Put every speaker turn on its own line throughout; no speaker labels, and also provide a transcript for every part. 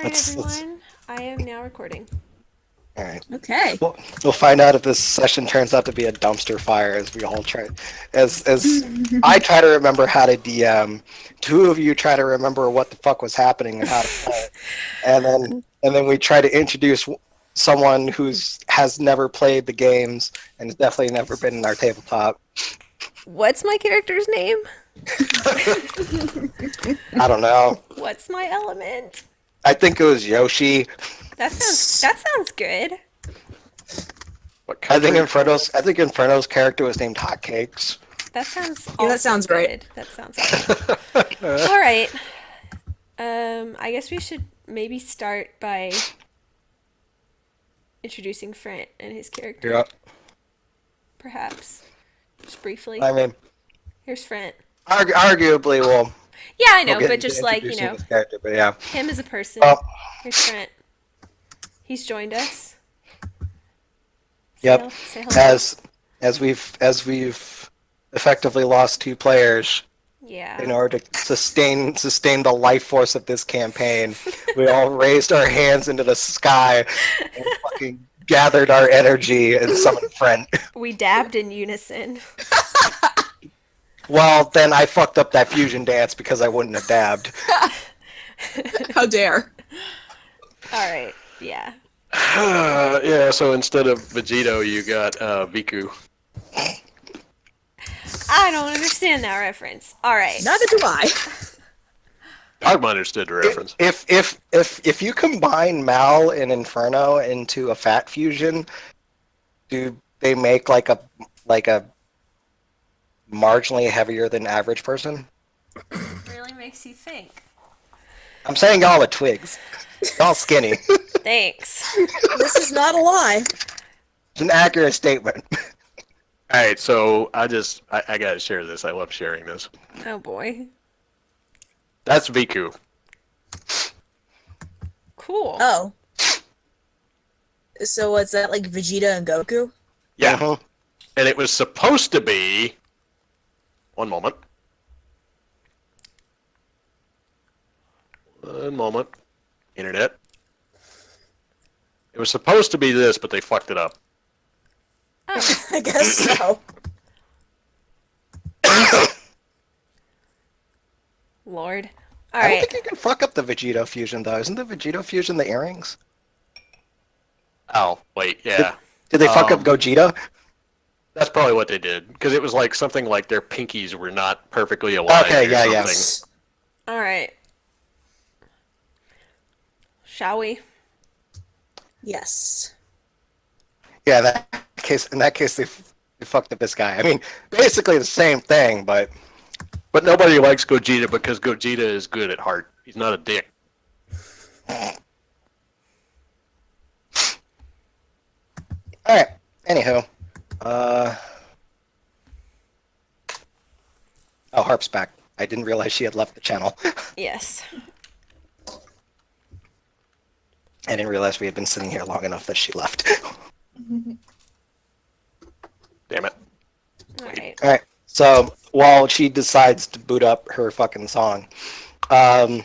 Alright, everyone. I am now recording.
All right.
Okay.
We'll find out if this session turns out to be a dumpster fire as we all try. As I try to remember how to DM, two of you try to remember what the fuck was happening and how to play it, and then we try to introduce someone who's has never played the games and has definitely never been in our tabletop.
What's my character's name?
I don't know.
What's my element?
I think it was Yoshi.
That sounds good.
What
I think
country?
Inferno's character was named Hotcakes.
That sounds
Yeah, that
also
sounds right.
good. That sounds good. All right. I guess we should maybe start by introducing Frant and his character.
Yeah.
Perhaps. Just briefly.
I mean,
Here's Frant.
arguably,
Yeah, I know,
we'll get
but
into
just like,
introducing his character, but yeah.
him as a person.
Well,
Here's Frant. He's joined us.
Yep.
Say hello.
As we've effectively lost two players
Yeah.
in order to sustain the life force of this campaign, we all raised our hands into the sky and fucking gathered our energy and summoned friend.
We dabbed in unison.
Well, then I fucked up that fusion dance because I wouldn't have dabbed.
How dare.
All right. Yeah.
Yeah, so instead of Vegito, you got Viku.
I don't understand that reference. All right.
Neither do I.
I've understood the reference.
If you combine Mal and Inferno into a fat fusion, do they make like a marginally heavier than average person?
Really makes you think.
I'm saying y'all are twigs. Y'all skinny.
Thanks.
This is not a lie.
It's an accurate statement.
All right, so I gotta share this. I love sharing this.
Oh boy.
That's Viku.
Cool.
Oh. So what's that, like Vegeta and Goku?
Yeah,
Uh-huh.
and it was supposed to be. One moment. One moment. Internet. It was supposed to be this, but they fucked it up.
Oh.
I guess so.
Lord. All
I don't
right.
think you can fuck up the Vegito fusion though. Isn't the Vegito fusion the earrings?
Oh, wait, yeah.
Did they fuck up
Um,
Gogeta?
That's probably what they did, because it was like something like their pinkies were not perfectly aligned.
Okay,
or
yeah, yeah.
something.
All right. Shall we?
Yes.
Yeah, in that case, they fucked up this guy. I mean, basically the same thing, but
But nobody likes Gogeta because Gogeta is good at heart. He's not a dick.
all right. Anywho, oh, Harp's back. I didn't realize she had left the channel.
Yes.
I didn't realize we had been sitting here long enough that she left.
Damn it.
All right.
All right. So while she decides to boot up her fucking song, there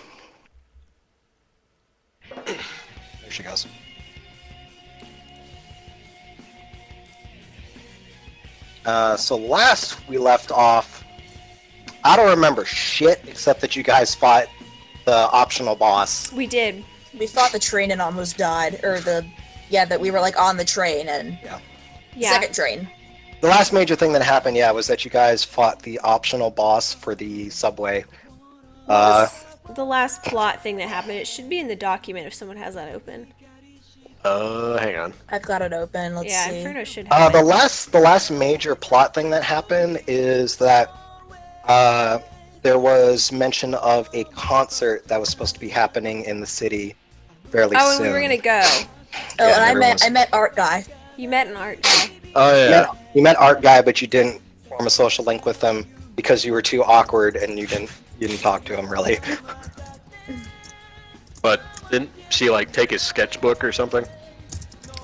she goes. So last we left off, I don't remember shit except that you guys fought the optional boss.
We did.
We fought the train and almost died. Or that we were like on the train and
Yeah.
second train.
The last major thing that happened, was that you guys fought the optional boss for the subway.
What was the last plot thing that happened? It should be in the document if someone has that open.
Hang on.
I've got it open. Let's
Yeah,
see.
Inferno should have
The
it.
last major plot thing that happened is that there was mention of a concert that was supposed to be happening in the city fairly
Oh, and
soon.
we were gonna go.
Oh,
Yeah,
and
everyone's-
I met Art Guy.
You met an art guy.
Oh, yeah.
You met Art Guy, but you didn't form a social link with him because you were too awkward and you didn't talk to him really.
But didn't she, like, take his sketchbook or something?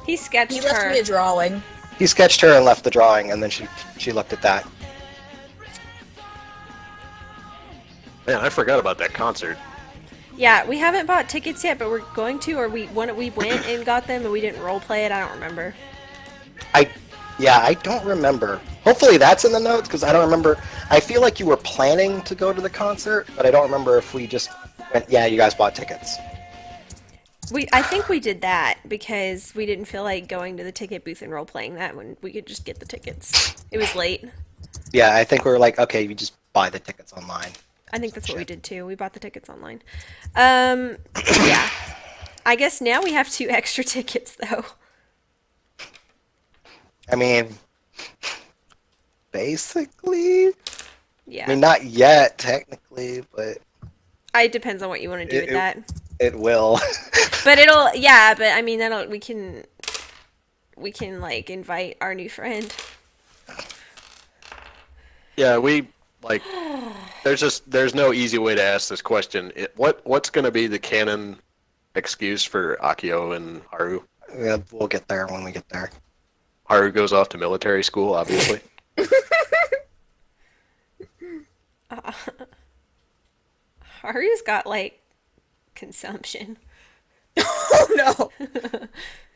He sketched
He left
her.
me a drawing.
He sketched her and left the drawing, and then she looked at that.
Man, I forgot about that concert.
Yeah, we haven't bought tickets yet, but we're going to, or we went and got them and we didn't role play it. I don't remember.
I, yeah, I don't remember. Hopefully that's in the notes because I don't remember. I feel like you were planning to go to the concert, but I don't remember if we just went. Yeah, you guys bought tickets.
I think we did that because we didn't feel like going to the ticket booth and role playing that when we could just get the tickets. It was late.
Yeah, I think we were like, okay, you just buy the tickets online.
I think that's what we
Shit.
did too. We bought the tickets online. Yeah. I guess now we have 2 extra tickets though.
I mean, basically, I
Yeah.
mean, not yet technically, but
It depends on what you want to do with
it,
that.
it will.
But yeah, but I mean, that'll, we can like invite our new friend.
Yeah, we like. There's no easy way to ask this question. What's going to be the canon excuse for Akio and Haru?
Yeah, we'll get there when we get there.
Haru goes off to military school, obviously.
Haru's got like consumption.
Oh no.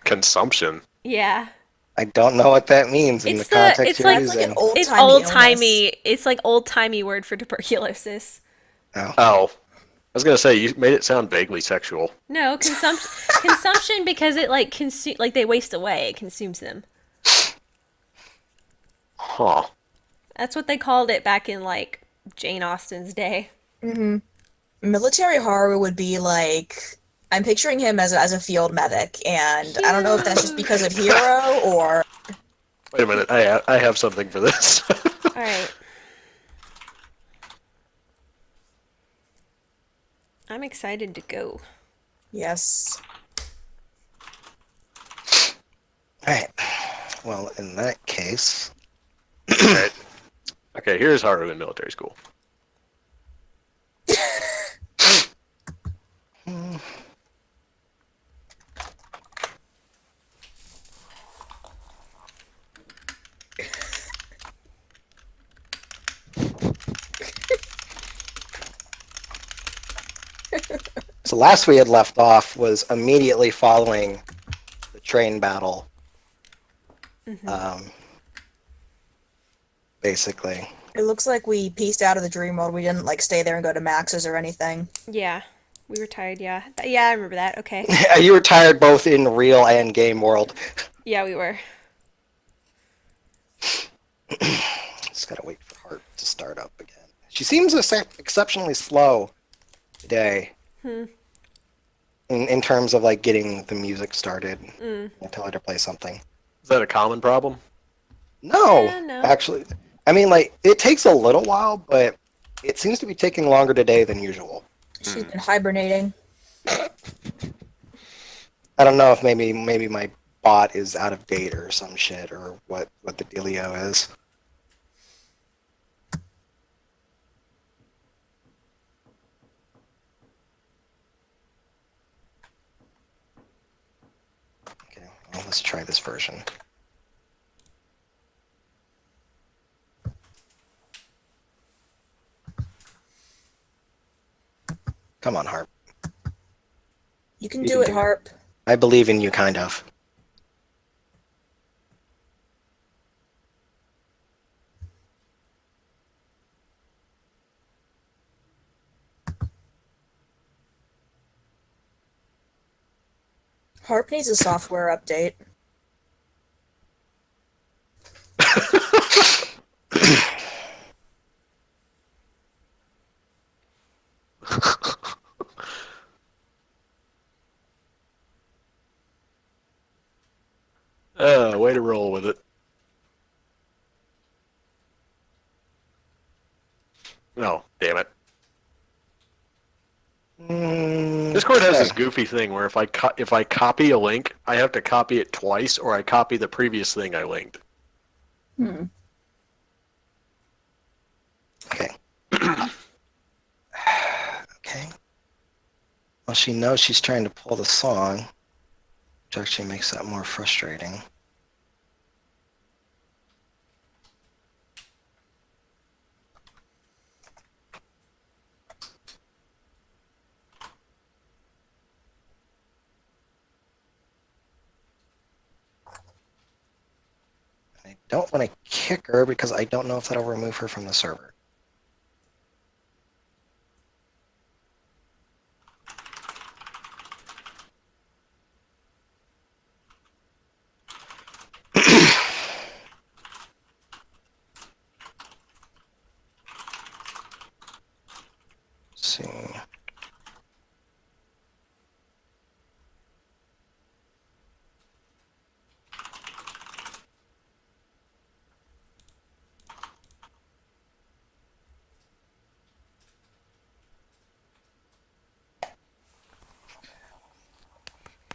Consumption.
Yeah.
I don't know what that means in the
It's the
context
it's
you're
like
using.
it's
Old-timey
old
illness.
timey. It's like old timey word for tuberculosis.
Oh.
Oh, I was going to say you made it sound vaguely sexual.
No, consumption because it like like they waste away. It consumes them.
Huh.
That's what they called it back in like Jane Austen's day.
Military Haru would be like, I'm picturing him as a field medic, and I don't know if that's just because of Hero or
Wait a minute. I have something for this.
All right. I'm excited to go.
yes.
Alright. Well, in that case,
All right. Okay, here's Haru in military school.
so last we had left off was immediately following the train battle. Basically.
It looks like we pieced out of the dream world. We didn't like stay there and go to Max's or anything.
Yeah. We were tired, yeah. Yeah, I remember that. Okay.
You were tired both in real and game world.
Yeah, we were.
Just gotta wait for Heart to start up again. She seems exceptionally slow today. In terms of like getting the music started. I tell her to play something.
Is that a common problem?
No,
No.
actually. I mean, like, it takes a little while, but it seems to be taking longer today than usual.
She's been hibernating.
I don't know if maybe my bot is out of date or some shit, or what the dealio is. Okay, well, let's try this version. Come on, Harp.
You can
You
do
can
it,
do it.
Harp.
I believe in you, kind of.
Harp needs a software update.
Way to roll with it. No, damn it. Discord has this
Okay.
goofy thing where if I copy a link, I have to copy it twice, or I copy the previous thing I linked.
Okay. Okay. Well, she knows she's trying to pull the song, which actually makes that more frustrating. I don't want to kick her because I don't know if that'll remove her from the server. Let's see.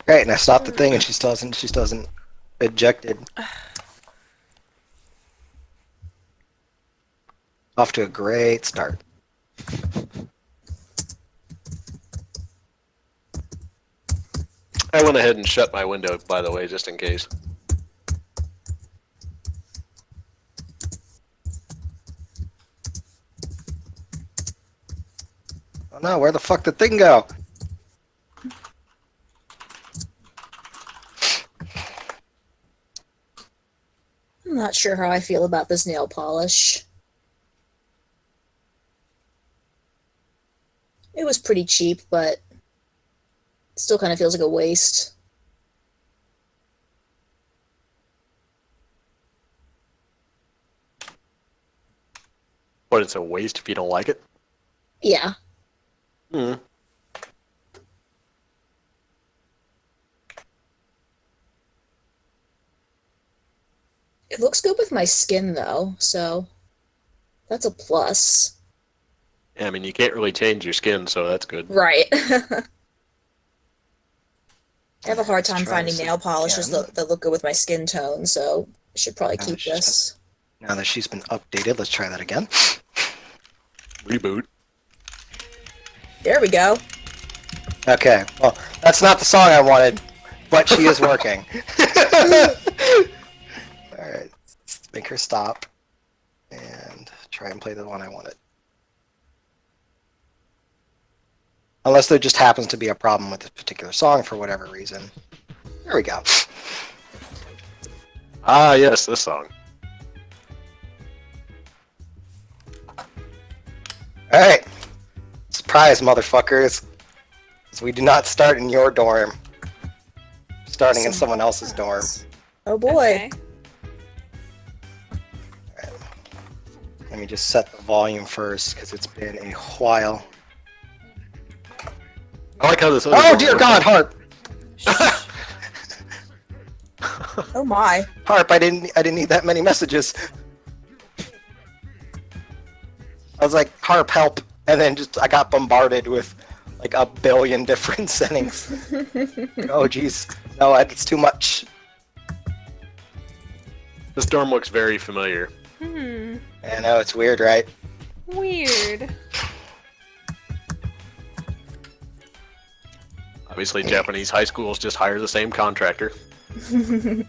Great, and I stopped the thing, and she still hasn't ejected. Off to a great start.
I went ahead and shut my window, by the way, just in case.
Oh no, where the fuck did the thing go?
I'm not sure how I feel about this nail polish. It was pretty cheap, but it still kind of feels like a waste.
But it's a waste if you don't like it.
Yeah.
Hmm.
It looks good with my skin, though, so that's a plus.
Yeah, I mean, you can't really change your skin, so that's good.
Right. I have a hard
Let's
time
try
finding
this
nail polishes
again.
that look good with my skin tone, so I should probably
Oh,
keep
she's
this.
Now that she's been updated, let's try that again.
Reboot.
There we go.
Okay, well, that's not the song I wanted, but she is working. Alright, let's make her stop and try and play the one I wanted. Unless there just happens to be a problem with this particular song for whatever reason. There we go.
Ah, yes, this song.
Alright. Surprise, motherfuckers. 'Cause we do not start in your dorm. Starting in someone else's dorm.
Oh boy.
Okay.
Let me just set the volume first, because it's been a while.
I like how this.
Oh dear God, Harp!
Oh my.
Harp, I didn't need that many messages. I was like, Harp, help, and then just I got bombarded with like a billion different settings. Oh jeez, no, it's too much.
This dorm looks very familiar.
Hmm.
I know, it's weird, right?
Weird.
Obviously, Japanese high schools just hire the same contractor. And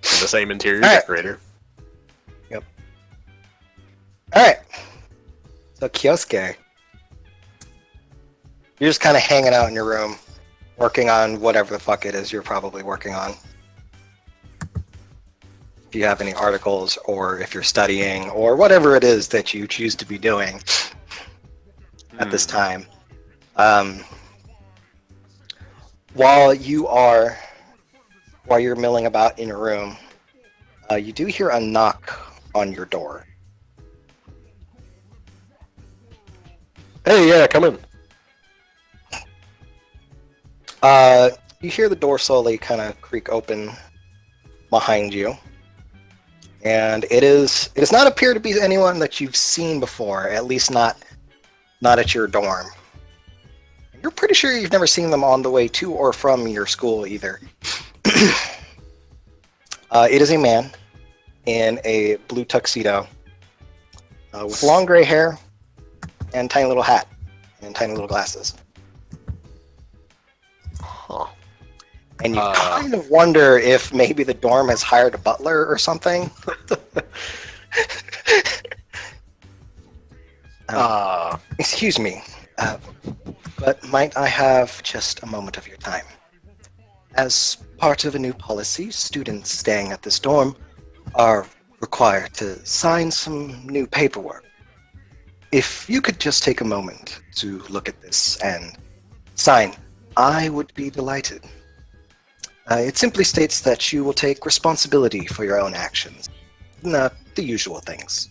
the same interior
All right.
decorator.
Alright. So Kyosuke, you're just kind of hanging out in your room, working on whatever the fuck it is you're probably working on. If you have any articles, or if you're studying, or whatever it is that you choose to be doing at this time. While you're milling about in your room, you do hear a knock on your door.
Hey, yeah, come in.
You hear the door slowly kind of creak open behind you, and it does not appear to be anyone that you've seen before, at least not at your dorm. You're pretty sure you've never seen them on the way to or from your school either. It is a man in a blue tuxedo with long gray hair and tiny little hat and tiny little glasses.
Huh.
And you kind of wonder if maybe the dorm has hired a butler or something. Excuse me. but might I have just a moment of your time? As part of a new policy, students staying at this dorm are required to sign some new paperwork. If you could just take a moment to look at this and sign, I would be delighted. It simply states that you will take responsibility for your own actions. Not the usual things.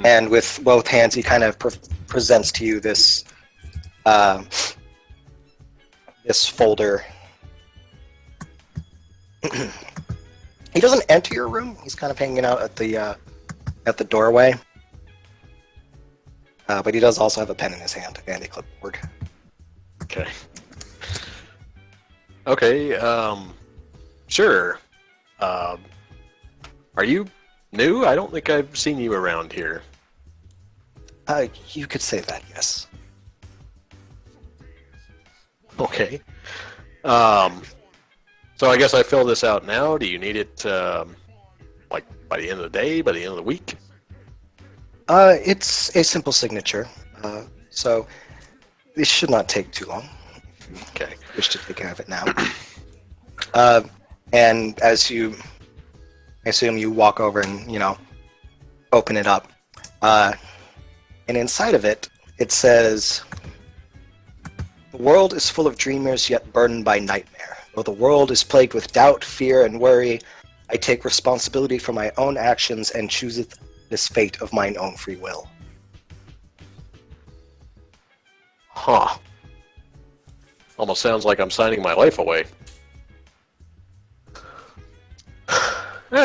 And with both hands, he kind of presents to you this this folder. He doesn't enter your room. He's kind of hanging out at the doorway. But he does also have a pen in his hand and a clipboard.
Okay. Okay, sure. Are you new? I don't think I've seen you around here.
You could say that, yes.
Okay. So I guess I fill this out now. Do you need it, like, by the end of the day, by the end of the week?
It's a simple signature, so it should not take too long.
Okay.
Wish to take care of it now. And as I assume you walk over and, open it up. And inside of it, it says, "The world is full of dreamers yet burdened by nightmare. Though the world is plagued with doubt, fear, and worry, I take responsibility for my own actions and chooseth this fate of mine own free will."
Huh. Almost sounds like I'm signing my life away.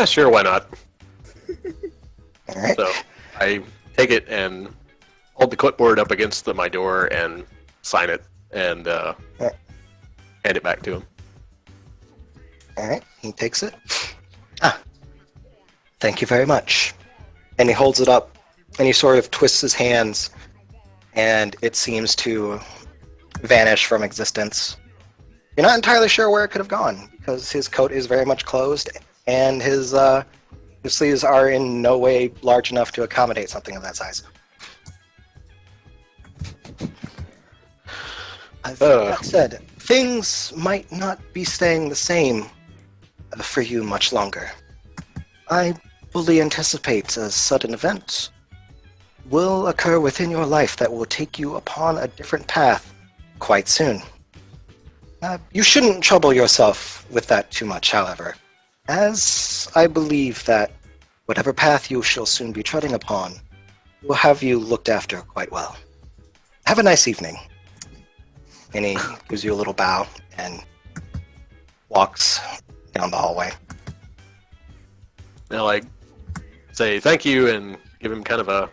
Sure, why not?
All right.
So I take it and hold the clipboard up against my door and sign it and hand it back to him.
All right. He takes it. Thank you very much. And he holds it up, and he sort of twists his hands, and it seems to vanish from existence. You're not entirely sure where it could have gone, because his coat is very much closed, and his sleeves are in no way large enough to accommodate something of that size. That said, things might not be staying the same for you much longer. I fully anticipate a sudden event will occur within your life that will take you upon a different path quite soon. You shouldn't trouble yourself with that too much, however, as I believe that whatever path you shall soon be treading upon will have you looked after quite well. Have a nice evening. And he gives you a little bow and walks down the hallway.
Now, like, say thank you and give him kind of a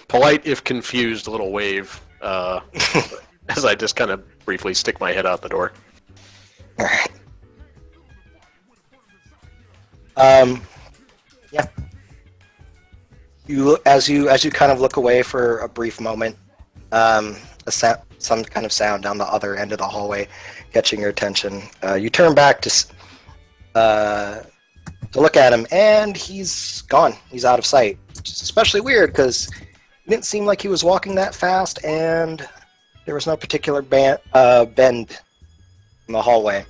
polite, if confused, little wave as I just kind of briefly stick my head out the door.
All right. Yeah. As you kind of look away for a brief moment, some kind of sound down the other end of the hallway catching your attention. You turn back to look at him, and he's gone. He's out of sight, which is especially weird because it didn't seem like he was walking that fast, and there was no particular bend in the hallway.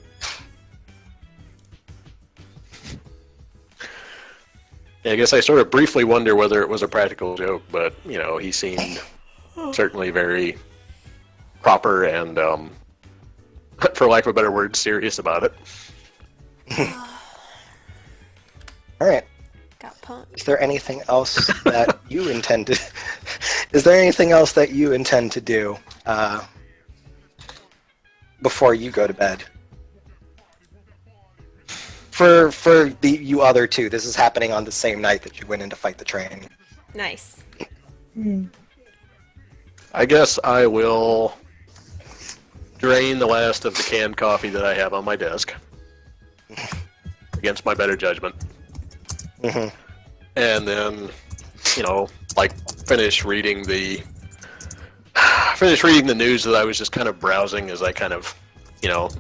Yeah, I guess I sort of briefly wonder whether it was a practical joke, but, he seemed certainly very proper and, for lack of a better word, serious about it.
All right.
Got punked.
Is there anything else that you intend to? Is there anything else that you intend to do before you go to bed? For you other two, this is happening on the same night that you went in to fight the train.
Nice.
I guess I will drain the last of the canned coffee that I have on my desk against my better judgment.
Mm-hmm.
And then, finish reading the news that I was just kind of browsing as I kind of,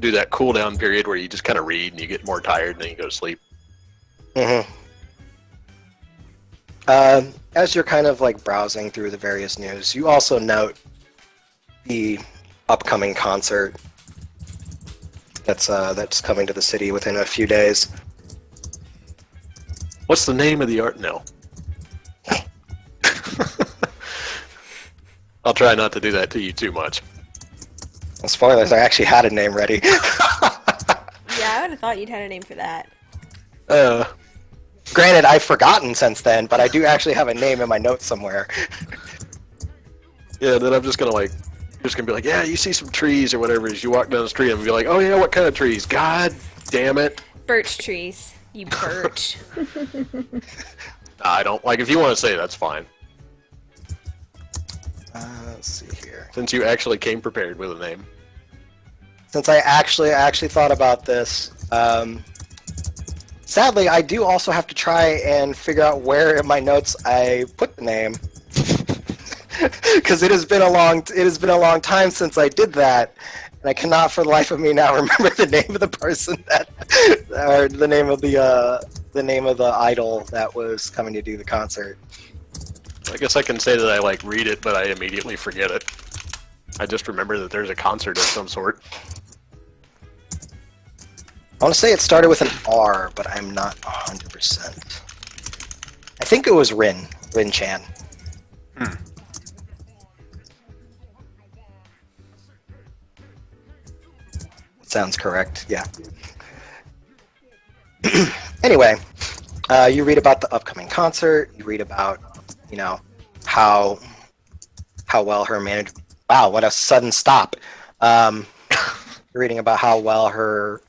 do that cool down period where you just kind of read and you get more tired and then you go to sleep.
Mm-hmm. As you're kind of browsing through the various news, you also note the upcoming concert that's coming to the city within a few days.
What's the name of the art? No. I'll try not to do that to you too much.
Spoilers, I actually had a name ready.
Yeah, I would have thought you'd had a name for that.
Granted, I've forgotten since then, but I do actually have a name in my notes somewhere.
Yeah, then I'm just gonna be like, yeah, you see some trees or whatever. As you walk down the street, and be like, oh yeah, what kind of trees? God damn it!
Birch trees. You birch.
I don't like. If you want to say, that's fine.
Let's see here.
Since you actually came prepared with a name.
Since I actually thought about this, sadly, I do also have to try and figure out where in my notes I put the name, because it has been a long time since I did that, and I cannot for the life of me now remember the name of the person or the name of the idol that was coming to do the concert.
I guess I can say that I read it, but I immediately forget it. I just remember that there's a concert of some sort.
I want to say it started with an R, but I'm not 100%. I think it was Rin Chan. Sounds correct, yeah. Anyway, you read about the upcoming concert, you read about, how well her manager... Wow, what a sudden stop. You're reading about how well her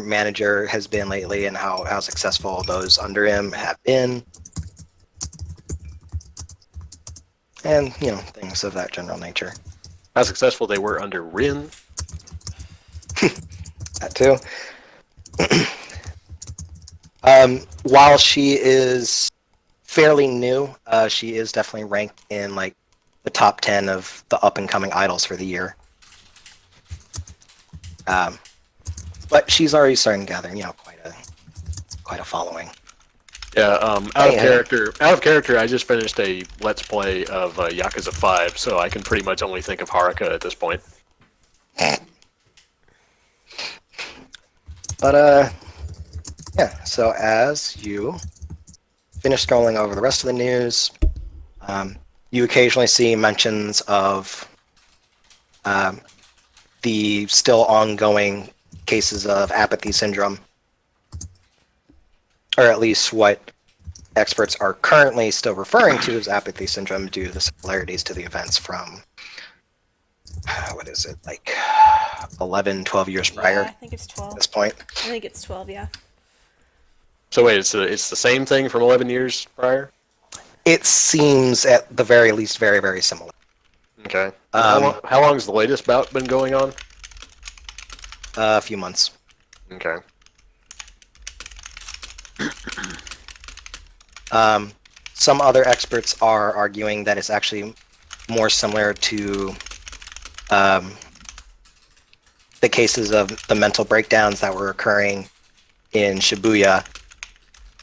manager has been lately and how successful those under him have been. And, things of that general nature.
How successful they were under Rin.
That too. While she is fairly new, she is definitely ranked in the top 10 of the up-and-coming idols for the year. But she's already starting to gather, quite a following.
Yeah, out of character, I just finished a Let's Play of Yakuza 5, so I can pretty much only think of Haruka at this point.
But, yeah, so as you finish scrolling over the rest of the news, you occasionally see mentions of the still ongoing cases of apathy syndrome, or at least what experts are currently still referring to as apathy syndrome due to the similarities to the events from, 11, 12 years prior
Yeah, I think it's 12.
at this point.
I think it's 12, yeah.
So wait, it's the same thing from 11 years prior?
It seems at the very least very, very similar.
Okay. How long has the latest bout been going on?
A few months.
Okay.
Some other experts are arguing that it's actually more similar to the cases of the mental breakdowns that were occurring in Shibuya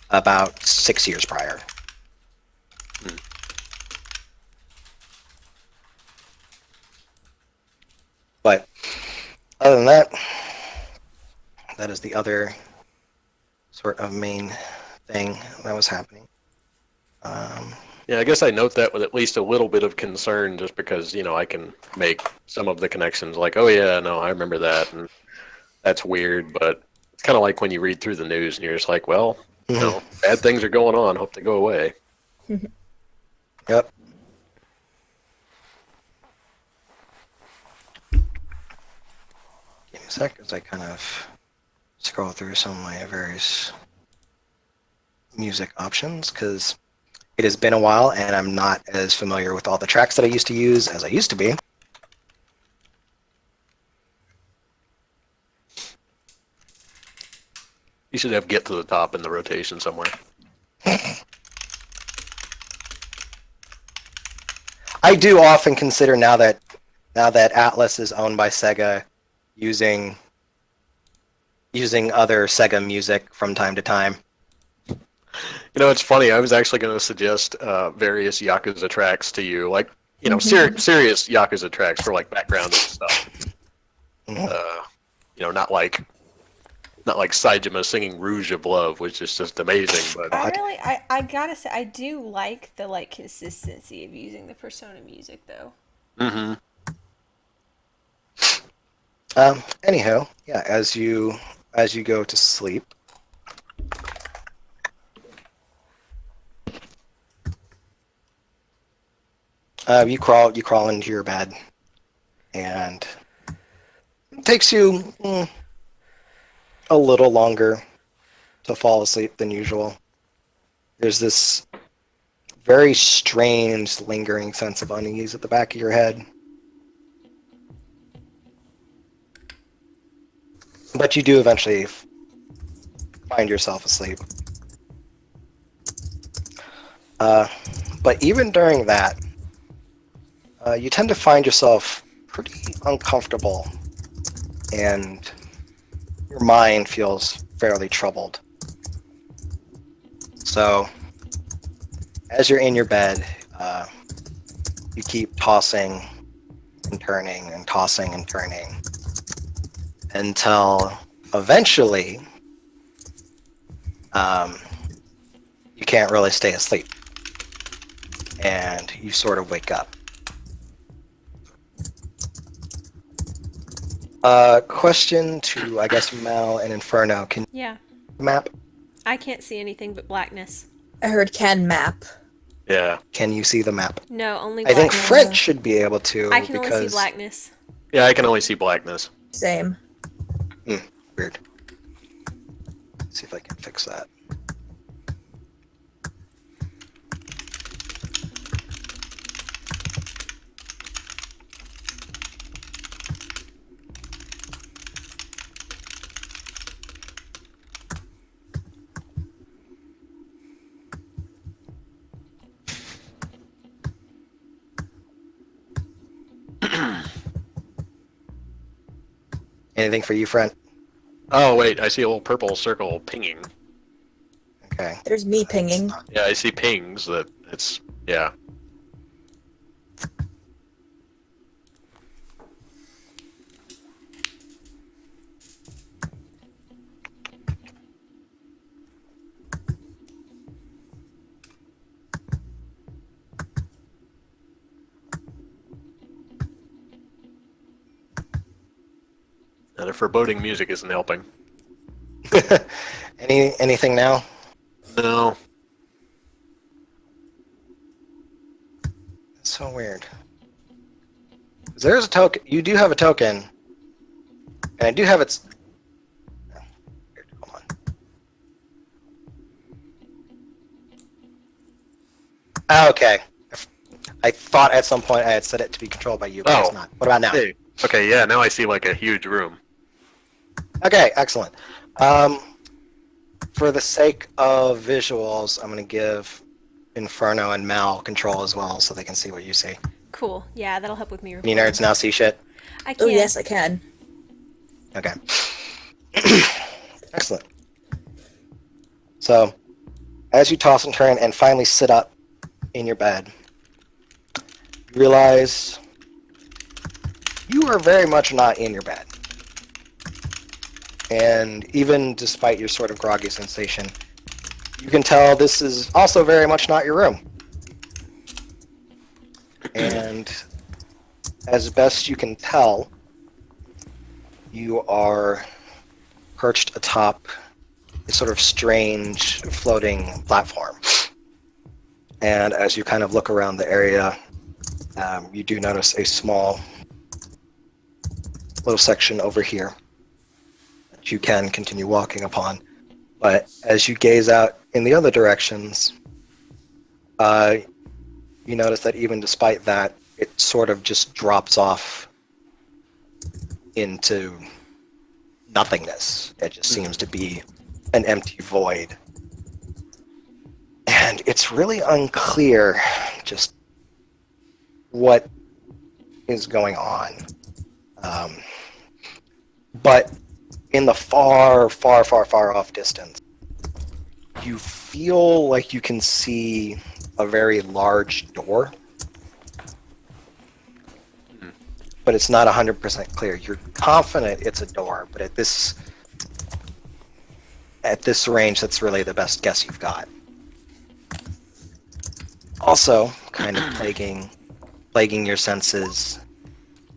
about 6 years prior. But other than that, that is the other sort of main thing that was happening.
Yeah, I guess I note that with at least a little bit of concern, just because, I can make some of the connections like, oh yeah, no, I remember that, and that's weird, but it's kind of like when you read through the news and you're just like, well, bad things are going on, hope they go away.
Yep. Give me a sec as I kind of scroll through some of my various music options, because it has been a while and I'm not as familiar with all the tracks that I used to use as I used to be.
You should have Get to the Top in the rotation somewhere.
I do often consider now that Atlas is owned by Sega, using other Sega music from time to time.
It's funny. I was actually going to suggest various Yakuza tracks to you. serious Yakuza tracks for like background and stuff.
Mhm.
Not like Saejima singing Rouge of Love, which is just amazing. But
I gotta say, I do like the like consistency of using the Persona music though.
hmm
Anyhow, yeah, as you go to sleep, you crawl into your bed, and it takes you a little longer to fall asleep than usual. There's this very strange, lingering sense of unease at the back of your head. But you do eventually find yourself asleep. But even during that, you tend to find yourself pretty uncomfortable, and your mind feels fairly troubled. So, as you're in your bed, you keep tossing and turning and tossing and turning until eventually you can't really stay asleep, and you sort of wake up. Question to, I guess, Mal and Inferno. Can
Yeah,
you map?
I can't see anything but blackness.
I heard can map.
yeah,
Can you see the map?
No, only
I think
blackness.
French should be able to,
I can only see
because
blackness.
yeah, I can only see blackness.
Same.
weird. See if I can fix that. Anything for you, friend?
Oh wait, I see a little purple circle pinging.
Okay.
There's me pinging.
Yeah, I see pings that it's yeah. And the foreboding music isn't helping.
Anything now?
No.
It's so weird. 'Cause there's a token. You do have a token, and I do have its. Weird. Hold on. Okay. I thought at some point I had set it to be controlled by you, but it's
Oh.
not. What about now?
Hey. Okay, yeah, now I see like a huge room.
Okay, excellent. For the sake of visuals, I'm going to give Inferno and Mal control as well, so they can see what you see.
Cool. Yeah, that'll help with me
Can
recording.
you nerds now see shit?
I can.
Oh yes, I can.
Okay. Excellent. So, as you toss and turn and finally sit up in your bed, you realize you are very much not in your bed. And even despite your sort of groggy sensation, you can tell this is also very much not your room. And as best you can tell, you are perched atop a sort of strange floating platform. And as you kind of look around the area, you do notice a small little section over here that you can continue walking upon. But as you gaze out in the other directions, you notice that even despite that, it sort of just drops off into nothingness. It just seems to be an empty void. And it's really unclear just what is going on. But in the far, far, far, far off distance, you feel like you can see a very large door but it's not 100% clear. You're confident it's a door, but at this range, that's really the best guess you've got. Also, kind of plaguing your senses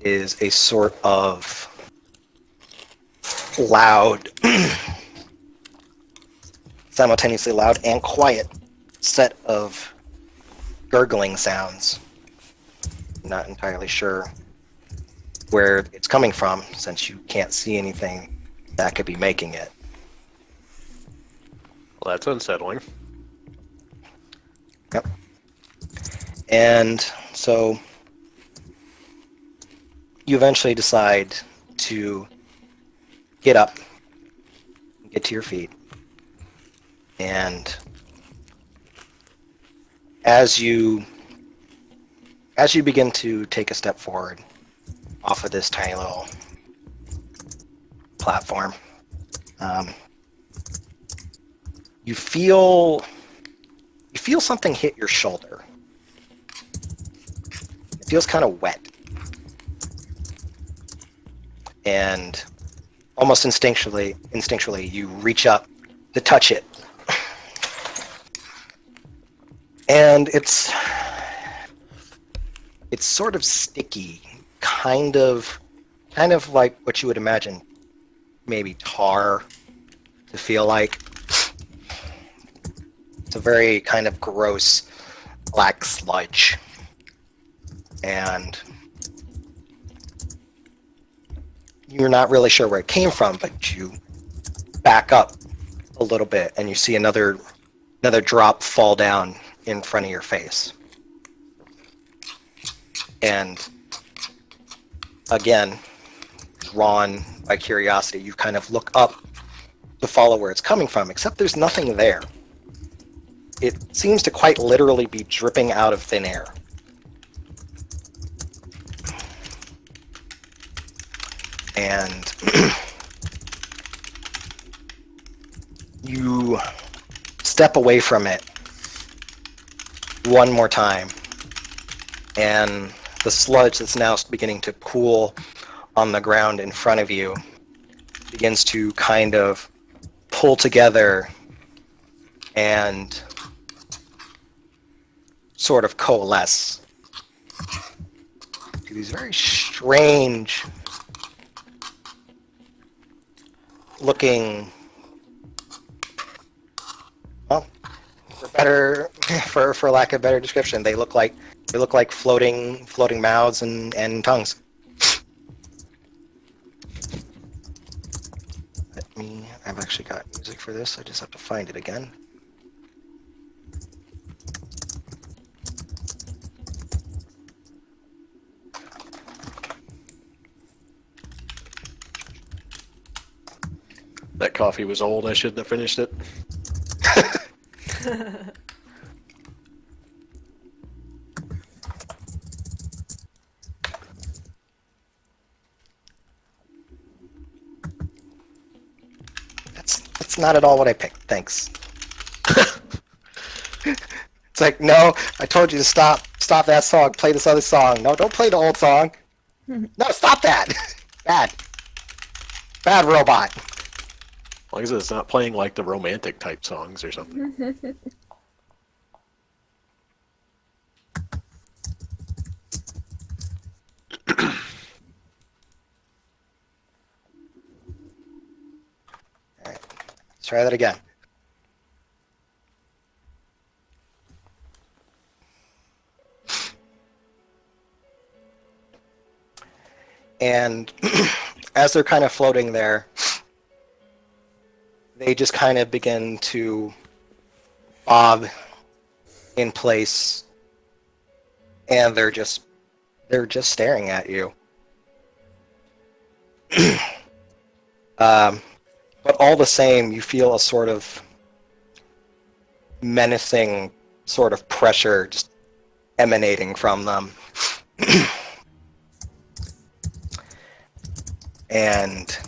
is a sort of loud, simultaneously loud and quiet set of gurgling sounds. Not entirely sure where it's coming from, since you can't see anything that could be making it.
Well, that's unsettling.
Yep. And so you eventually decide to get up, get to your feet, and as you begin to take a step forward off of this tiny little platform, you feel something hit your shoulder. It feels kind of wet, and almost instinctually, you reach up to touch it, and it's sort of sticky, kind of like what you would imagine maybe tar to feel like. It's a very kind of gross black sludge, and you're not really sure where it came from, but you back up a little bit and you see another drop fall down in front of your face. And again, drawn by curiosity, you kind of look up to follow where it's coming from, except there's nothing there. It seems to quite literally be dripping out of thin air. And you step away from it one more time, and the sludge that's now beginning to pool on the ground in front of you begins to kind of pull together and sort of coalesce to these very strange looking, well, for lack of a better description, they look like floating mouths and tongues. I've actually got music for this. I just have to find it again.
That coffee was old. I shouldn't have finished it.
That's not at all what I picked. Thanks. It's like, no, I told you to stop that song. Play this other song. No, don't play the old song. No, stop that. Bad robot.
As long as it's not playing like the romantic type songs or something.
All right, let's try that again. And as they're kind of floating there, they just kind of begin to bob in place, and they're just staring at you. But all the same, you feel a sort of menacing sort of pressure just emanating from them. And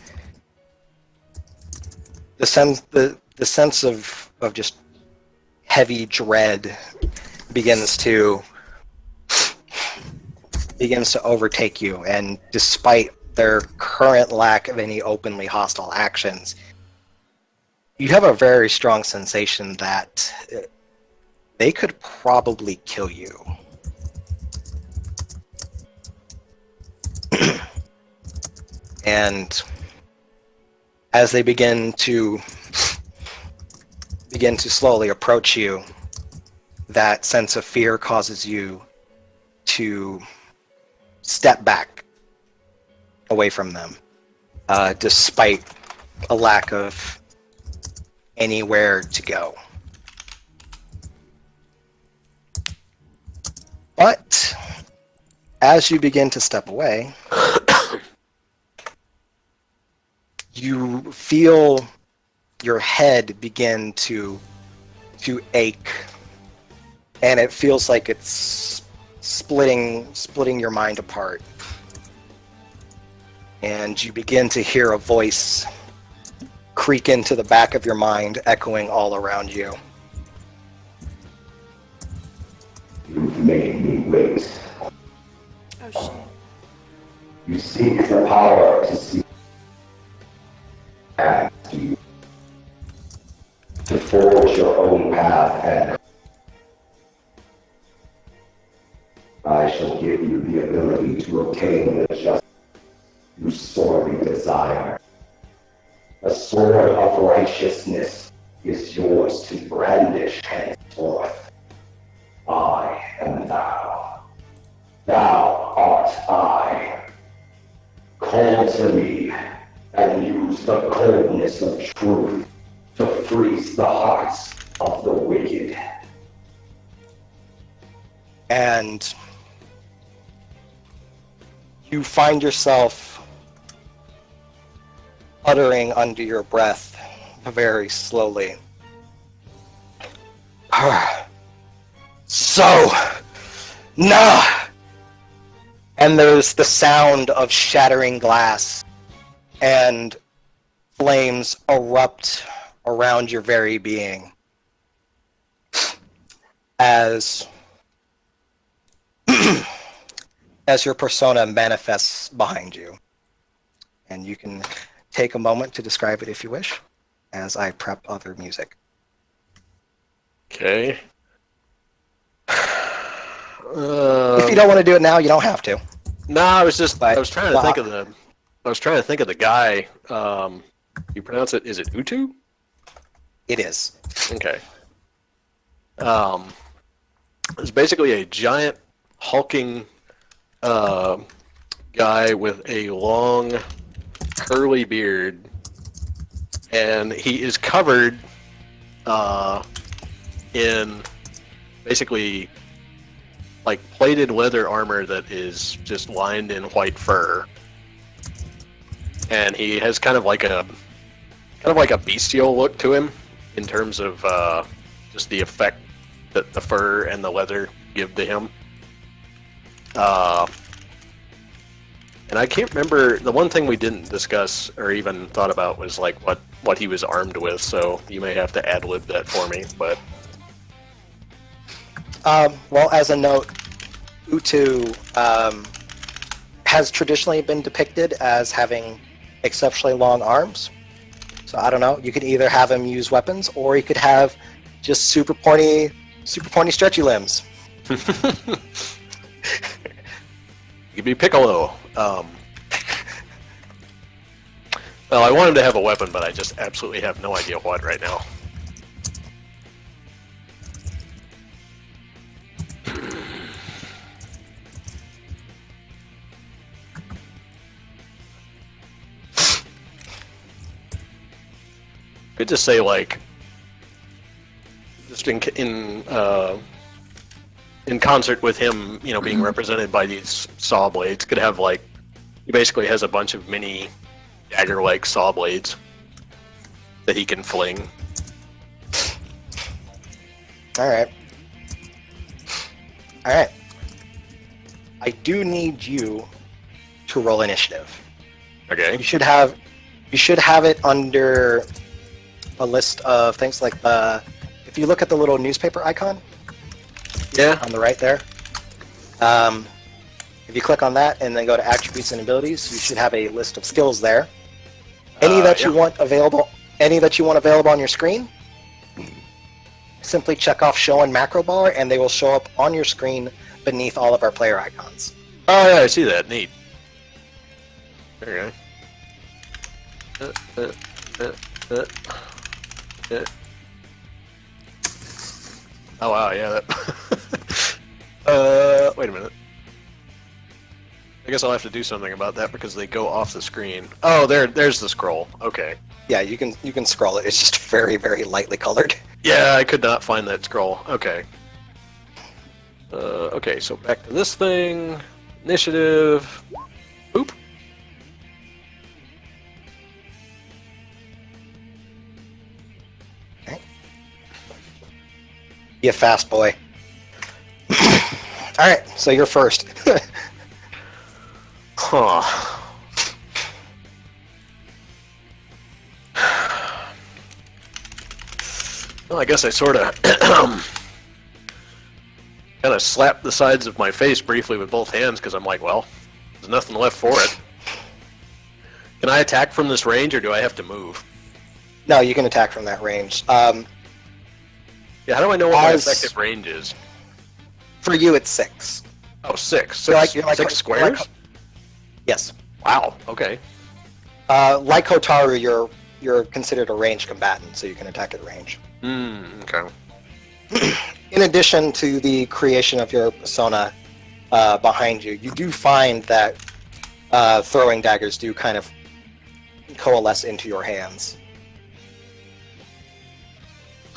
the sense of just heavy dread begins to begins to overtake you, and despite their current lack of any openly hostile actions, you have a very strong sensation that they could probably kill you. And as they begin to slowly approach you, that sense of fear causes you to step back away from them, despite a lack of anywhere to go. But as you begin to step away, you feel your head begin to ache, and it feels like it's splitting your mind apart. And you begin to hear a voice creak into the back of your mind, echoing all around you.
You've made me wait.
Oh shit.
You seek the power to see and to forge your own path, and I shall give you the ability to obtain the justice you sorely desire. A sword of righteousness is yours to brandish henceforth. I am thou. Thou art I. Call to me, and use the coldness of truth to freeze the hearts of the wicked.
And you find yourself uttering under your breath very slowly. So, nah! And there's the sound of shattering glass, and flames erupt around your very being as as your persona manifests behind you. And you can take a moment to describe it if you wish, as I prep other music.
Okay.
If you don't want to do it now, you don't have to.
No, I was
But-
trying to think of the guy. You pronounce it? Is it Utu?
It is.
Okay. It's basically a giant hulking guy with a long curly beard, and he is covered in basically like plated leather armor that is just lined in white fur, and he has kind of like a bestial look to him in terms of just the effect that the fur and the leather give to him. And I can't remember, the one thing we didn't discuss or even thought about was like what he was armed with, so you may have to ad-lib that for me, but...
Well, as a note, Utu has traditionally been depicted as having exceptionally long arms. So I don't know, you could either have him use weapons, or you could have just super pointy stretchy limbs.
He could be Piccolo. Well, I want him to have a weapon, but I just absolutely have no idea what right now. Could just say like, just in concert with him, you know, being represented by these saw blades, could have like, he basically has a bunch of mini dagger-like saw blades that he can fling.
All right. I do need you to roll initiative.
Okay.
You should have it under a list of things like if you look at the little newspaper icon
Yeah.
on the right there, If you click on that and then go to attributes and abilities, you should have a list of skills there. Any that you want available on your screen, simply check off show in macro bar, and they will show up on your screen beneath all of our player icons.
Oh yeah, I see that. Neat. There you go. Oh wow, yeah. That. Wait a minute. I guess I'll have to do something about that because they go off the screen. Oh, there's the scroll. Okay.
Yeah, you can scroll it. It's just very, very lightly colored.
Yeah, I could not find that scroll. Okay. Okay, so back to this thing. Initiative. Boop.
Okay. You fast boy. All right, so you're first.
Huh. Well, I guess I sort of kind of slapped the sides of my face briefly with both hands because I'm like, well, there's nothing left for it. Can I attack from this range, or do I have to move?
No, you can attack from that range.
Yeah, how do I know what my
As-
effective range is?
For you, it's 6.
Oh, six.
You're
Six,
like- you're like-
six
you're like-
squares?
Yes.
Wow, okay.
Like Hotaru, you're considered a ranged combatant, so you can attack at range.
Okay.
In addition to the creation of your persona behind you, you do find that throwing daggers do kind of coalesce into your hands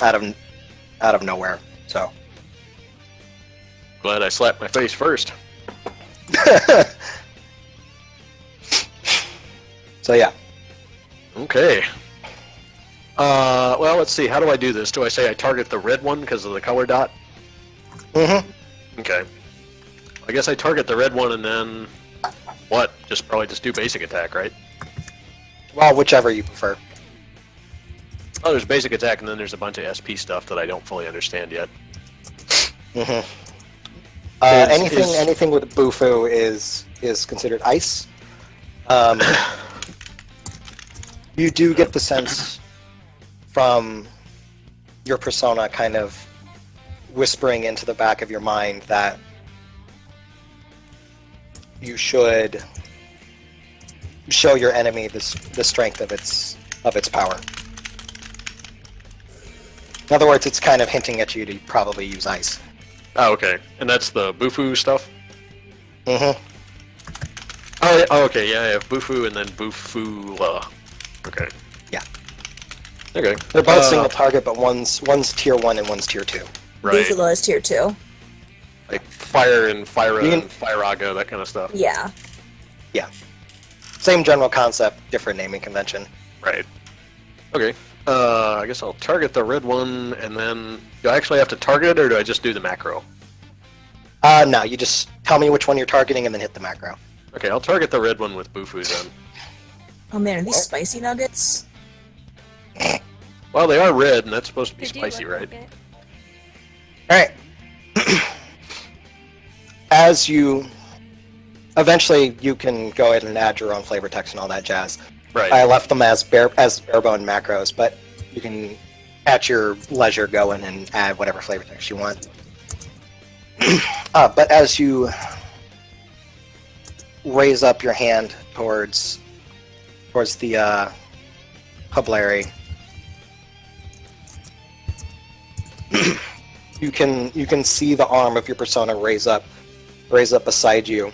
out of nowhere. So,
Glad I slapped my face first.
so yeah.
Okay. Well, let's see. How do I do this? Do I say I target the red one because of the color dot?
Mm-hmm.
Okay. I guess I target the red one and then what? Probably just do basic attack, right?
Well, whichever you prefer.
Oh, there's basic attack and then there's a bunch of SP stuff that I don't fully understand yet.
Mm-hmm.
Is-
Anything with Bufu is considered ice. You do get the sense from your persona kind of whispering into the back of your mind that you should show your enemy the strength of its power. In other words, it's kind of hinting at you to probably use ice.
Oh, okay. And that's the Bufu stuff?
Mm-hmm.
Oh, yeah. Oh, okay. Yeah, I have Bufu and then Bufula. Okay.
Yeah.
Okay.
They're both single target, but one's tier 1 and one's tier 2.
Right.
Bufula is tier 2.
Like Fire and Fyra
You can-
and Fyraga, that kind of stuff.
Yeah.
Same general concept, different naming convention.
Right. Okay. I guess I'll target the red one, and then do I actually have to target it, or do I just do the macro?
No, you just tell me which one you're targeting and then hit the macro.
Okay, I'll target the red one with Bufu then.
Oh man, are these spicy nuggets?
Well, they are red, and that's supposed to be
They do
spicy,
look
right?
like it.
Alright. As you... Eventually, you can go ahead and add your own flavor text and all that jazz.
Right.
I left them as barebone macros, but you can, at your leisure, go in and add whatever flavor text you want. But as you raise up your hand towards the Hublary, you can see the arm of your persona raise up beside you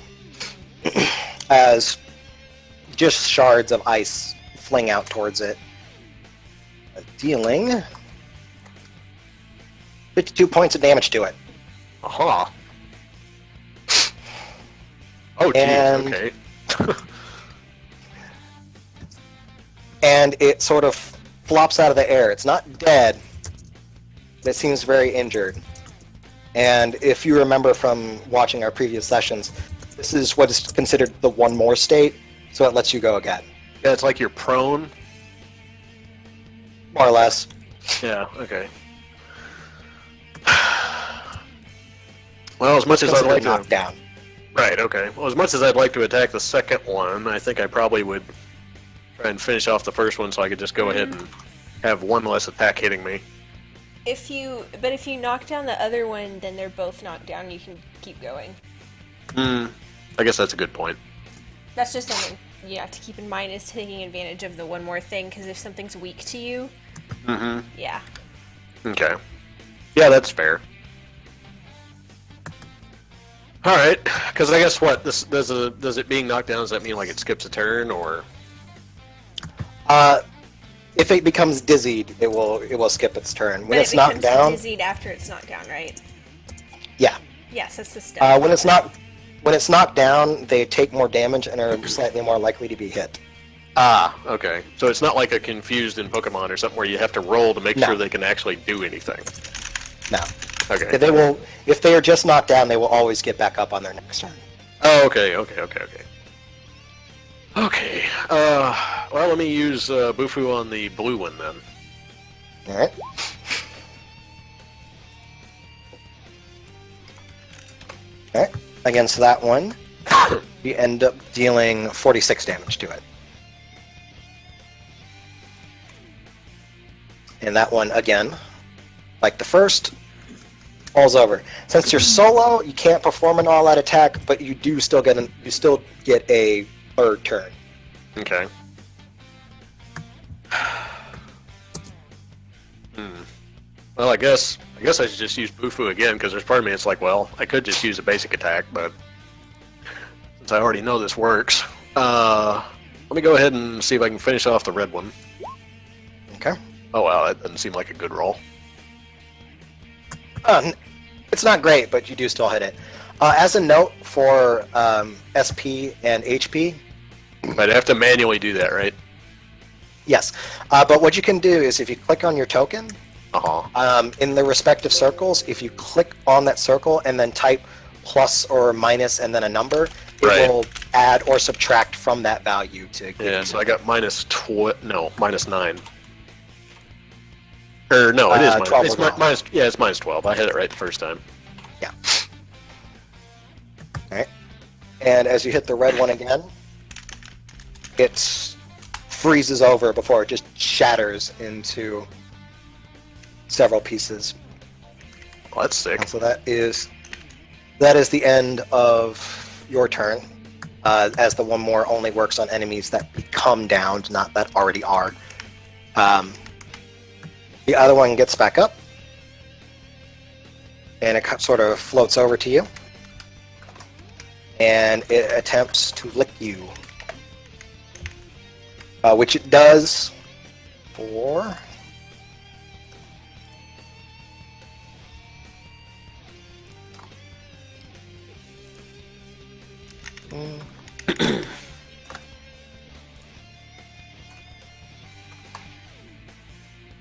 as just shards of ice fling out towards it, dealing 52 points of damage to it.
Aha. Oh, geez,
And-
okay.
And it sort of flops out of the air. It's not dead, but it seems very injured. And if you remember from watching our previous sessions, this is what is considered the one more state, so it lets you go again,
Yeah, it's like you're prone.
more or less.
Yeah, okay. Well, as much as I'd
Considered
like
knocked
to...
down.
Right, okay. Well, as much as I'd like to attack the second one, I think I probably would try and finish off the first one so I could just go ahead and have one less attack hitting me.
If you knock down the other one, then they're both knocked down. You can keep going.
I guess that's a good point.
That's just something you have to keep in mind is taking advantage of the one more thing, because if something's weak to you, yeah.
Okay. Yeah, that's fair. All right, because I guess what this does it being knocked down, does that mean like it skips a turn or?
If it becomes dizzied, it will skip its turn. When
But
it's
it
knocked
becomes
down,
dizzied after it's knocked down, right?
yeah.
Yes, that's the step.
When it's knocked down, they take more damage and are slightly more likely to be hit.
Ah, okay. So it's not like a confused in Pokemon or something where you have to roll to make
No.
sure they can actually do anything.
No.
Okay.
They will. If they are just knocked down, they will always get back up on their next turn.
Oh, okay. Okay. Well, let me use Bufu on the blue one then.
All right. All right. Against that one, you end up dealing 46 damage to it. And that one, again, like the first, falls over. Since you're solo, you can't perform an all-out attack, but you do still get a third turn.
Okay. Well, I guess I should just use Bufu again because there's part of me it's like, well, I could just use a basic attack, but since I already know this works, let me go ahead and see if I can finish off the red one.
Okay.
Oh wow, that doesn't seem like a good roll.
It's not great, but you do still hit it. As a note for SP and HP,
I'd have to manually do that, right?
yes. But what you can do is if you click on your token, in the respective circles, if you click on that circle and then type plus or minus and then a number, it
Right.
will add or subtract from that value to give
Yeah,
you
so I got minus 9. Or no, it is
12
it's
overall.
it's minus 12. I hit it right the first time.
Yeah. Alright. And as you hit the red one again, it freezes over before it just shatters into several pieces.
Well, that's sick.
And so that is the end of your turn. As the one more only works on enemies that become downed, not that already are. The other one gets back up, and it sort of floats over to you, and it attempts to lick you, which it does for...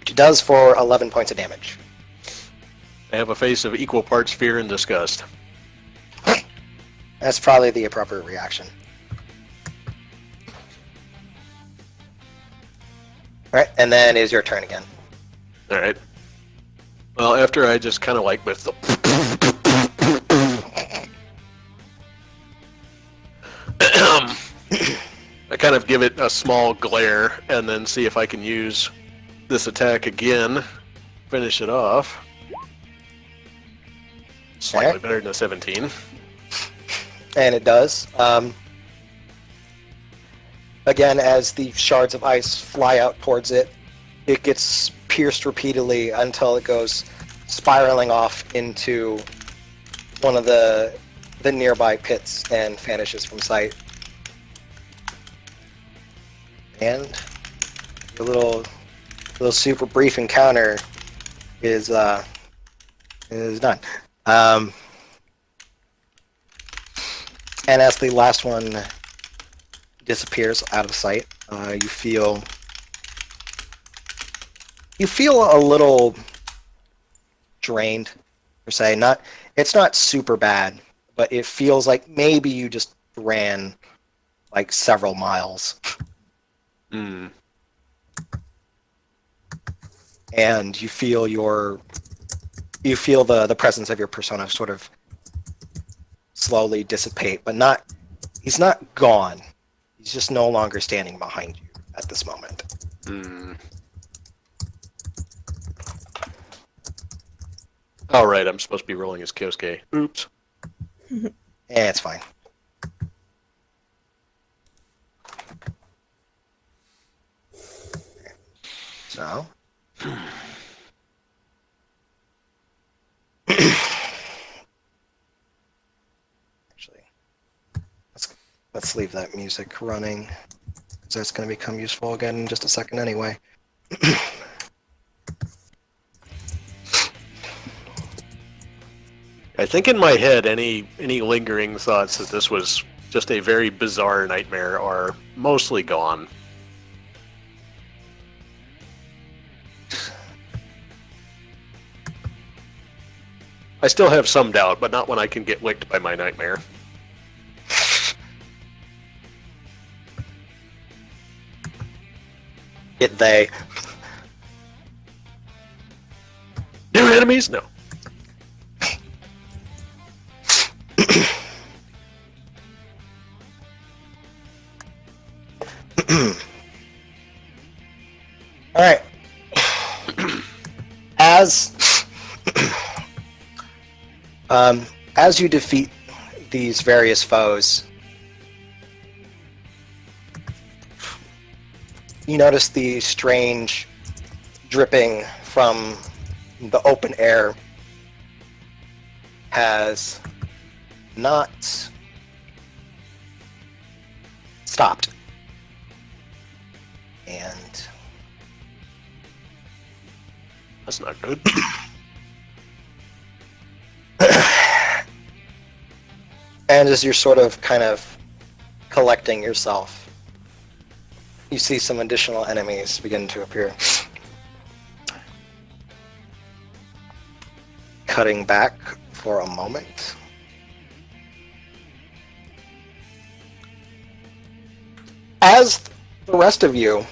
which it does for 11 points of damage.
I have a face of equal parts fear and disgust.
That's probably the appropriate reaction. Alright, and then is your turn again.
Alright. Well, after I just kind of like with the... I kind of give it a small glare and then see if I can use this attack again. Finish it off. Slightly
Okay.
better than a 17.
And it does. Again, as the shards of ice fly out towards it, it gets pierced repeatedly until it goes spiraling off into one of the nearby pits and vanishes from sight. And your little super brief encounter is done. And as the last one disappears out of sight, you feel a little drained, per se. It's not super bad, but it feels like maybe you just ran like several miles. And you feel the presence of your persona sort of slowly dissipate, but he's not gone. He's just no longer standing behind you at this moment.
All right, I'm supposed to be rolling as Kyosuke. Oops.
It's fine. So. Actually, let's leave that music running, because that's going to become useful again in just a second anyway.
I think in my head, any lingering thoughts that this was just a very bizarre nightmare are mostly gone. I still have some doubt, but not when I can get licked by my nightmare.
Get they.
New enemies? No.
All right. As you defeat these various foes, you notice the strange dripping from the open air has not stopped. And
That's not good.
And as you're sort of kind of collecting yourself, you see some additional enemies begin to appear. Cutting back for a moment. As the rest of you,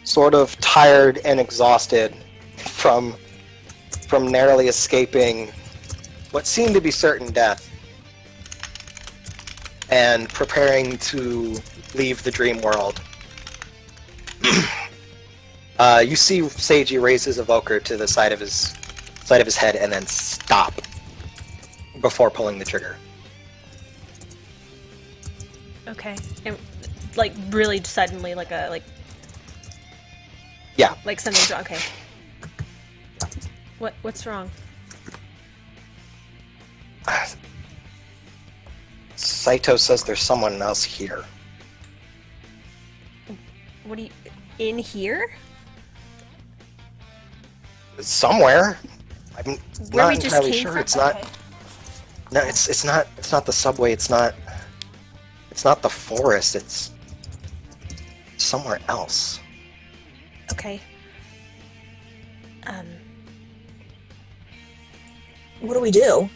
sort of tired and exhausted from narrowly escaping what seemed to be certain death, and preparing to leave the dream world, you see Seiji raise his evoker to the side of his head and then stop before pulling the trigger.
Okay. And like really suddenly,
Yeah.
like something's wrong. Okay. What's wrong?
Saito says there's someone else here.
What do you in here?
Somewhere. I'm
Where
not
we just
entirely
came
sure.
from?
It's not.
Okay.
No, it's not the subway. It's not the forest. It's somewhere else.
Okay.
What do we do?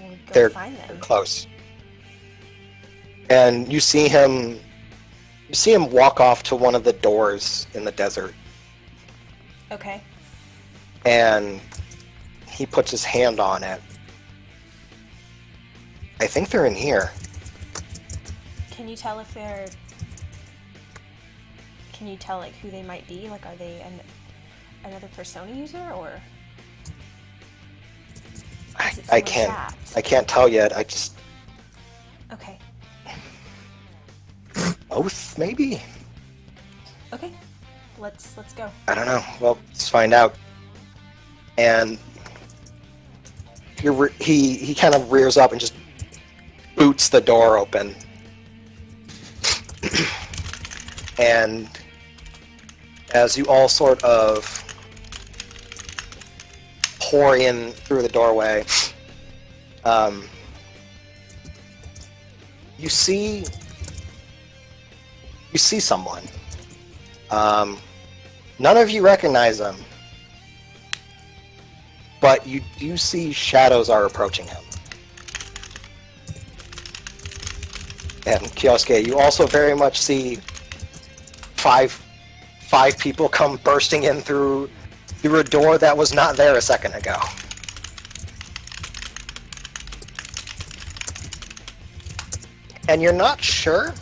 We'll go
They're
find them.
close. And you see him walk off to one of the doors in the desert,
Okay.
and he puts his hand on it. I think they're in here.
Can you tell if they're? Can you tell like who they might be? Like, are they another Persona user or? Is it
I
someone
can't
trapped?
I can't tell yet. I just
Okay.
both maybe.
Okay. Let's go.
I don't know. Well, let's find out. And he kind of rears up and just boots the door open. And as you all sort of pour in through the doorway, you see someone. None of you recognize them, but you do see shadows are approaching him. And Kyosuke, you also very much see five people come bursting in through a door that was not there a second ago. and you're not sure,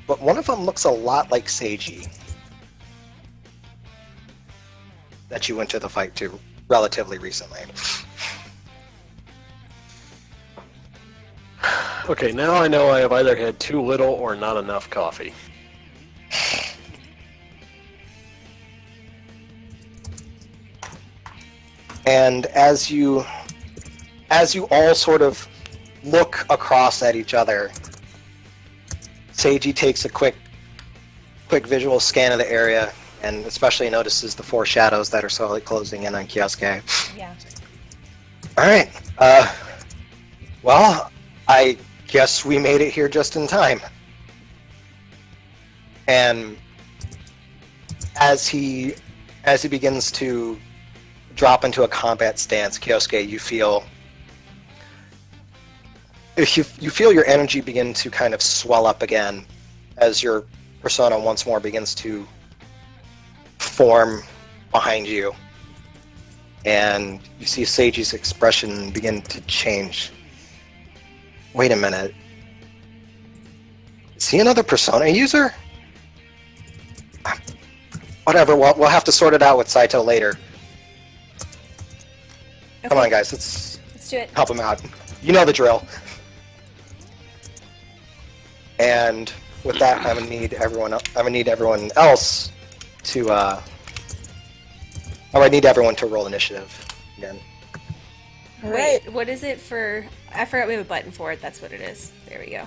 but one of them looks a lot like Seiji. That you went to the fight to relatively recently.
Okay, now I know I have either had too little or not enough coffee.
And as you all sort of look across at each other, Seiji takes a quick visual scan of the area, and especially notices the four shadows that are slowly closing in on Kyosuke.
Yeah.
All right. Well, I guess we made it here just in time. And as he begins to drop into a combat stance, Kyosuke, you feel your energy begin to kind of swell up again as your persona once more begins to form behind you, and you see Seiji's expression begin to change. Wait a minute. Is he another persona user? Whatever, we'll have to sort it out with Saito later.
Okay.
Come on, guys, let's
do it.
help him out. You know the drill. And with that, I'm gonna need everyone else to I need everyone to roll initiative again.
All
Wait,
right.
what is it for? I forgot we have a button for it. That's what it is. There we go.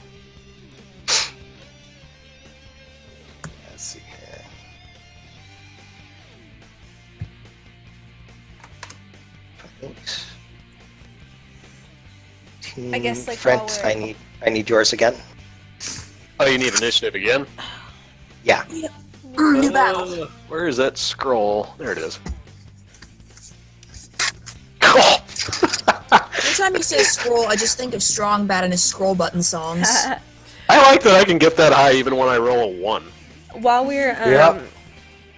Let's see here.
I guess, like,
Brent,
while we're-
I need yours again.
Oh, you need initiative again?
Yeah.
New battle.
Where is that scroll? There it is. Oh!
Every time you say scroll, I just think of Strong Bad and his scroll button songs.
I like that I can get that high even when I roll a 1.
While we're
Yep.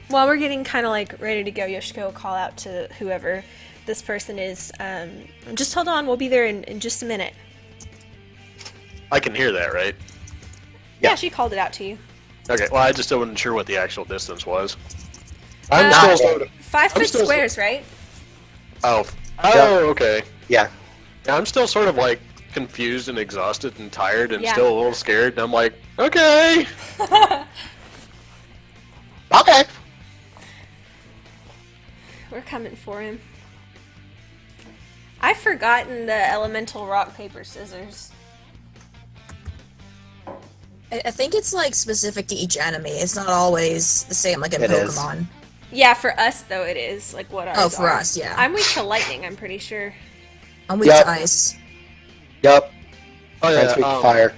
while we're getting kind of like ready to go, Yoshiko will call out to whoever this person is. Just hold on, we'll be there in just a minute.
I can hear that, right?
Yeah, she called it out to you.
Okay, well, I just wasn't sure what the actual distance was.
Uh,
I'm still sort of...
5 foot
still-
squares, right?
Oh,
Yeah.
okay.
Yeah.
Yeah, I'm still sort of like confused and exhausted and tired and
Yeah.
still a little scared, and I'm like, okay.
Okay.
We're coming for him. I've forgotten the elemental rock, paper, scissors.
I think it's like specific to each enemy. It's not always the same like in
It is.
Pokemon.
Yeah, for us though it is like what ours
Oh, for
are.
us, yeah.
I'm weak to lightning, I'm pretty sure.
I'm weak
Yep.
to ice.
Yep.
Oh
Brent's weak to fire.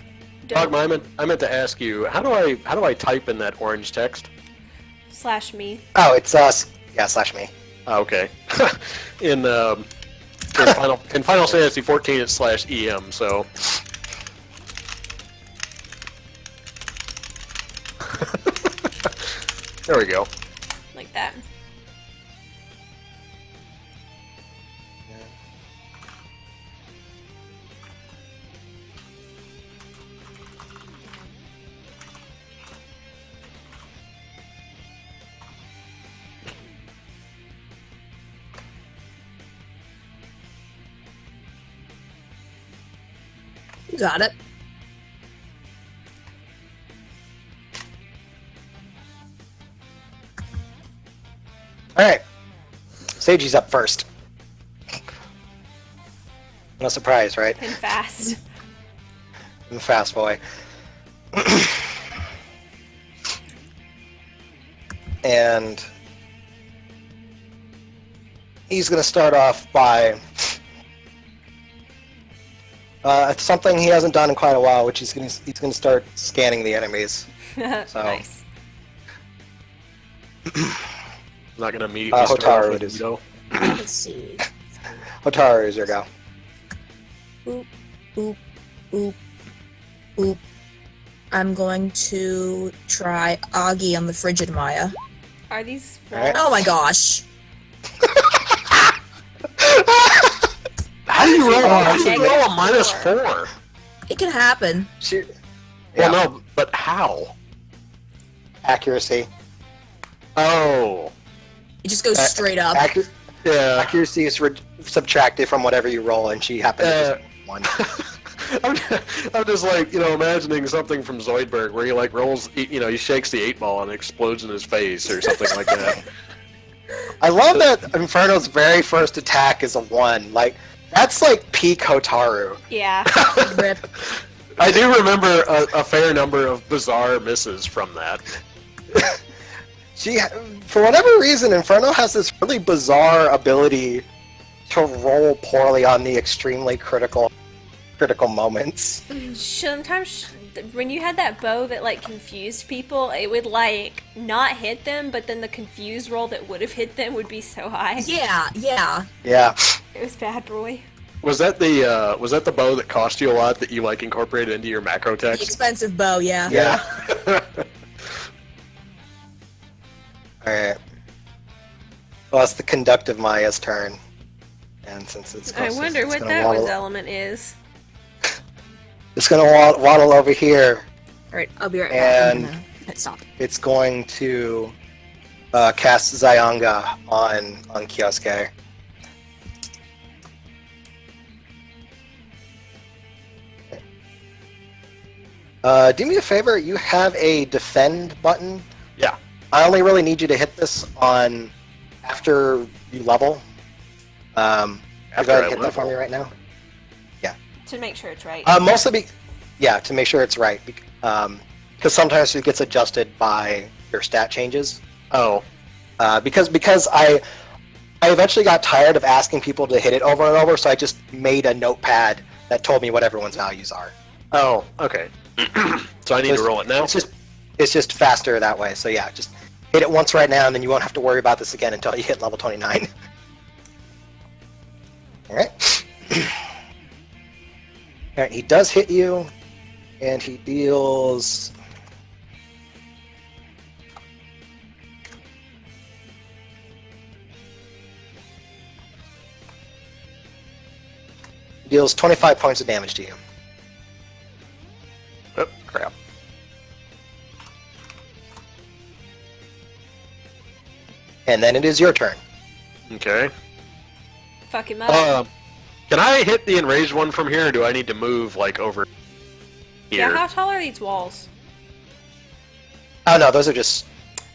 Dogma, I meant to ask you, how do I type in that orange text?
Slash me.
Oh, it's us. Yeah, slash me.
Oh, okay. in Final Fantasy 14 it's /EM, so there we go.
Like that.
You got it.
Alright. Seiji's up first. No surprise, right?
And fast.
I'm a fast boy. And he's going to start off by something he hasn't done in quite a while, which he's going to start scanning the enemies. So
Nice.
I'm not gonna immediately
Hotaru
start off
it
with
is.
Ito.
Let's see.
Hotaru is your go.
Boop, boop, boop, boop. I'm going to try Agi on the Frigid Maya.
Are these
Alright.
Oh my gosh.
How do you roll?
Oh,
How do you roll a
-4.
-4?
It can happen.
She,
Well,
yeah,
no, but how?
accuracy.
Oh,
It just goes straight up.
yeah.
Accuracy is subtracted from whatever you roll, and she happened to just one.
I'm, I'm just like, imagining something from Zoidberg where he like rolls, he shakes the 8-ball and it explodes in his face or something like that.
I love that Inferno's very first attack is a 1. Like, that's like peak Hotaru.
Yeah.
Rip.
I do remember a fair number of bizarre misses from that.
She, for whatever reason, Inferno has this really bizarre ability to roll poorly on the extremely critical moments.
Sometimes when you had that bow that like confused people, it would like not hit them, but then the confused roll that would have hit them would be so high.
Yeah, yeah.
Yeah.
It was bad, boy.
Was that the bow that cost you a lot that you like incorporated into your macro
The
text?
expensive bow, yeah.
Yeah. Alright. Well, it's the conductive Maya's turn. And since it's
I
close,
wonder
it's
what
gonna
that
waddle,
one's element is.
It's gonna waddle over here.
Alright, I'll be right back. I'm
And-
gonna hit stop.
It's going to cast Zyanga on Kyosuke. Do me a favor, you have a defend button.
Yeah.
I only really need you to hit this on after you level. You
After
go ahead
I
and hit that for
level.
me right now.
To make sure it's right.
Mostly, to make sure it's right, because sometimes it gets adjusted by your stat changes.
Oh,
Because I eventually got tired of asking people to hit it over and over, so I just made a notepad that told me what everyone's values are.
oh, okay. So I need to roll it now?
It's just faster that way. So yeah, just hit it once right now, and then you won't have to worry about this again until you hit level 29. All right. All right. He does hit you, and he deals. Deals 25 points of damage to you.
Oh, crap.
And then it is your turn.
Okay.
Fuck him up.
Can I hit the enraged one from here, or do I need to move, like, over here?
Yeah, how tall are these walls?
Oh no, those are just.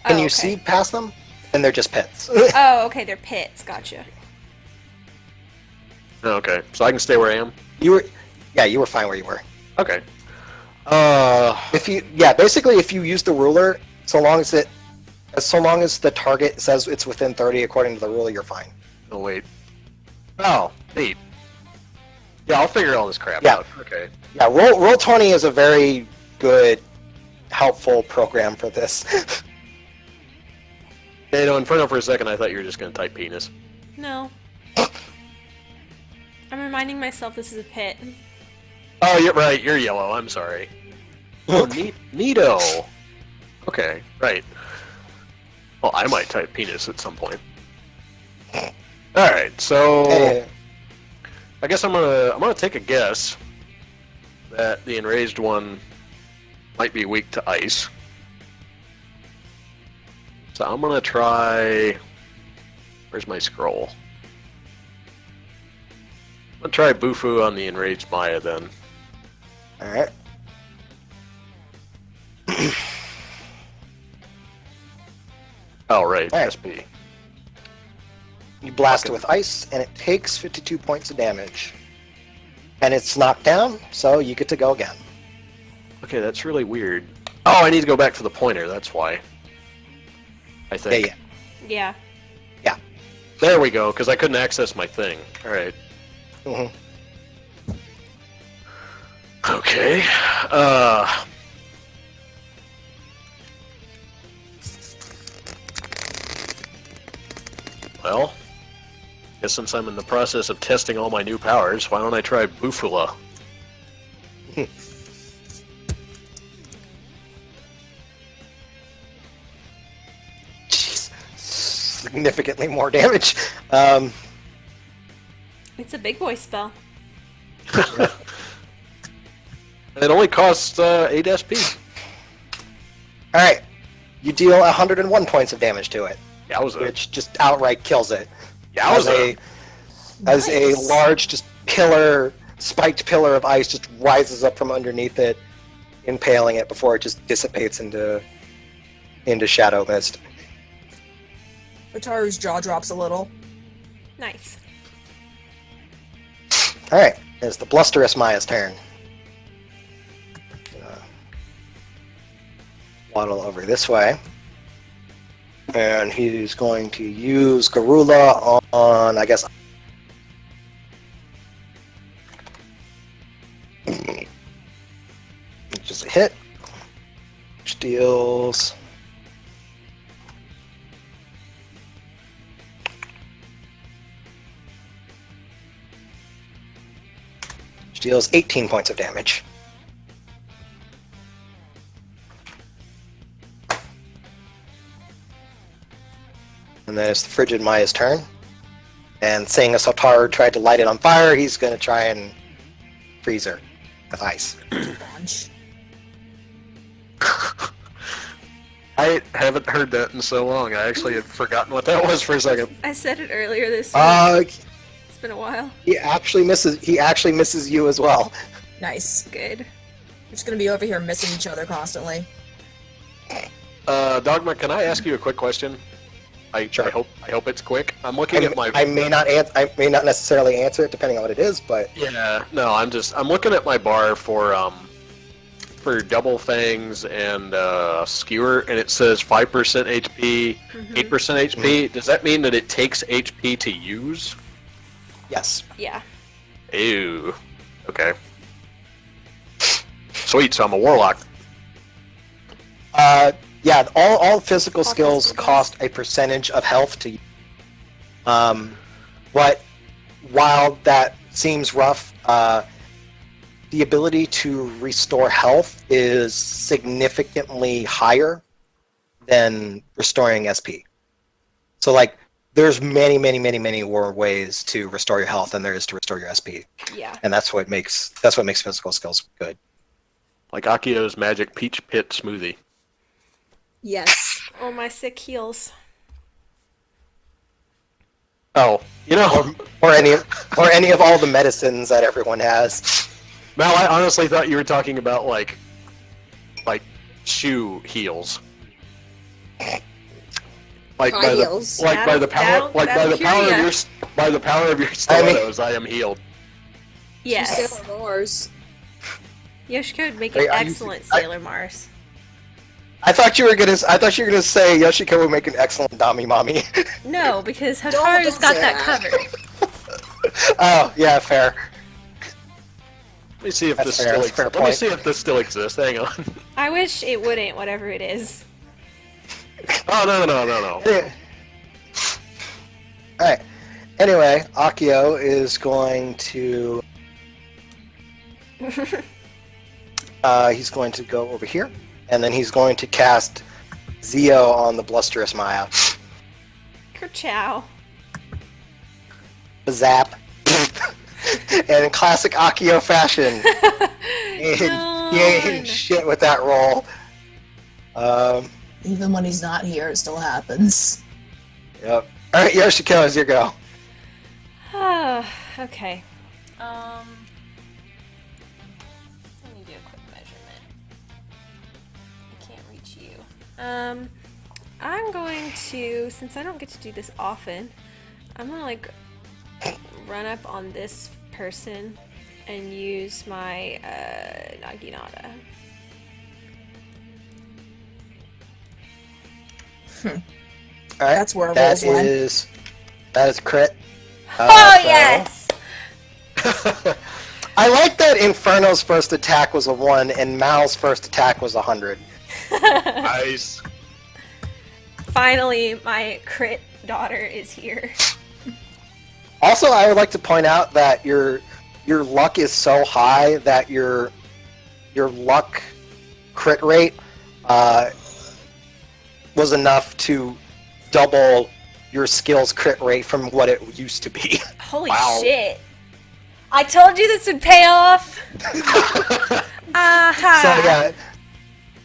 Can
Oh,
you
okay.
see past them? And they're just pits.
Oh, okay, they're pits. Gotcha.
Okay, so I can stay where I am?
you were fine where you were.
Okay.
Basically, if you use the ruler, so long as the target says it's within 30 according to the ruler, you're fine.
Oh, wait. Oh, neat. Yeah, I'll figure all this crap
Yeah.
out. Okay.
Yeah, roll 20 is a very good, helpful program for this.
Inferno, for a second, I thought you were just going to type penis.
No. I'm reminding myself this is a pit.
Oh, you're right. You're yellow. I'm sorry. Oh, neato. Okay, right. Well, I might type penis at some point. All right, so
Hey,
I guess I'm gonna take a guess that the enraged one might be weak to ice. So I'm gonna try. Where's my scroll? I'm gonna try Bufu on the enraged Maya then.
all right.
Oh, right,
All right.
SP.
You blast it
Okay.
with ice, and it takes 52 points of damage. And it's knocked down, so you get to go again.
Okay, that's really weird. Oh, I need to go back to the pointer. That's why. I think.
Yeah.
Yeah.
There we go, because I couldn't access my thing. All right.
Mhm.
Okay. Well, guess since I'm in the process of testing all my new powers, why don't I try Bufula?
Jeez. Significantly more damage.
It's a big boy spell.
It only costs 8 SP.
All right, you deal 101 points of damage to it,
Yowza.
which just outright kills it.
Yowza.
As a
Nice.
large, just spiked pillar of ice just rises up from underneath it, impaling it before it just dissipates into shadow mist.
Hotaru's jaw drops a little.
Nice.
All right, it's the blusterous Maya's turn. Waddle over this way, and he's going to use Garula on, I guess. Just a hit, which deals. Which deals 18 points of damage. And then it's the frigid Maya's turn. And seeing as Hotaru tried to light it on fire, he's going to try and freeze her with ice.
Launch.
I haven't heard that in so long. I actually had forgotten what that was for a second.
I said it earlier this week. It's been a while.
He actually misses you as well.
Nice.
Good.
We're just gonna be over here missing each other constantly.
Dogma, can I ask you a quick question?
Sure.
I hope it's quick. I'm looking at my.
I may not necessarily answer it depending on what it is, but
Yeah, no, I'm looking at my bar for double fangs and skewer, and it says 5% HP, 8% HP. Does that mean that it takes HP to use?
yes.
Yeah.
Ew. Okay. Sweet. So I'm a warlock.
Yeah, all physical
All
skills
physical
cost a percentage of health to use. But while that seems rough, the ability to restore health is significantly higher than restoring SP. So, like, there's many more ways to restore your health than there is to restore your SP,
Yeah.
and that's what makes physical skills good.
Like Akio's magic peach pit smoothie.
Yes.
Oh, my sick heels.
Oh, you know,
Or any of all the medicines that everyone has.
Mal, I honestly thought you were talking about like shoe heels. Like
High
by the
heels.
by the power
That'll-
by
that'll
the
cure
power
ya.
of your by the power of your stilettos, I am healed.
Yes.
Sailor Mars.
Yoshiko would make
Wait,
an
are you-
excellent Sailor Mars.
I thought you were gonna say Yoshiko would make an excellent Dami Mommy.
No, because
don't
Hotaru's got
say
that
that.
covered.
Oh, yeah, fair.
Let me see if
That's
this
fair,
still
that's a fair
Let me
point.
see if this still exists. Hang on.
I wish it wouldn't, whatever it is.
Oh no.
Yeah. Alright. Anyway, Akio is going to... he's going to go over here, and then he's going to cast Zio on the Blusterous Maya.
Kerchow.
Zap. And in classic Akio fashion, he ain't shit with that roll.
Even when he's not here, it still happens.
Yep. Alright, Yoshiko, it's your go.
Okay. Let me do a quick measurement. I can't reach you. I'm going to, since I don't get to do this often, I'm gonna like run up on this person and use my Naginata.
Alright,
That's where
that
rolls went.
is crit.
Oh
so-
yes!
I like that Inferno's first attack was a 1 and Mal's first attack was 100.
Nice.
Finally, my crit daughter is here.
Also, I would like to point out that your luck is so high that your luck crit rate was enough to double your skill's crit rate from what it used to be.
Holy
Wow.
shit! I told you this would pay off.
So yeah,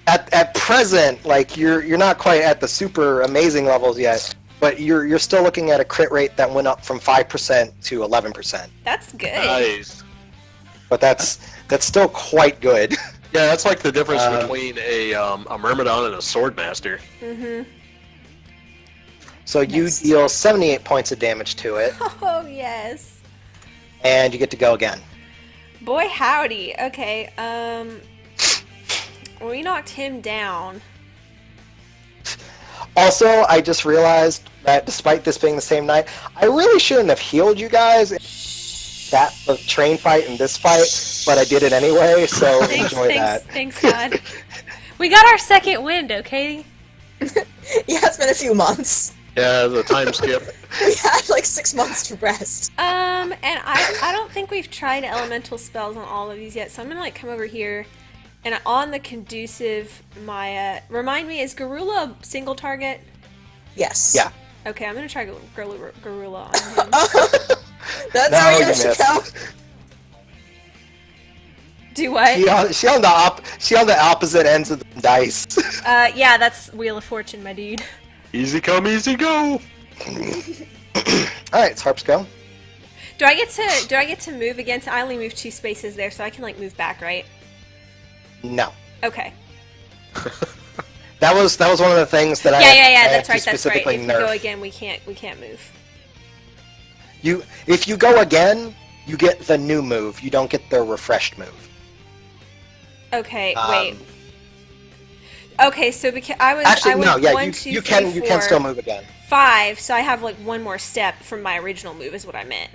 at present, like you're not quite at the super amazing levels yet, but you're still looking at a crit rate that went up from 5% to 11%.
That's good.
Nice.
But that's still quite good.
Yeah, that's like the difference between a Myrmidon and a Swordmaster.
Mm-hmm.
So you
Nice.
deal 78 points of damage to it,
Oh, yes.
and you get to go again.
Boy, howdy. Okay, we knocked him down.
Also, I just realized that despite this being the same night, I really shouldn't have healed you guys the train fight and this fight, but I did it anyway, so enjoy that.
Thanks, God. We got our second wind, okay?
Yeah, it's been a few months.
Yeah, the time skip.
We had like 6 months to rest.
And I don't think we've tried elemental spells on all of these yet, so I'm gonna like come over here and on the conducive Maya. Remind me, is Garula a single target?
Yes.
Yeah.
Okay, I'm gonna try Garula on him.
That's
No,
how
you
you should
missed.
go.
Do what?
She on the opposite ends of the dice.
Yeah, that's Wheel of Fortune, my dude.
Easy come, easy go.
Alright, it's Harp's go.
Do I get to move again? So I only moved 2 spaces there, so I can like move back, right?
No.
Okay.
That was one of the things that I
Yeah,
had
that's
to
right. That's right.
specifically
If we
nerf.
go again, we can't move.
If you go again, you get the new move. You don't get the refreshed move.
Okay,
Um,
wait. Okay, so because I was
Actually, no. Yeah,
1,
you
2,
you
3,
can you can
4,
still move again.
5, so I have like one more step from my original move is what I meant.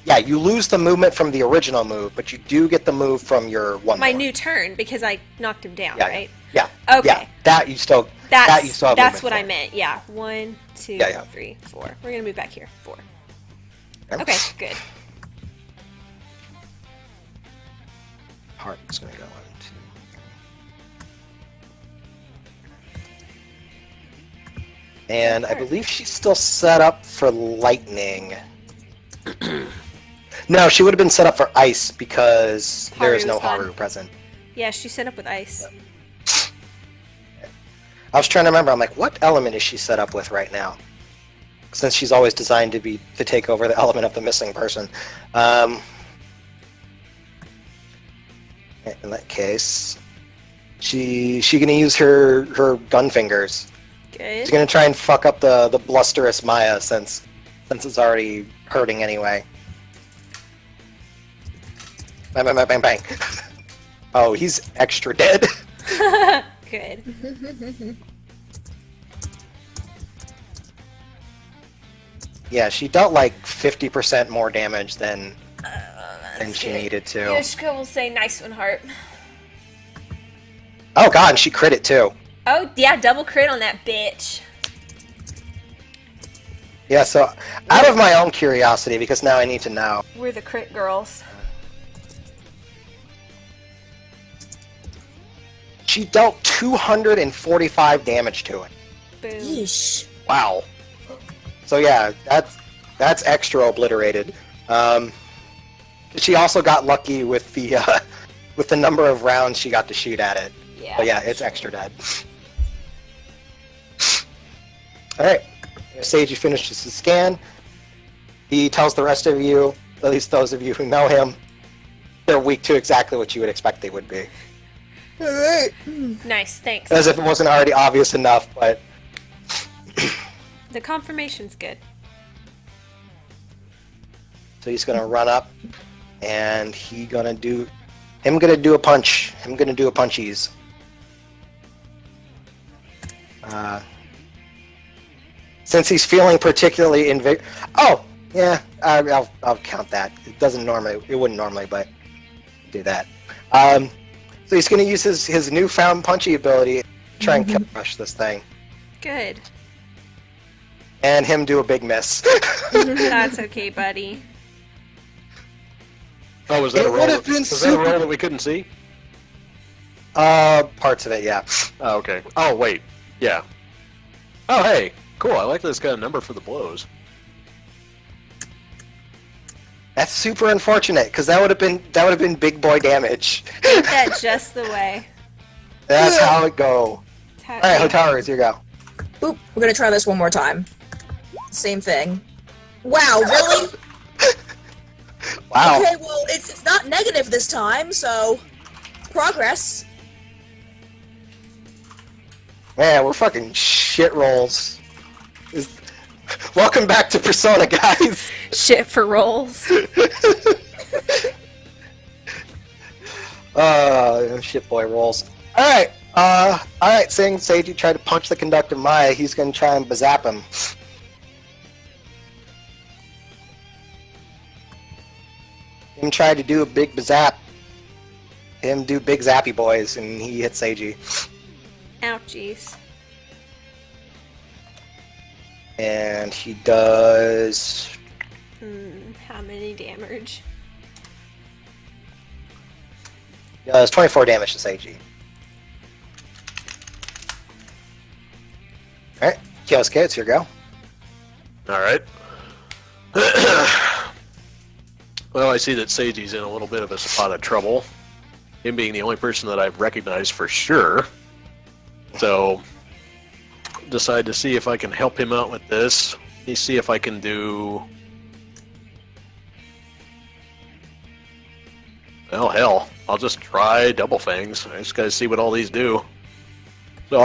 Yeah, you lose the movement from the original move, but you do get the move from your one.
My
more.
new turn because I knocked him down,
Yeah,
right?
Yeah.
Okay.
Yeah, that you still. that you still have
That's
movement
what I
for.
meant. Yeah. 1, 2,
Yeah.
3, 4. We're gonna move back here. 4.
Okay.
Okay, good.
Heart's gonna go on too. And I believe she's still set up for lightning. No, she would have been set up for ice because there is no
Haru's gone.
Haru present.
Yeah, she's set up with ice.
I was trying to remember. I'm like, what element is she set up with right now? Since she's always designed to take over the element of the missing person. In that case, she gonna use her gun fingers.
Good.
She's gonna try and fuck up the blusterous Maya since it's already hurting anyway. Bang bang bang bang bang. Oh, he's extra dead.
Good.
Yeah, she dealt like 50% more damage than she
good.
needed to.
Yoshika will say nice one, Heart.
Oh god, and she crit it too.
Oh, yeah, double crit on that bitch.
Yeah, so out of my own curiosity, because now I need to know.
We're the crit girls.
She dealt 245 damage to it.
Boom.
Yeesh.
Wow. So yeah, that's extra obliterated. She also got lucky with the number of rounds she got to shoot at it.
Yeah.
But yeah, it's extra dead. Alright. Seiji finishes his scan. He tells the rest of you, at least those of you who know him, they're weak to exactly what you would expect they would be.
Alright.
Nice, thanks.
As if it wasn't already obvious enough, but
The confirmation's good.
so he's gonna run up and him gonna do a punch. Him gonna do a punchies. Since he's feeling particularly oh yeah, I'll count that. It wouldn't normally, but do that. So he's gonna use his newfound punchy ability to try and kill rush this thing,
Good.
and him do a big miss.
That's okay, buddy.
Oh, was that
It
a roll?
would have been
Was that a roll
super-
that we couldn't see?
Parts of it, yeah.
Oh, okay. Oh, wait. Yeah. Oh, hey. Cool. I like this kind of number for the blows.
That's super unfortunate because that would have been big boy damage.
Ain't that just the way?
That's how it go.
It's how-
All right, Hotaru, here you go.
Boop. We're gonna try this one more time. Same thing. Wow, really?
Wow.
Okay, well, it's not negative this time, so progress.
Man, we're fucking shit rolls. Welcome back to Persona, guys.
Shit for rolls.
Shit boy rolls. Alright, seeing Seiji tried to punch the conductor Maya, he's gonna try and bazap him. Him try to do a big bazap. Him do big zappy boys, and he hits Seiji.
Ouchies.
And he does...
How many damage?
He does 24 damage to Seiji. Alright, Kyosuke, it's your go.
All right. Well, I see that Seiji's in a little bit of a spot of trouble. Him being the only person that I've recognized for sure. So, decide to see if I can help him out with this. Let me see if I can do... Well, hell, I'll just try Double Fangs. I just gotta see what all these do. So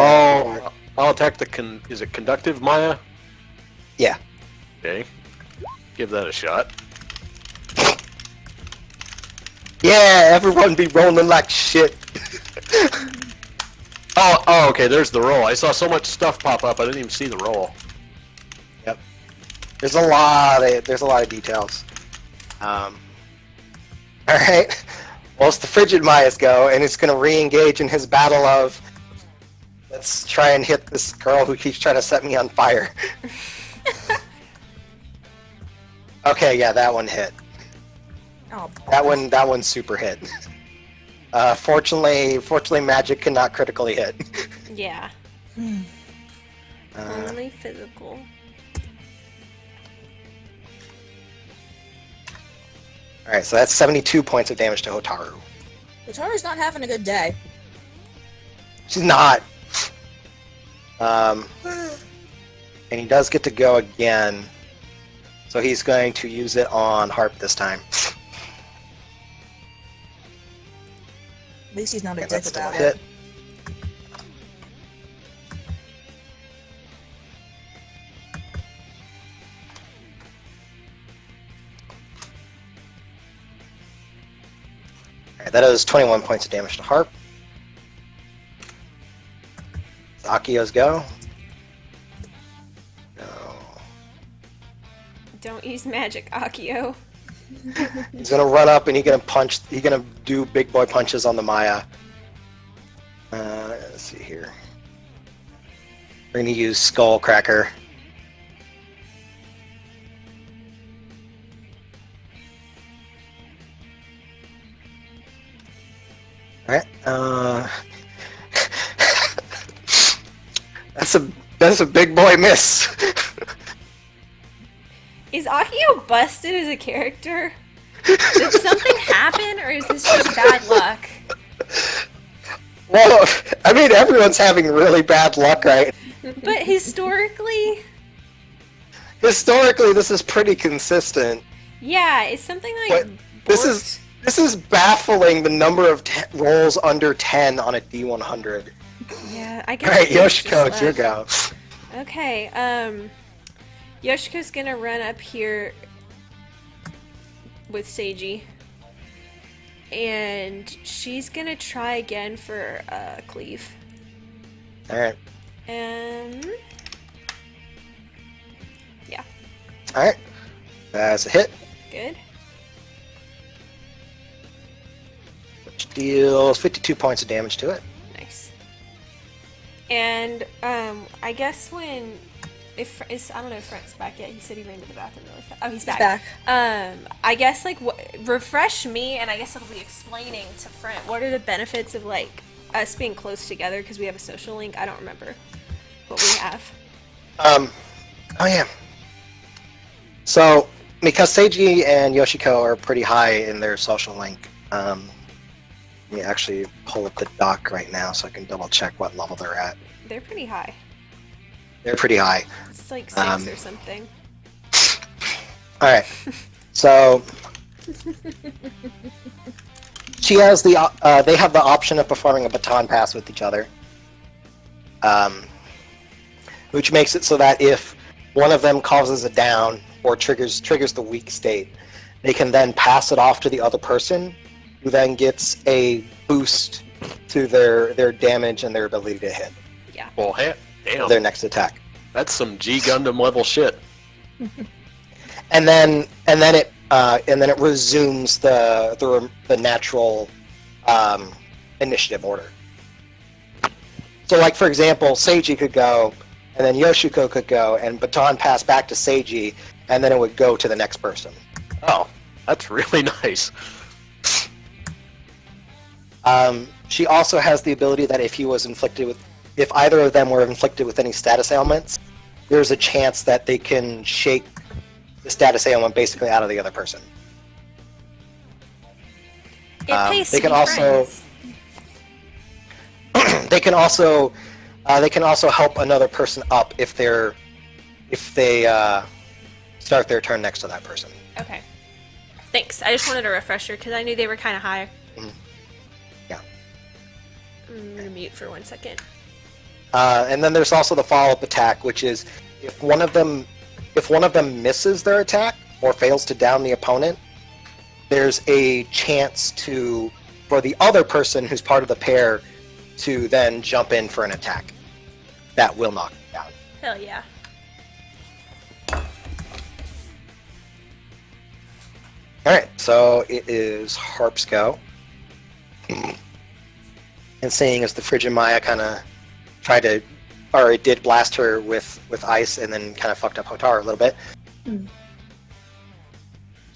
I'll attack the is it Conductive Maya?
Yeah.
Okay. Give that a shot.
Yeah, everyone be rolling like shit.
Oh, okay, there's the roll. I saw so much stuff pop up, I didn't even see the roll.
Yep. There's a lot of details. Alright. Well, it's the Frigid Maya's go, and it's gonna re-engage in his battle of let's try and hit this girl who keeps trying to set me on fire. Okay, yeah, that one hit.
Oh,
That one super hit. Fortunately, magic cannot critically hit.
Yeah.
Uh,
Only physical.
Alright, so that's 72 points of damage to Hotaru.
Hotaru's not having a good day.
She's not. And he does get to go again. So he's going to use it on Harp this time.
At least he's not a
Okay,
dick
that's still a
about
hit.
it.
Alright, that is 21 points of damage to Harp. Akio's go. No.
Don't use magic, Akio.
He's gonna run up and he's gonna do big boy punches on the Maya. Let's see here. We're gonna use Skull Cracker. Alright, that's a big boy miss.
Is Akio busted as a character? Did something happen, or is this just bad luck?
Well, I mean, everyone's having really bad luck, right?
But historically,
Historically, this is pretty consistent.
yeah, is something
But
like
this is baffling. The number of rolls under 10 on a D100.
Yeah, I guess.
All right,
it's
Yoshiko,
just
it's your
luck.
go.
Okay, Yoshiko's gonna run up here with Seiji. And she's gonna try again for cleave.
All right,
Yeah,
all right. That's a hit,
good.
which deals 52 points of damage to it.
Nice. And I guess when I don't know if Frant's back yet. He said he ran to the bathroom really fast. Oh, he's back. I guess like refresh me, and I guess it'll be explaining to Frant what are the benefits of like us being close together because we have a social link. I don't remember what we have.
Oh yeah. So Seiji and Yoshiko are pretty high in their social link. Let me actually pull up the doc right now so I can double check what level they're at.
They're pretty high.
They're pretty high.
It's like 6 or something.
All right. So she has the they have the option of performing a baton pass with each other, which makes it so that if one of them causes a down or triggers the weak state, they can then pass it off to the other person, who then gets a boost to their damage and their ability to hit.
Yeah.
Well, damn.
Their next attack.
That's some G Gundam level shit.
And then it resumes the natural initiative order. So, like for example, Seiji could go, and then Yoshiko could go, and baton pass back to Seiji, and then it would go to the next person.
Oh, that's really nice.
She also has the ability that if either of them were inflicted with any status ailments, there's a chance that they can shake the status ailment basically out of the other person.
It pays
they
to
can
be
also
friends.
they can also help another person up if they start their turn next to that person.
Okay. Thanks. I just wanted a refresher because I knew they were kind of high.
Yeah.
I'm gonna mute for 1 second.
And then there's also the follow-up attack, which is if one of them misses their attack or fails to down the opponent, there's a chance for the other person who's part of the pair to then jump in for an attack that will knock them down.
Hell yeah.
All right, so it is Harp's go. And seeing as the Frigid Maya kind of it did blast her with ice and then kind of fucked up Hotaru a little bit.
Mm.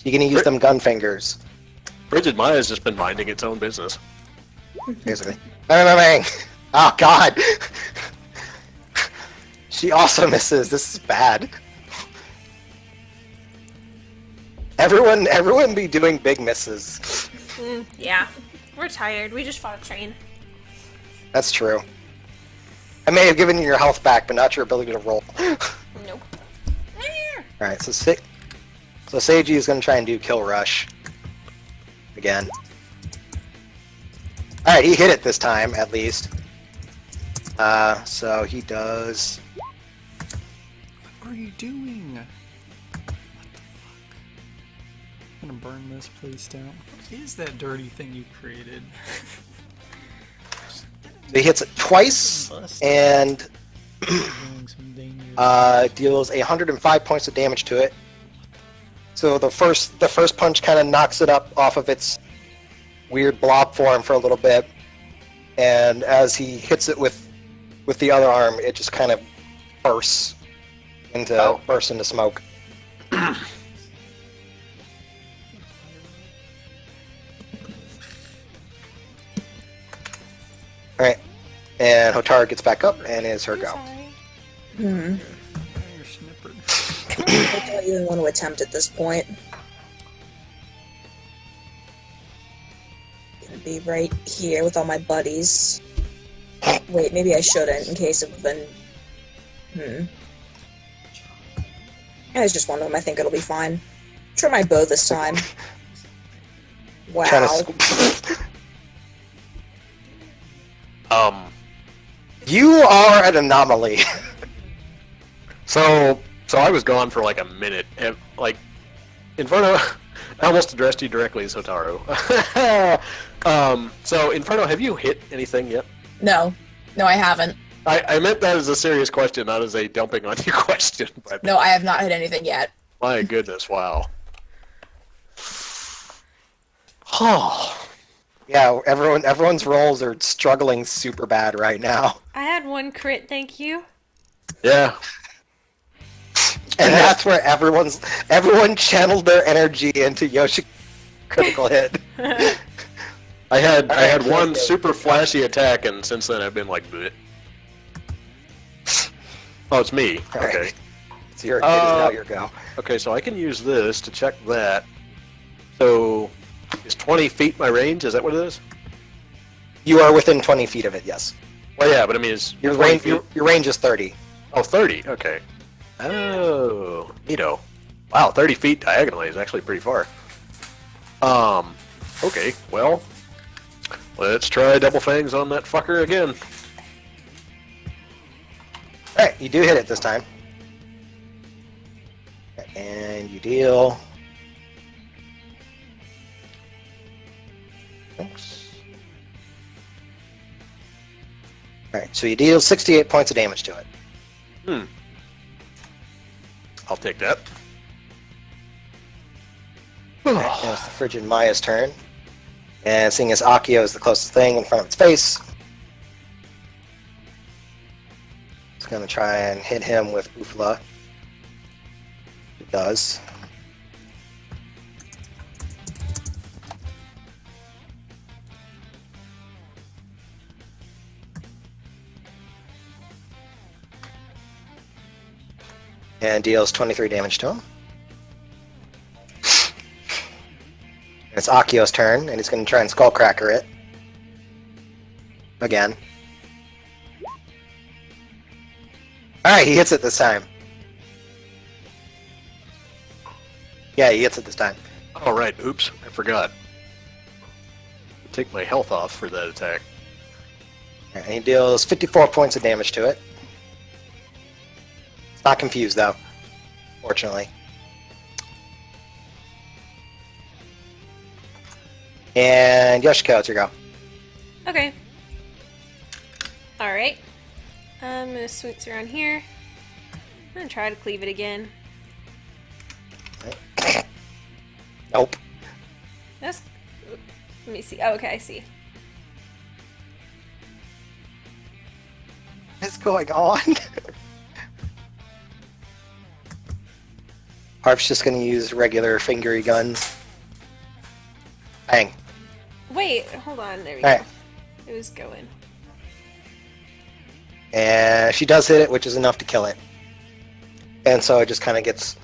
You're going to use them gun fingers,
Frigid Maya's just been minding its own business.
basically. Bang, bang, bang. Oh, God. She also misses. This is bad. Everyone be doing big misses.
Yeah. We're tired. We just fought a train.
That's true. I may have given you your health back, but not your ability to roll.
Nope.
Alright, so Seiji is going to try and do Kill Rush. Again. Alright, he hit it this time, at least. So he does...
What are you doing? What the fuck? I'm gonna burn this place down. What is that dirty thing you created?
He hits it twice, and
Doing some dangerous
deals 105 points of damage to it. So the first punch kind of knocks it up off of its weird blob form for a little bit, and as he hits it with the other arm, it just kind of bursts into smoke. Alright, and Hotaru gets back up, and it's her go.
Sorry.
Hmm.
You're snippered.
I don't even want to attempt at this point. Gonna be right here with all my buddies. Wait, maybe I shouldn't in case of an. I was just one of them. I think it'll be fine. Try my bow this time. Wow.
You are an anomaly.
So I was gone for like a minute. And, like, Inferno, I almost addressed you directly as Hotaru. So Inferno, have you hit anything yet?
No, I haven't.
I meant that as a serious question, not as a dumping on you question. But
No, I have not hit anything yet.
my goodness, wow. Oh.
Yeah, everyone's rolls are struggling super bad right now.
I had one crit, thank you.
Yeah.
And that's where everyone channeled their energy into Yoshi critical hit.
I had one super flashy attack, and since then I've been like, bleh. Oh, it's me. Okay.
So it is now your go.
Okay, so I can use this to check that. So, is 20 feet my range? Is that what it is?
You are within 20 feet of it, yes.
Well, yeah, but I mean, is
Your
20
range,
feet-
your range is 30.
Oh, 30. Okay. Oh, neato. Wow, 30 feet diagonally is actually pretty far. Okay, well, let's try double fangs on that fucker again.
Alright, you do hit it this time. And you deal... Alright, so you deal 68 points of damage to it.
I'll take that.
Alright, now it's the Frigid Maya's turn. And seeing as Akio is the closest thing in front of its face, it's going to try and hit him with Ufla. It does. And deals 23 damage to him. It's Akio's turn, and he's going to try and Skullcracker it. Again. Alright, he hits it this time. Yeah, he hits it this time.
All right, oops, I forgot. Take my health off for that attack.
And he deals 54 points of damage to it. It's not confused, though. Fortunately. And Yoshiko, it's your go.
Okay. Alright. I'm gonna swoops around here. I'm gonna try to cleave it again.
Nope.
That's... Let me see. Oh, okay, I see.
What's going on? Harp's just going to use regular fingery guns. Bang.
Wait, hold on. There we go.
Alright.
It was going.
And she does hit it, which is enough to kill it. And so it just kind of gets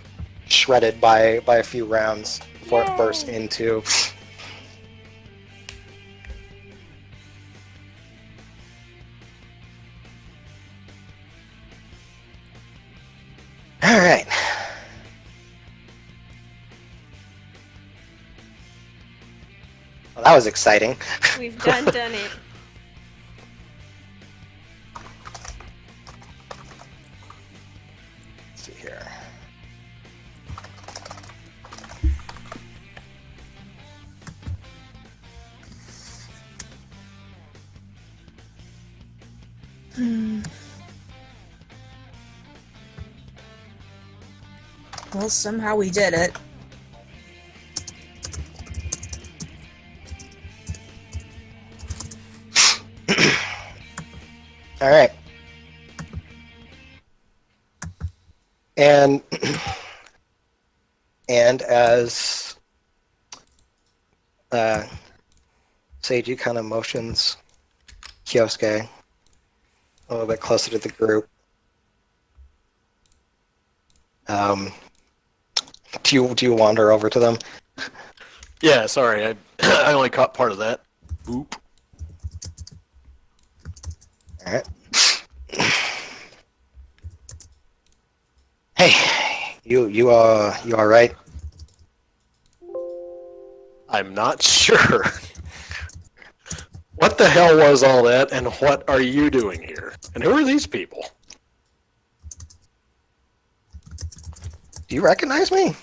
shredded by a few rounds before it bursts
Yay.
into... Alright. Well, that was exciting.
We've done it.
Let's see here.
Well, somehow we did it.
All right. And as Seiji kind of motions Kyosuke a little bit closer to the group, do you wander over to them?
Yeah, sorry, I I only caught part of that. Oop.
All right. Hey, you all right?
I'm not sure. What the hell was all that, and what are you doing here? And who are these people?
Do you recognize me?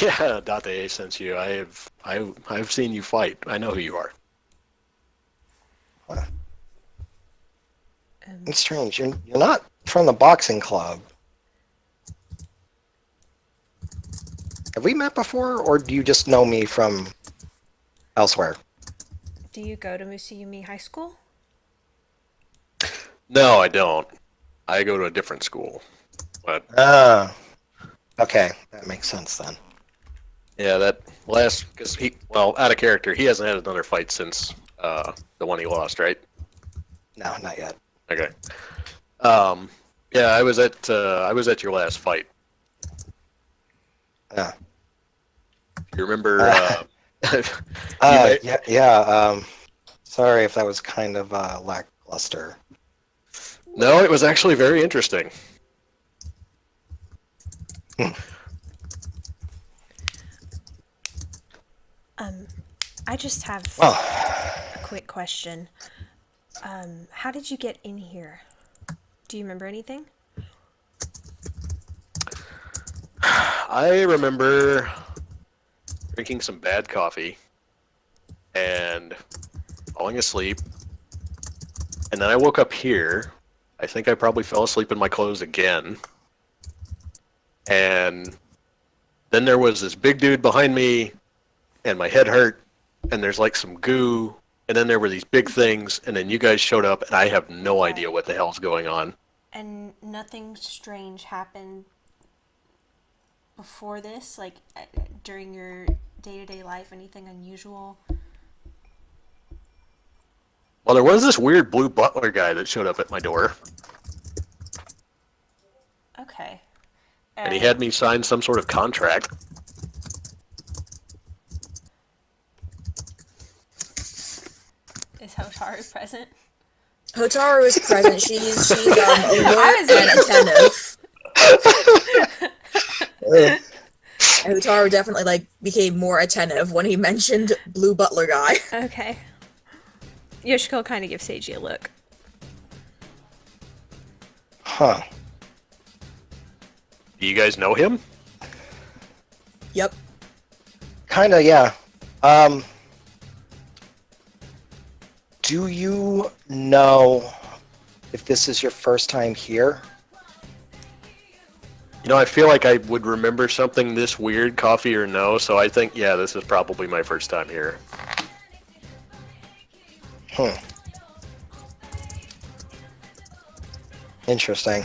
Yeah, Date sent you. I've seen you fight. I know who you are.
It's strange. You're not from the boxing club. Have we met before, or do you just know me from elsewhere?
Do you go to Musayumi High School?
No, I don't. I go to a different school. But
Ah, okay, that makes sense then.
yeah, that last because out of character, he hasn't had another fight since the one he lost, right?
No, not yet.
Okay. Yeah, I was at your last fight.
Yeah.
You remember? You may,
Yeah. Sorry if that was kind of lackluster.
no, it was actually very interesting.
I just have
Well,
a quick question. How did you get in here? Do you remember anything?
I remember drinking some bad coffee and falling asleep, and then I woke up here. I think I probably fell asleep in my clothes again, and then there was this big dude behind me, and my head hurt, and there's like some goo, and then there were these big things, and then you guys showed up, and I have no idea what the hell's going on.
And nothing strange happened before this, like during your day-to-day life, anything unusual?
Well, there was this weird blue butler guy that showed up at my door,
Okay.
and he had me sign some sort of contract.
Is Hotaru present?
Hotaru is present. She's alert
I
and attentive. And Hotaru definitely became more attentive when he mentioned Blue Butler guy.
Okay. Yoshiko kind of gives Seiji a look.
huh.
Do you guys know him?
Yep.
Kinda, yeah. Do you know if this is your first time here?
You know, I feel like I would remember something this weird, coffee or no, so I think, yeah, this is probably my first time here.
Interesting.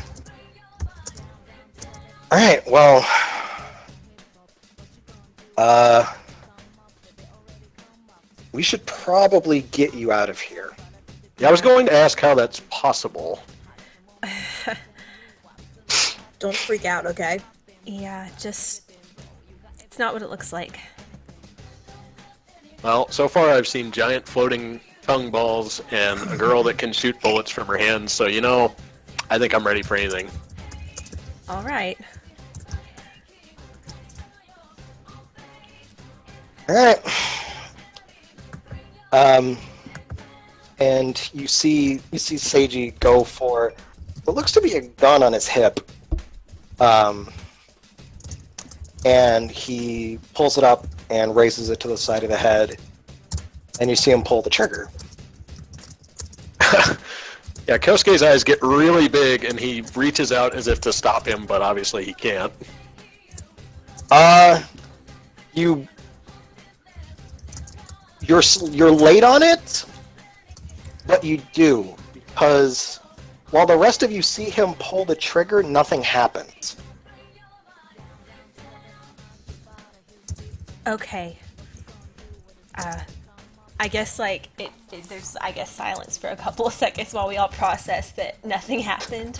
Alright, well... we should probably get you out of here.
Yeah, I was going to ask how that's possible.
Don't freak out, okay?
Yeah, it's not what it looks like.
Well, so far I've seen giant floating tongue balls and a girl that can shoot bullets from her hands, so you know, I think I'm ready for anything.
All right.
Alright. And you see Seiji go for what looks to be a gun on his hip. And he pulls it up and raises it to the side of the head, and you see him pull the trigger.
Yeah, Kosuke's eyes get really big and he reaches out as if to stop him, but obviously he can't.
You're late on it, but you do, because while the rest of you see him pull the trigger, nothing happens.
Okay. I guess there's silence for a couple of seconds while we all process that nothing happened.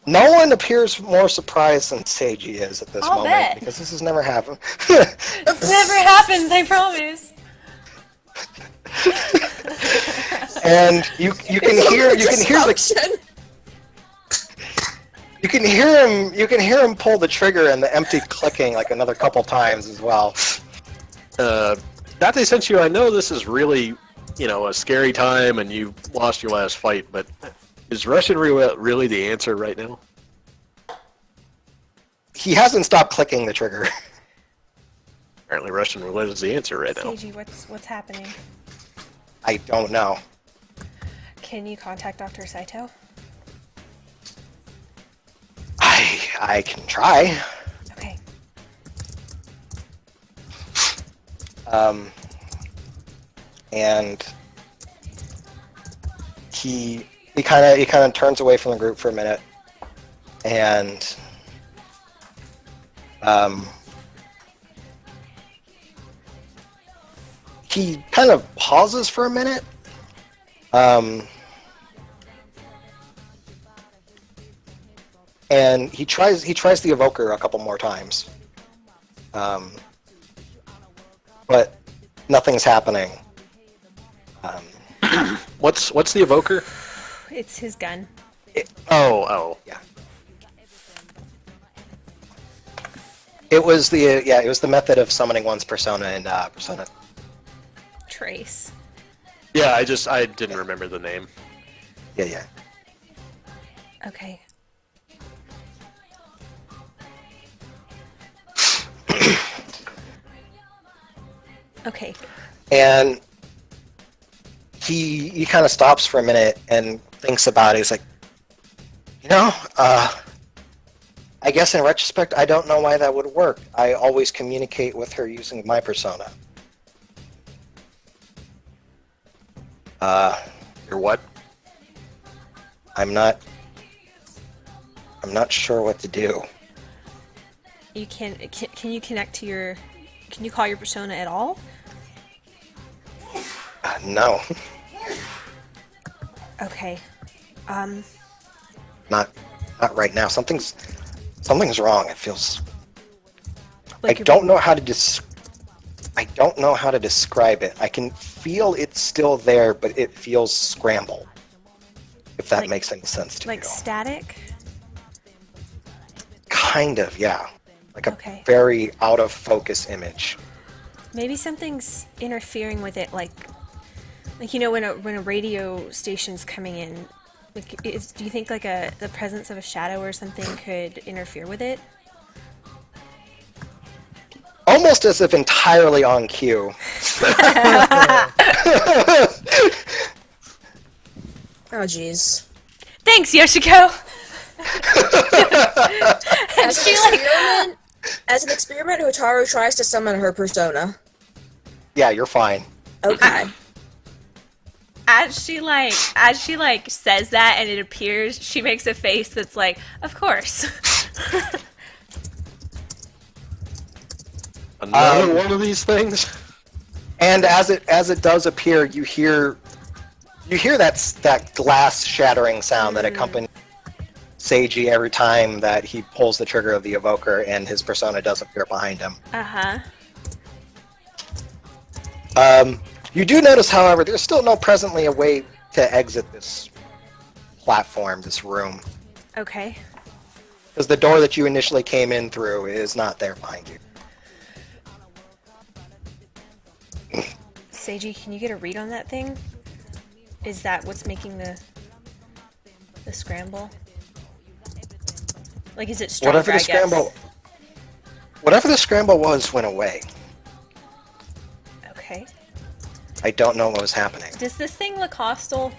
No one appears more surprised than Seiji is at this
I'll
moment,
bet.
because this has never happened.
It's never happened, I promise.
And you can hear him pull the trigger and the empty clicking like another couple times as well.
Date Sensu, I know this is really, a scary time and you lost your last fight, but is Russian roulette really the answer right now?
He hasn't stopped clicking the trigger.
Apparently Russian roulette is the answer right now.
Seiji, what's happening?
I don't know.
Can you contact Dr. Saito?
I can try.
Okay.
And he kind of turns away from the group for a minute, and he kind of pauses for a minute, and he tries the evoker a couple more times, but nothing's happening.
What's the evoker?
It's his gun.
Oh.
Yeah. It was the method of summoning one's persona in Persona.
Trace.
Yeah, I didn't remember the name.
Yeah.
Okay. Okay.
And he kind of stops for a minute and thinks about it. He's like, I guess in retrospect, I don't know why that would work. I always communicate with her using my persona.
Your what?
I'm not sure what to do.
You can you connect to your? Can you call your persona at all?
No,
Okay.
not right now. Something's wrong. It feels.
Like
I
you're
don't know how to describe it. I can feel it's still there, but it feels scrambled. If that
Like-
makes any sense to
like
you.
static.
Kind of, yeah. Like a
Okay.
very out of focus image.
Maybe something's interfering with it, like when a radio station's coming in. Like, do you think like the presence of a shadow or something could interfere with it?
Almost as if entirely on cue.
Oh, jeez.
Thanks, Yoshiko.
As an experiment, Hotaru tries to summon her persona.
Yeah, you're fine.
Okay.
As she says that and it appears, she makes a face that's like, of course.
Another one of these things?
And as it does appear, you hear that glass shattering sound that accompanies Seiji every time that he pulls the trigger of the evoker and his persona does appear behind him.
Uh-huh.
You do notice, however, there's still presently a way to exit this platform, this room.
Okay.
Because the door that you initially came in through is not there behind you.
Seiji, can you get a read on that thing? Is that what's making the scramble? Like, is it stronger,
Whatever the scramble was went away.
Okay.
I don't know what was happening.
Does this thing look hostile?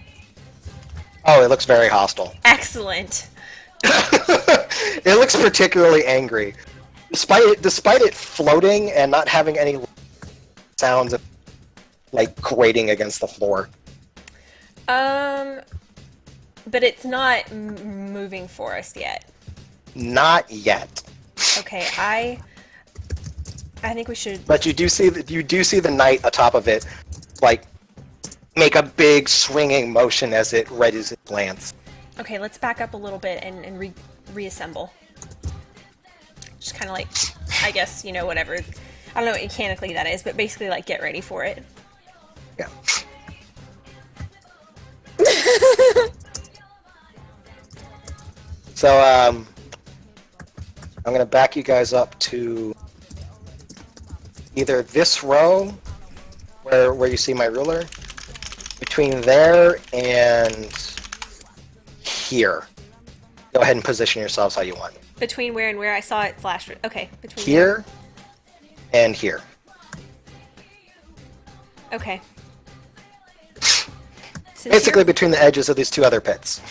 Oh, it looks very hostile.
Excellent.
It looks particularly angry. Despite it floating and not having any sounds of like grating against the floor.
But it's not moving for us yet.
Not yet.
Okay, I think we should.
But you do see the knight atop of it, like, make a big swinging motion as it readies its lance.
Okay, let's back up a little bit and reassemble. Just kind of like, I guess, whatever. I don't know what mechanically that is, but basically, like, get ready for it.
Yeah. So, I'm gonna back you guys up to either this row, where you see my ruler, between there and here. Go ahead and position yourselves how you want.
Between where and where? I saw it flash. Okay, between
Here and here.
Okay. Since
Basically
you're-
between the edges of these two other pits.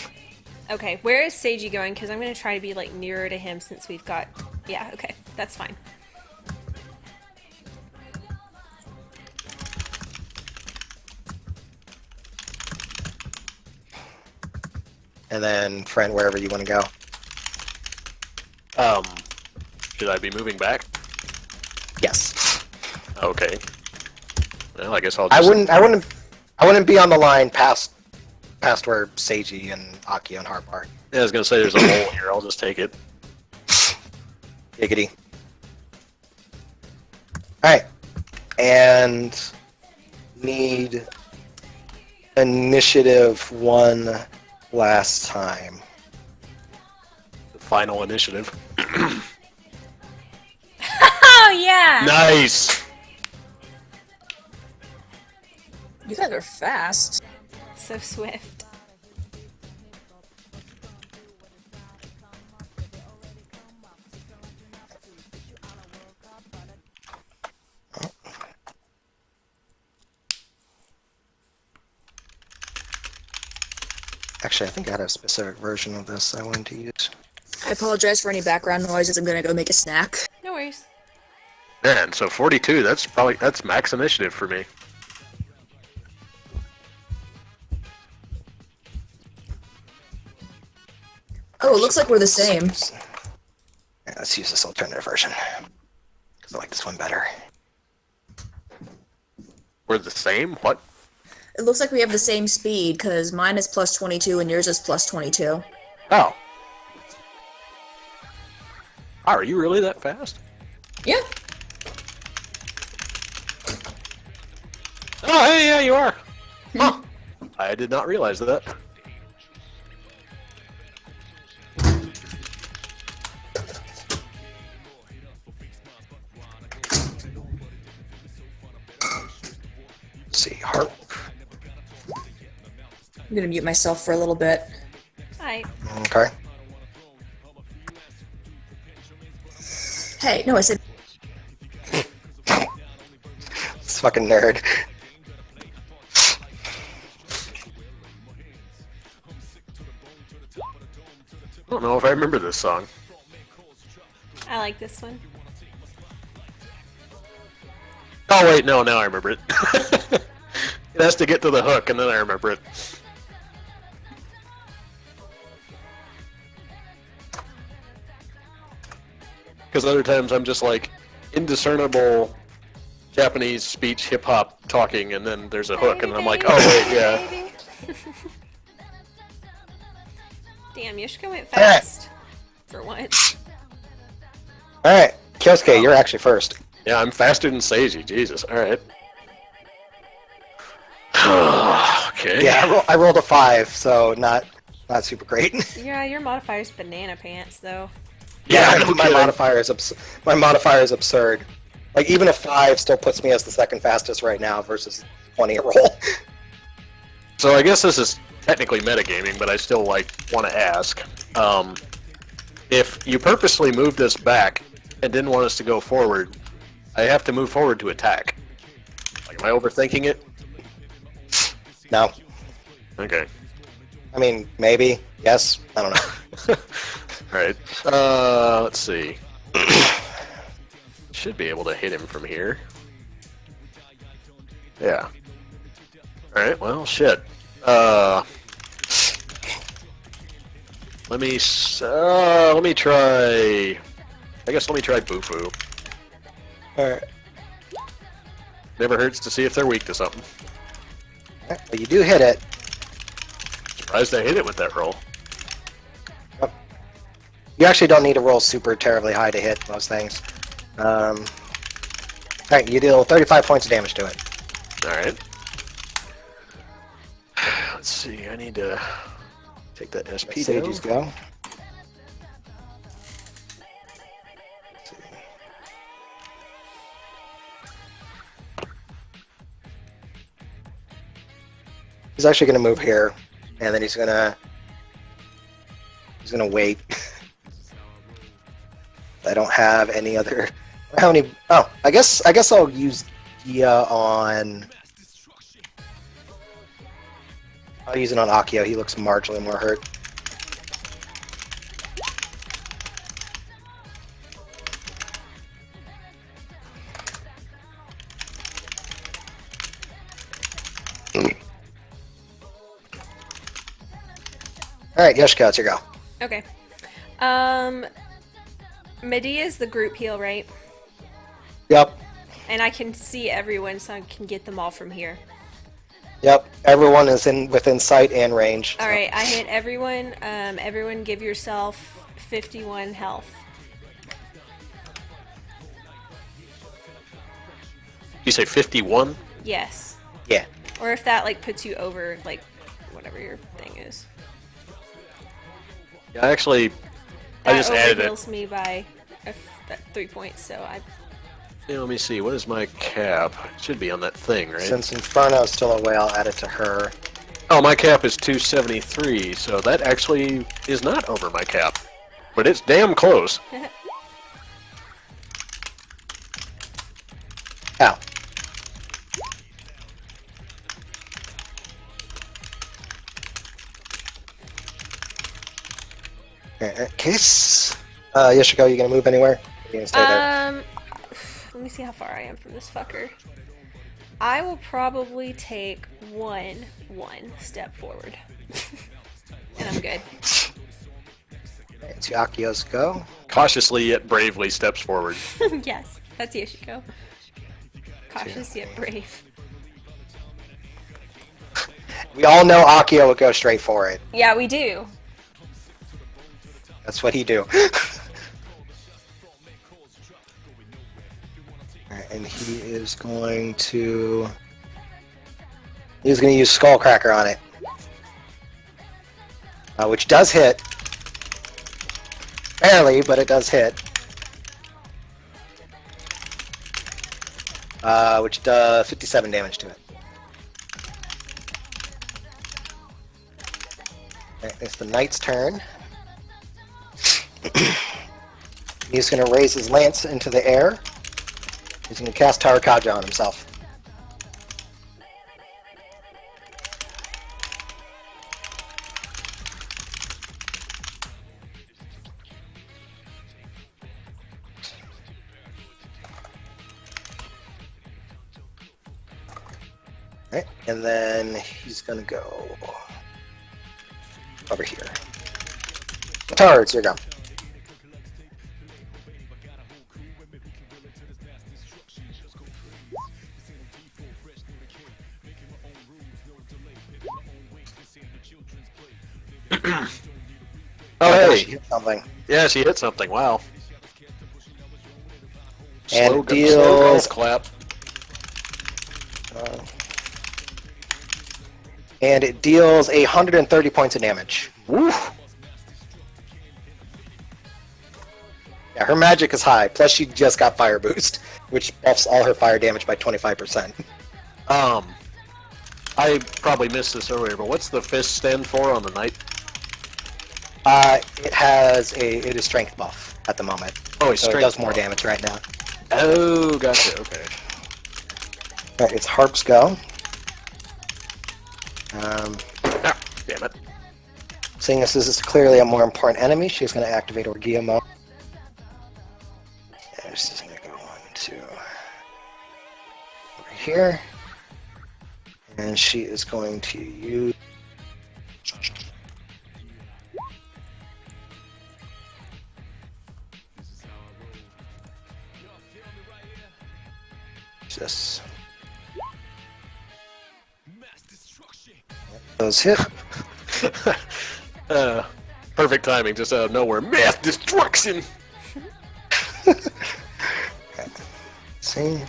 Okay, where is Seiji going? Because I'm going to try to be, like, nearer to him since we've got... Yeah, okay, that's fine.
And then, friend, wherever you want to go.
Should I be moving back?
Yes.
Okay. Well, I guess I'll
I
just...
wouldn't be on the line past past where Seiji and Akio and Harp are.
Yeah, I was gonna say there's a hole here. I'll just take it.
Giggity. Alright. And need initiative one last time.
The final initiative.
Oh yeah.
Nice.
You guys are fast.
So swift.
Actually, I think I had a specific version of this I wanted to use.
I apologize for any background noises. I'm gonna go make a snack.
No worries.
Man, so 42. That's max initiative for me.
Oh, it looks like we're the same.
Yeah, let's use this alternative version. Because I like this one better.
We're the same? What?
It looks like we have the same speed, because mine is plus 22 and yours is plus 22.
Oh. Are you really that fast?
Yeah.
Oh, hey, yeah, you are. Huh. I did not realize that.
Let's see, Harp.
I'm gonna mute myself for a little bit.
Alright.
Okay.
Hey, no, I said
This fucking nerd.
I don't know if I remember this song.
I like this one.
Oh, wait, no, now I remember it. It has to get to the hook, and then I remember it. Because other times I'm just like indiscernible Japanese speech, hip hop talking, and then there's a hook, and I'm like, oh wait, yeah.
Damn, Yoshiko went fast. For once.
Alright, Kyosuke, you're actually first.
Yeah, I'm faster than Seiji, Jesus, alright. Okay.
Yeah, I rolled a 5, so not super great.
Yeah, your modifier's banana pants, though.
Yeah, no
my
kidding.
modifier is absurd. Like, even a 5 still puts me as the second fastest right now versus 20 a roll.
So I guess this is technically metagaming, but I still want to ask. If you purposely moved us back and didn't want us to go forward, I have to move forward to attack. Like, am I overthinking it?
No.
Okay.
I mean, maybe. Yes. I don't know.
Alright. Let's see. Should be able to hit him from here. Yeah. Alright, well, shit. Let me try... I guess let me try Bufu.
Alright.
Never hurts to see if they're weak to something.
Well, you do hit it.
Surprised I hit it with that roll.
You actually don't need to roll super terribly high to hit most things. Alright, you deal 35 points of damage to it.
Alright. Let's see, I need to take that SP down.
Seiji's go. Let's see. He's actually going to move here, and then he's going to wait. I don't have any other. How many? Oh, I guess I'll use Gia on. I'll use it on Akio. He looks marginally more hurt. All right, Yoshiko, it's your go.
Okay. Medea's the group heal, right?
Yep.
And I can see everyone, so I can get them all from here.
Yep, everyone is within sight and range.
All right, I hit everyone. Everyone, give yourself 51 health.
You say 51?
Yes.
Yeah.
Or if that like puts you over like whatever your thing is.
Yeah, actually,
That
I just added it.
overheals me by 3 points, so I.
Yeah, let me see. What is my cap? It should be on that thing, right?
Since Inferno's still away, I'll add it to her.
Oh, my cap is 273, so that actually is not over my cap. But it's damn close.
Ow. Case. Yoshiko, you gonna move anywhere? You gonna stay there?
Let me see how far I am from this fucker. I will probably take one step forward. And I'm good.
It's Yakio's go.
Cautiously yet bravely steps forward.
Yes, that's Yoshiko. Cautious yet brave.
We all know Akio would go straight for it.
Yeah, we do.
That's what he do. Alright, and he is going to... He's going to use Skullcracker on it. Which does hit. Barely, but it does hit. Which does 57 damage to it. Alright, it's the knight's turn. He's going to raise his lance into the air. He's going to cast Tarakaja on himself. Alright, and then he's going to go over here. Tards, here you go.
Oh,
She
hey.
hit something.
Yeah, she hit something. Wow.
And
Slow
deals-
clap.
And it deals 130 points of damage.
Woo.
Yeah, her magic is high. Plus, she just got Fire Boost, which buffs all her fire damage by 25%.
I probably missed this earlier, but what's the fist stand for on the knight?
It is strength buff at the moment.
Oh, it's
So it
strength
does more
buff.
damage right now.
Oh, gotcha. Okay.
Alright, it's Harp's go.
Ah, damn it.
Seeing as this is clearly a more important enemy, she's going to activate Orgia mode. And she's going to go 1, 2, over here. And she is going to use... this. Those hit.
Perfect timing, just out of nowhere. Mass destruction!
See?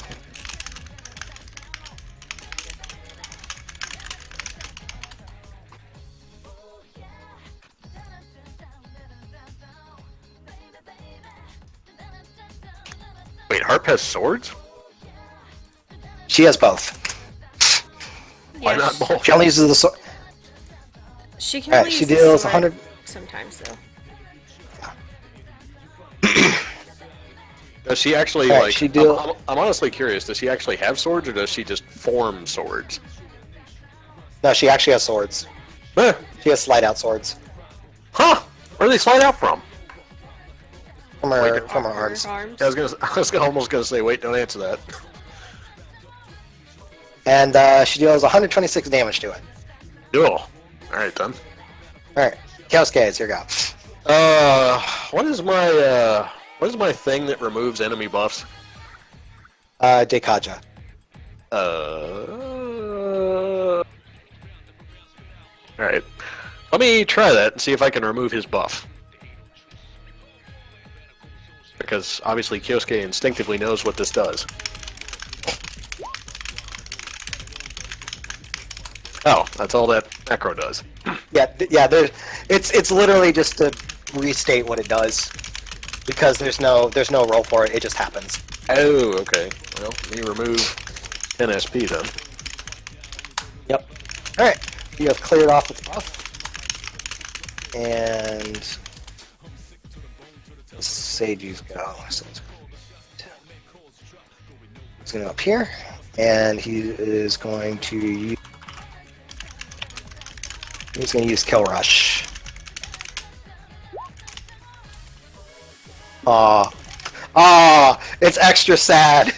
Wait, Harp has swords?
She has both.
Why
Yeah,
not both?
She only uses the sword.
She can
Alright,
only
she
use the
deals
sword
100.
sometimes though.
Does she actually,
Alright,
like...
she deal-
I'm honestly curious, does she actually have swords, or does she just form swords?
No, she actually has swords.
Eh,
She has slide out swords
huh? Where do they slide out from?
from her
Like,
from her
Her
arms.
arms.
I was almost gonna say, wait, don't answer that.
And she deals 126 damage to it.
Cool. Alright then.
Alright, Kyosuke, here you go.
What is my thing that removes enemy buffs?
Dekaja.
Alright. Let me try that and see if I can remove his buff. Because obviously Kyosuke instinctively knows what this does. Oh, that's all that macro does.
Yeah. It's literally just to restate what it does, because there's no roll for it. It just happens.
Oh, okay. Well, let me remove 10 SP then.
Yep. All right. You have cleared off its buff, and Seiju's go. So he's going to go up here, and he is going to use. He's going to use Kill Rush. It's extra sad.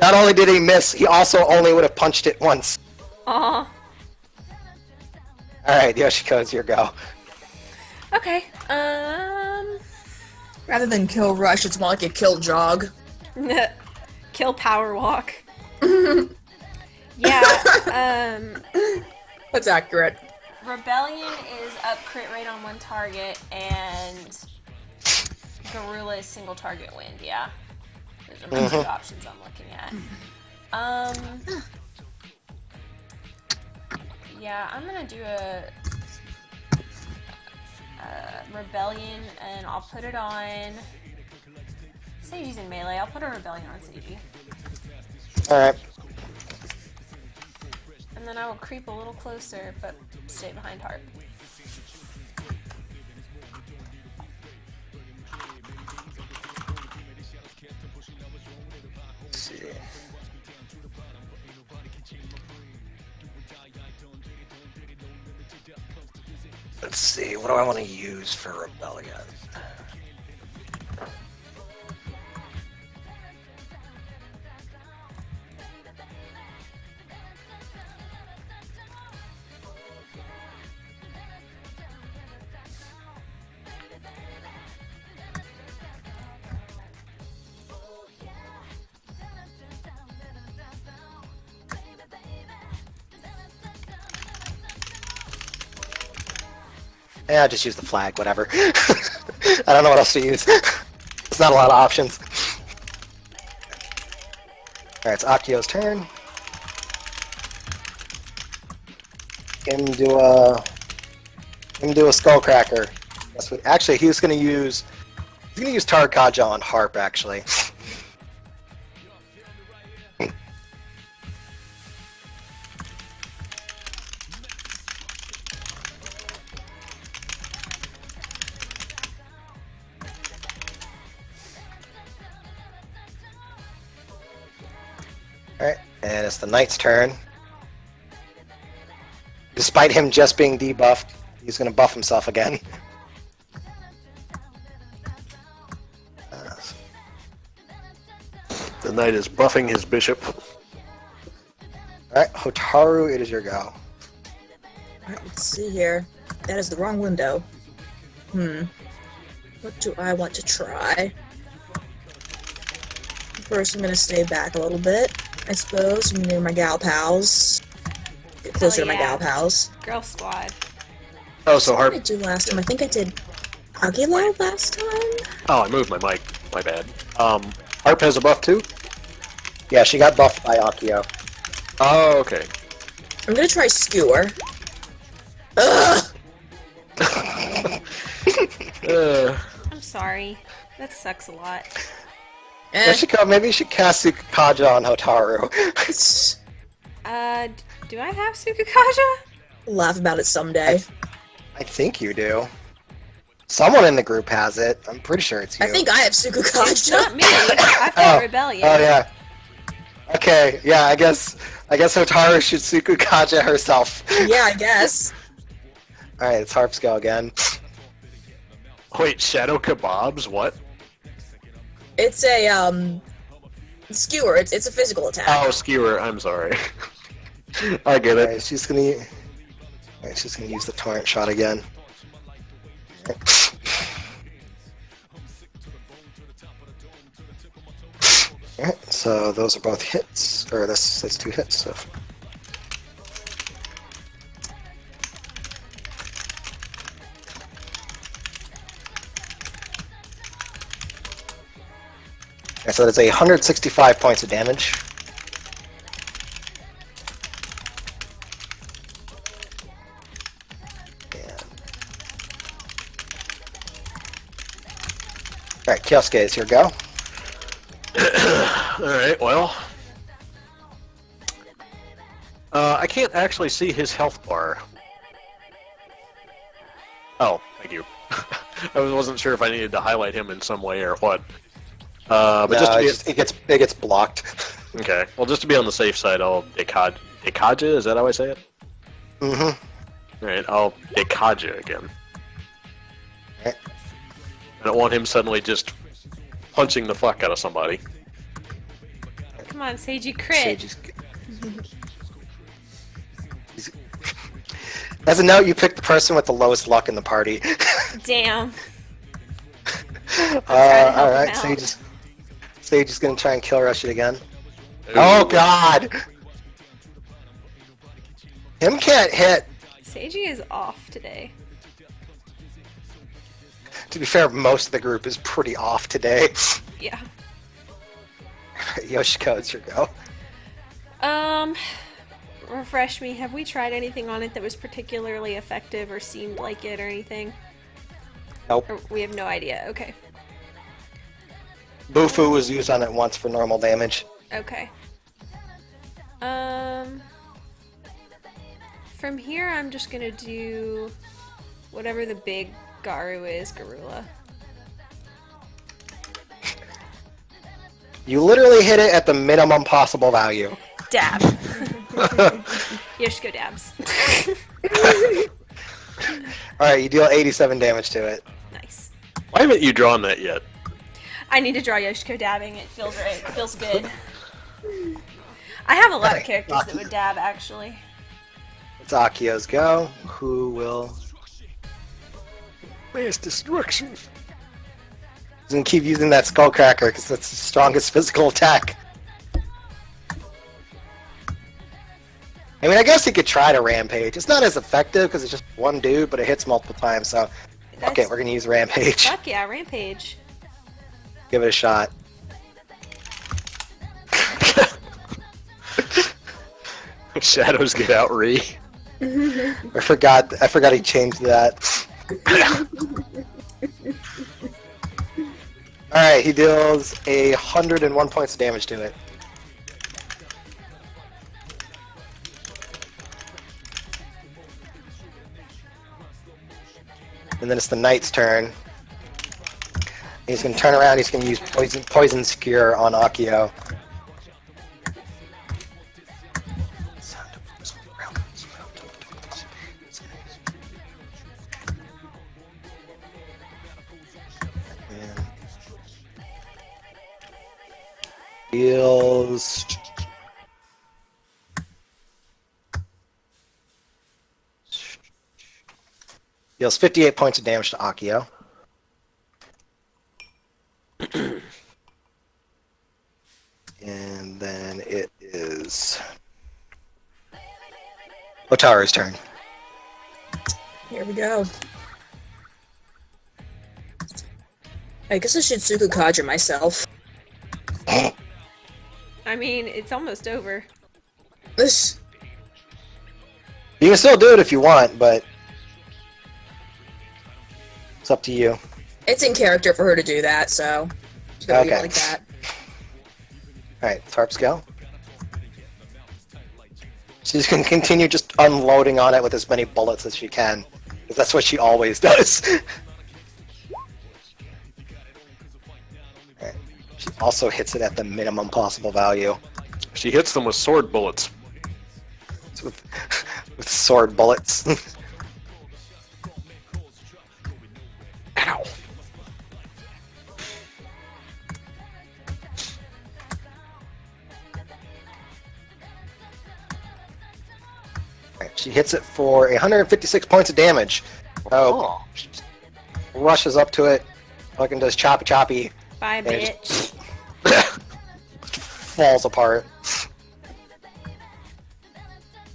Not only did he miss, he also only would have punched it once.
Aw.
Alright, Yoshiko, it's your go.
Okay.
Rather than kill rush, it's more like a kill jog.
Kill power walk. Yeah,
That's accurate.
Rebellion is up crit rate on one target, and Gorilla is single target wind, yeah. Those are my two options I'm looking at. Yeah, I'm gonna do a Rebellion, and I'll put it on... Seiji's in melee, I'll put a Rebellion on Seiji.
Alright.
And then I will creep a little closer, but stay behind Harp.
Let's see. Let's see, what do I want to use for Rebellion? Yeah, I'll just use the flag, whatever. I don't know what else to use. It's not a lot of options. Alright, it's Akio's turn. Him do a Skullcracker. That's what, actually, he's gonna use Tarkaja on Harp, actually. Alright, and it's the Knight's turn. Despite him just being debuffed, he's going to buff himself again.
The knight is buffing his bishop.
Alright, Hotaru, it is your go.
Alright, let's see here. That is the wrong window. What do I want to try? First, I'm gonna stay back a little bit, I suppose. I'm near my gal pals. Get closer to my gal pals.
Girl squad.
Oh, so
What
Harp.
did I do last time? I think I did Agila last time?
Oh, I moved my mic. My bad. Harp has a buff too?
Yeah, she got buffed by Akio.
Oh, okay.
I'm gonna try Skewer. Ugh!
I'm sorry. That sucks a lot.
Maybe you should cast Sukukaja on Hotaru.
Do I have Sukukaja?
Laugh about it someday.
I think you do. Someone in the group has it. I'm pretty sure it's you.
I think I have
It's
Sukukaja.
not me. I've got Rebellion.
Oh yeah. Okay, yeah, I guess Hotaru should Sukukaja herself.
Yeah, I guess.
Alright, it's Harp's go again.
Wait, Shadow Kebabs? What?
It's a skewer. It's a physical attack.
Oh, skewer. I'm sorry. I get it.
Alright, she's gonna use the torrent shot again. Alright, so those are both hits, or that's two hits. So. So that's 165 points of damage. Alright, Kioske, it's your go.
Alright, well. I can't actually see his health bar. Oh, thank you. I wasn't sure if I needed to highlight him in some way or what. But
No,
just to be...
it gets blocked.
Okay, well, just to be on the safe side, I'll Dekaja, is that how I say it?
Mm-hmm.
Alright, I'll Dekaja again.
Alright.
I don't want him suddenly just punching the fuck out of somebody.
Come on, Seiji, crit.
As a note, you picked the person with the lowest luck in the party.
Damn.
Alright, Sage is gonna try and kill rush it again. Oh god! Him can't hit.
Seiji is off today.
To be fair, most of the group is pretty off today.
Yeah.
Yoshiko, it's your go.
Refresh me. Have we tried anything on it that was particularly effective or seemed like it or anything?
Nope.
Or we have no idea. Okay.
Bufu was used on it once for normal damage.
Okay. From here, I'm just gonna do whatever the big Garu is, Garula.
You literally hit it at the minimum possible value.
Dab. Yoshiko dabs.
Alright, you deal 87 damage to it.
Nice.
Why haven't you drawn that yet?
I need to draw Yoshiko dabbing. It feels right. It feels good. I have a lot of characters that would dab, actually.
It's Akio's go. Who will...
Mass destruction.
He's gonna keep using that Skullcracker because that's the strongest physical attack. I mean, I guess he could try to Rampage. It's not as effective because it's just one dude, but it hits multiple times, so... Okay, we're gonna use Rampage.
Fuck yeah, Rampage.
Give it a shot.
Shadows get out, Ree.
I forgot he changed that. Alright, he deals 101 points of damage to it. And then it's the knight's turn. He's going to turn around, he's going to use poison Skewer on Akio. Deals... Deals 58 points of damage to Akio. And then it is Otaru's turn.
Here we go. I guess I should Tsukukaja myself.
I mean, it's almost over.
This.
You can still do it if you want, but it's up to you.
It's in character for her to do that, so it's gonna be
Okay.
like that.
Alright, Tarp's go. She's going to continue just unloading on it with as many bullets as she can. Because that's what she always does. Alright. She also hits it at the minimum possible value.
She hits them with sword bullets.
It's with sword bullets.
Ow.
Alright, she hits it for 156 points of damage. Oh. Rushes up to it. Fucking does choppy choppy.
Bye,
And it
bitch.
falls apart.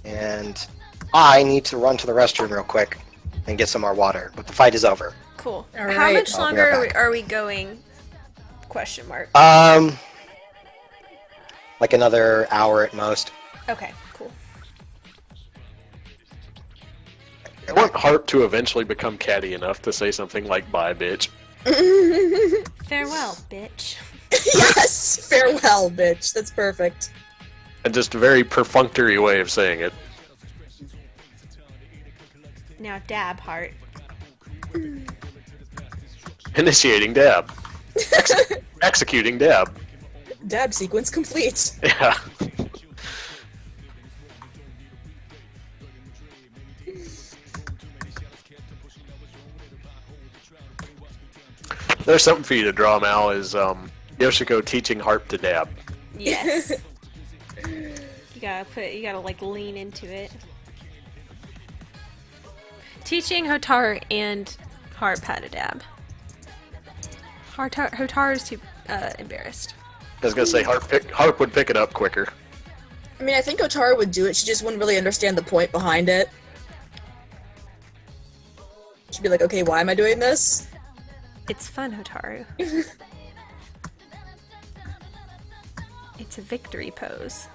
And I need to run to the restroom real quick and get some more water. But the fight is over.
Cool.
All
How
right.
much
I'll be
longer
right back.
are we going? Question mark.
like another hour at most.
Okay, cool.
I want Harp to eventually become catty enough to say something like "bye, bitch."
Farewell, bitch.
Yes! Farewell, bitch. That's perfect.
And just a very perfunctory way of saying it.
Now dab, heart.
Initiating dab. Executing dab.
Dab sequence complete.
Yeah. There's something for you to draw, Mal, is Yoshiko teaching Harp to dab.
Yes. You gotta like lean into it. Teaching Hotaru and Harp how to dab. Hotaru's too embarrassed.
I was gonna say Harp would pick it up quicker.
I mean, I think Otaru would do it, she just wouldn't really understand the point behind it. She'd be like, okay, why am I doing this?
It's fun, Hotaru. It's a victory pose.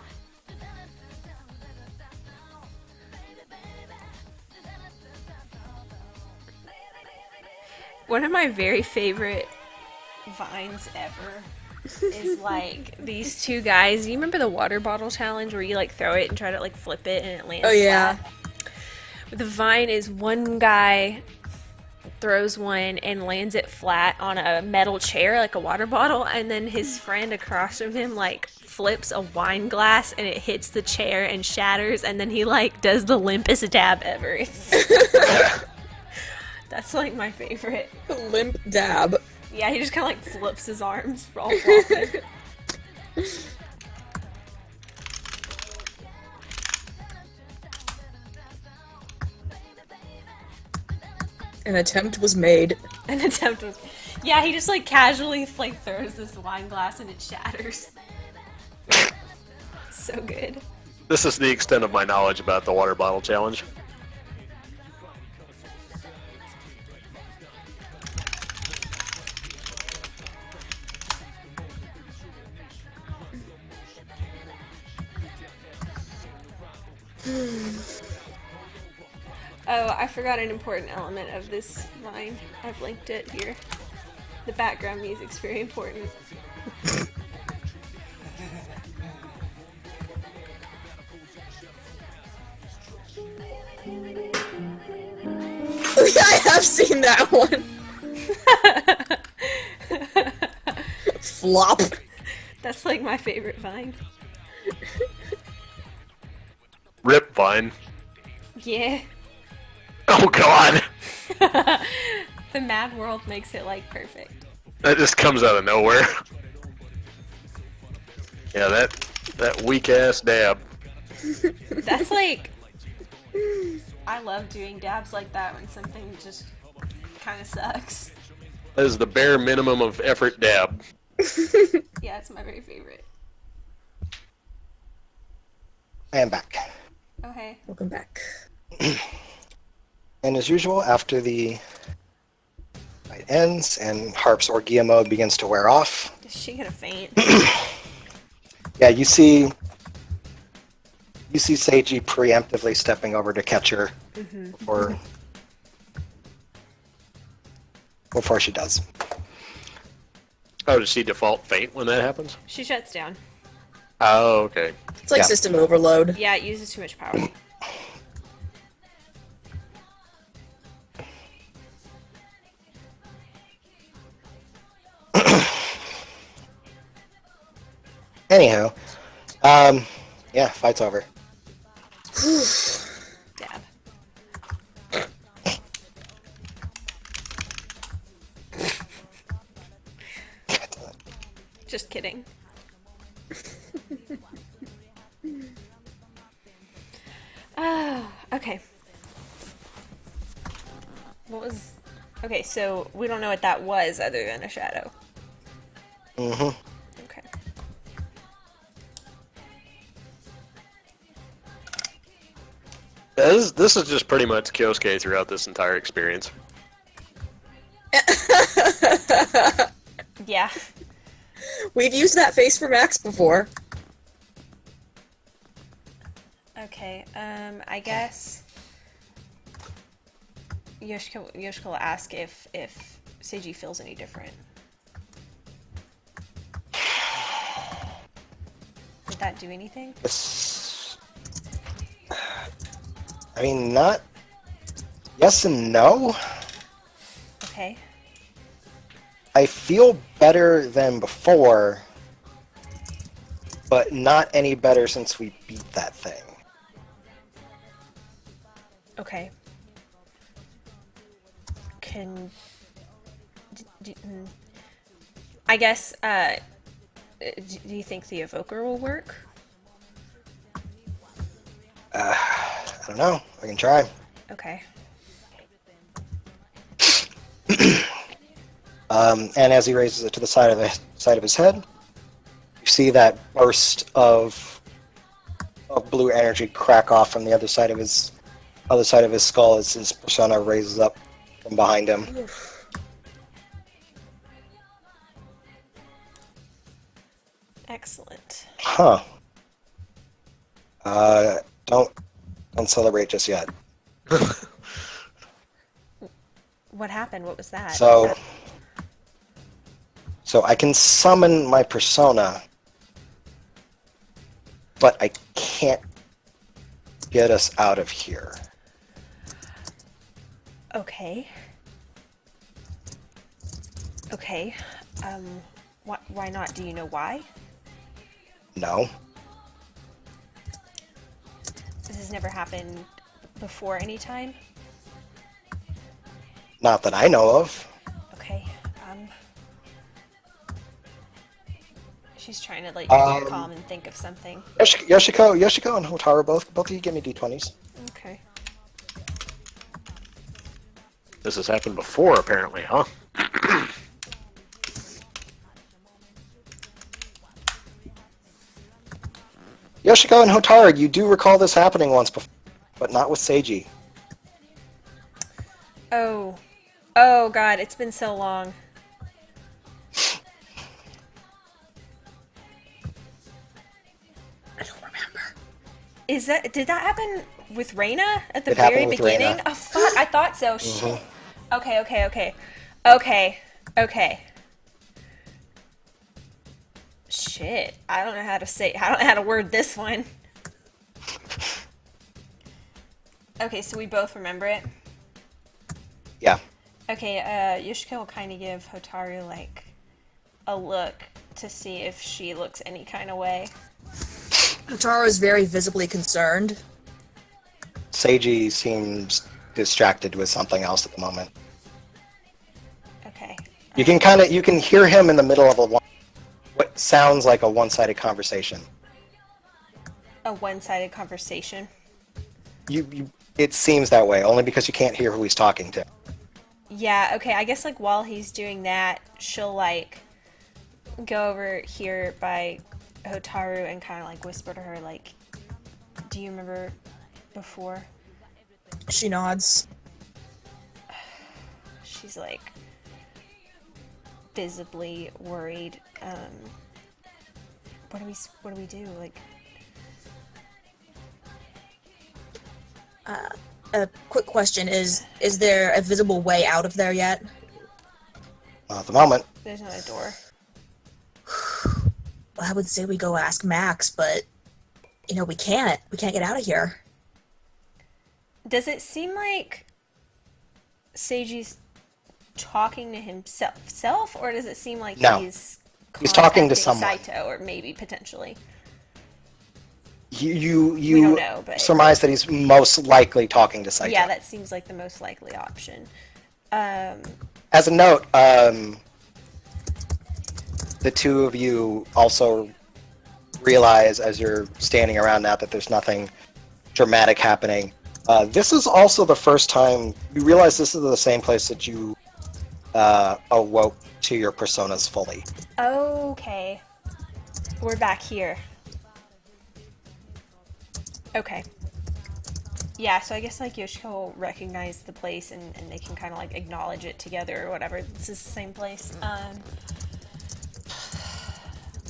One of my very favorite vines ever is like these two guys. You remember the water bottle challenge where you like throw it and try to like flip it and it lands
Oh, yeah.
flat? The vine is one guy throws one and lands it flat on a metal chair like a water bottle, and then his friend across from him like flips a wine glass and it hits the chair and shatters, and then he like does the limpest dab ever. That's like my favorite.
Limp dab.
Yeah, he just kind of like flips his arms all floppy.
An attempt was made.
An attempt was... Yeah, he just like casually like throws this wine glass and it shatters. So good.
This is the extent of my knowledge about the water bottle challenge.
Oh, I forgot an important element of this line. I've linked it here. The background music's very important.
Oh yeah, I have seen that one. Flop.
That's like my favorite vine.
Rip Vine.
Yeah.
Oh god!
The Mad World makes it like perfect.
That just comes out of nowhere. Yeah, that weak ass dab.
That's like... I love doing dabs like that when something just kind of sucks.
That is the bare minimum of effort dab.
Yeah, it's my very favorite.
I am back.
Oh, hey.
Welcome back.
And as usual, after the fight ends and Harp's Orgia mode begins to wear off,
Is she gonna faint?
yeah, you see Seiji preemptively stepping over to catch her before she does.
Oh, does she default faint when that happens?
She shuts down.
Oh, okay.
It's like
Yeah.
system overload.
Yeah, it uses too much power.
Anywho, yeah, fight's over.
Dab. Just kidding. Oh, okay. What was... Okay, so we don't know what that was other than a shadow.
Mm-hmm.
Okay.
This is just pretty much Kyosuke throughout this entire experience.
Yeah.
We've used that face for Max before.
Okay, I guess Yoshiko will ask if Seiji feels any different. Did that do anything?
I mean, not... Yes and no.
Okay.
I feel better than before, but not any better since we beat that thing.
Okay. I guess, do you think the evoker will work?
I don't know. I can try.
Okay.
And as he raises it to the side of his head, you see that burst of blue energy crack off from the other side of his skull as his persona raises up from behind him.
Excellent.
Huh. Don't celebrate just yet.
What happened? What was that?
So I can summon my persona, but I can't get us out of here.
Okay. Okay. Why not? Do you know why?
No.
This has never happened before any time?
Not that I know of.
Okay. She's trying to, like, be calm and think of something.
Yoshiko and Hotaru, both of you give me d20s.
Okay.
This has happened before, apparently, huh?
Yoshiko and Hotaru, you do recall this happening once before, but not with Seiji.
Oh. Oh, God, it's been so long.
I don't remember.
Did that happen with Reina at the
It
very
happened with
beginning?
Reina.
Oh, fuck, I thought so. Shit. Okay. Shit, I don't know how to word this one. Okay, so we both remember it?
Yeah.
Okay, Yoshiko will kind of give Hotaru, like, a look to see if she looks any kind of way.
Hotaru is very visibly concerned.
Seiji seems distracted with something else at the moment.
Okay.
You can hear him in the middle of what sounds like a one-sided conversation.
A one-sided conversation.
It seems that way, only because you can't hear who he's talking to.
Yeah, okay, I guess, like, while he's doing that, she'll, like, go over here by Hotaru and kind of, like, whisper to her, like, do you remember before?
She nods.
She's, like, visibly worried. What do we do? Like,
A quick question is there a visible way out of there yet?
Not at the moment.
there's not a door.
Well, I would say we go ask Max, but we can't get out of here.
Does it seem like Seiji's talking to himself, or does it seem like
No.
he's
talking to
contacting
someone.
Saito, or maybe potentially?
You
We don't know, but
surmise that he's most likely talking to Saito.
yeah, that seems like the most likely option.
As a note, the two of you also realize as you're standing around now that there's nothing dramatic happening. This is also the first time you realize this is the same place that you awoke to your personas fully.
Okay, we're back here. Okay. Yeah, so I guess, like, Yoshiko will recognize the place and they can kind of, like, acknowledge it together or whatever. This is the same place.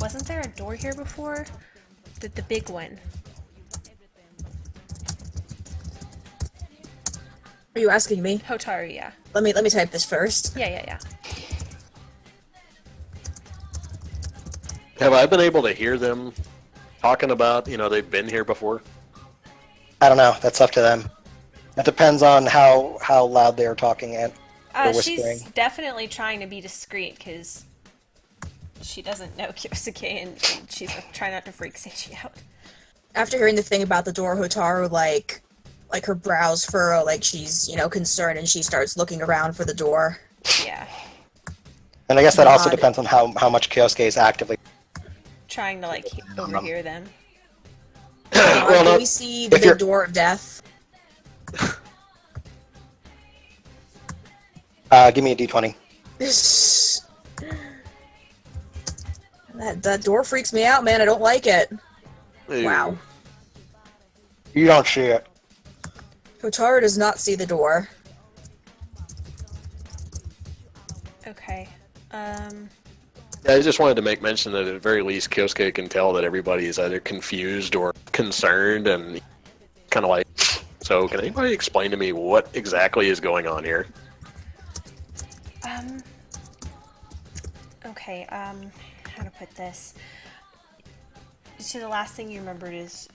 Wasn't there a door here before? The big one.
Are you asking me?
Hotaru, yeah.
Let me type this first.
Yeah.
Have I been able to hear them talking about, they've been here before?
I don't know. That's up to them. It depends on how loud they are talking and or whispering.
She's definitely trying to be discreet because she doesn't know Kyosuke and she's trying not to freak Seiji out.
After hearing the thing about the door, Hotaru, like her brows furrow, like she's, concerned, and she starts looking around for the door.
Yeah.
And I guess that also
God.
depends on how much Kyosuke is actively.
Trying to, like, overhear them.
Well,
Do
no,
we see the
if you're-
big door of death?
Give me a d20.
That door freaks me out, man. I don't like it.
Ooh.
Wow.
You don't see it.
Hotaru does not see the door.
Okay.
Yeah, I just wanted to make mention that at the very least, Kyosuke can tell that everybody is either confused or concerned, and kind of like, so can anybody explain to me what exactly is going on here?
Okay, how to put this? So the last thing you remembered is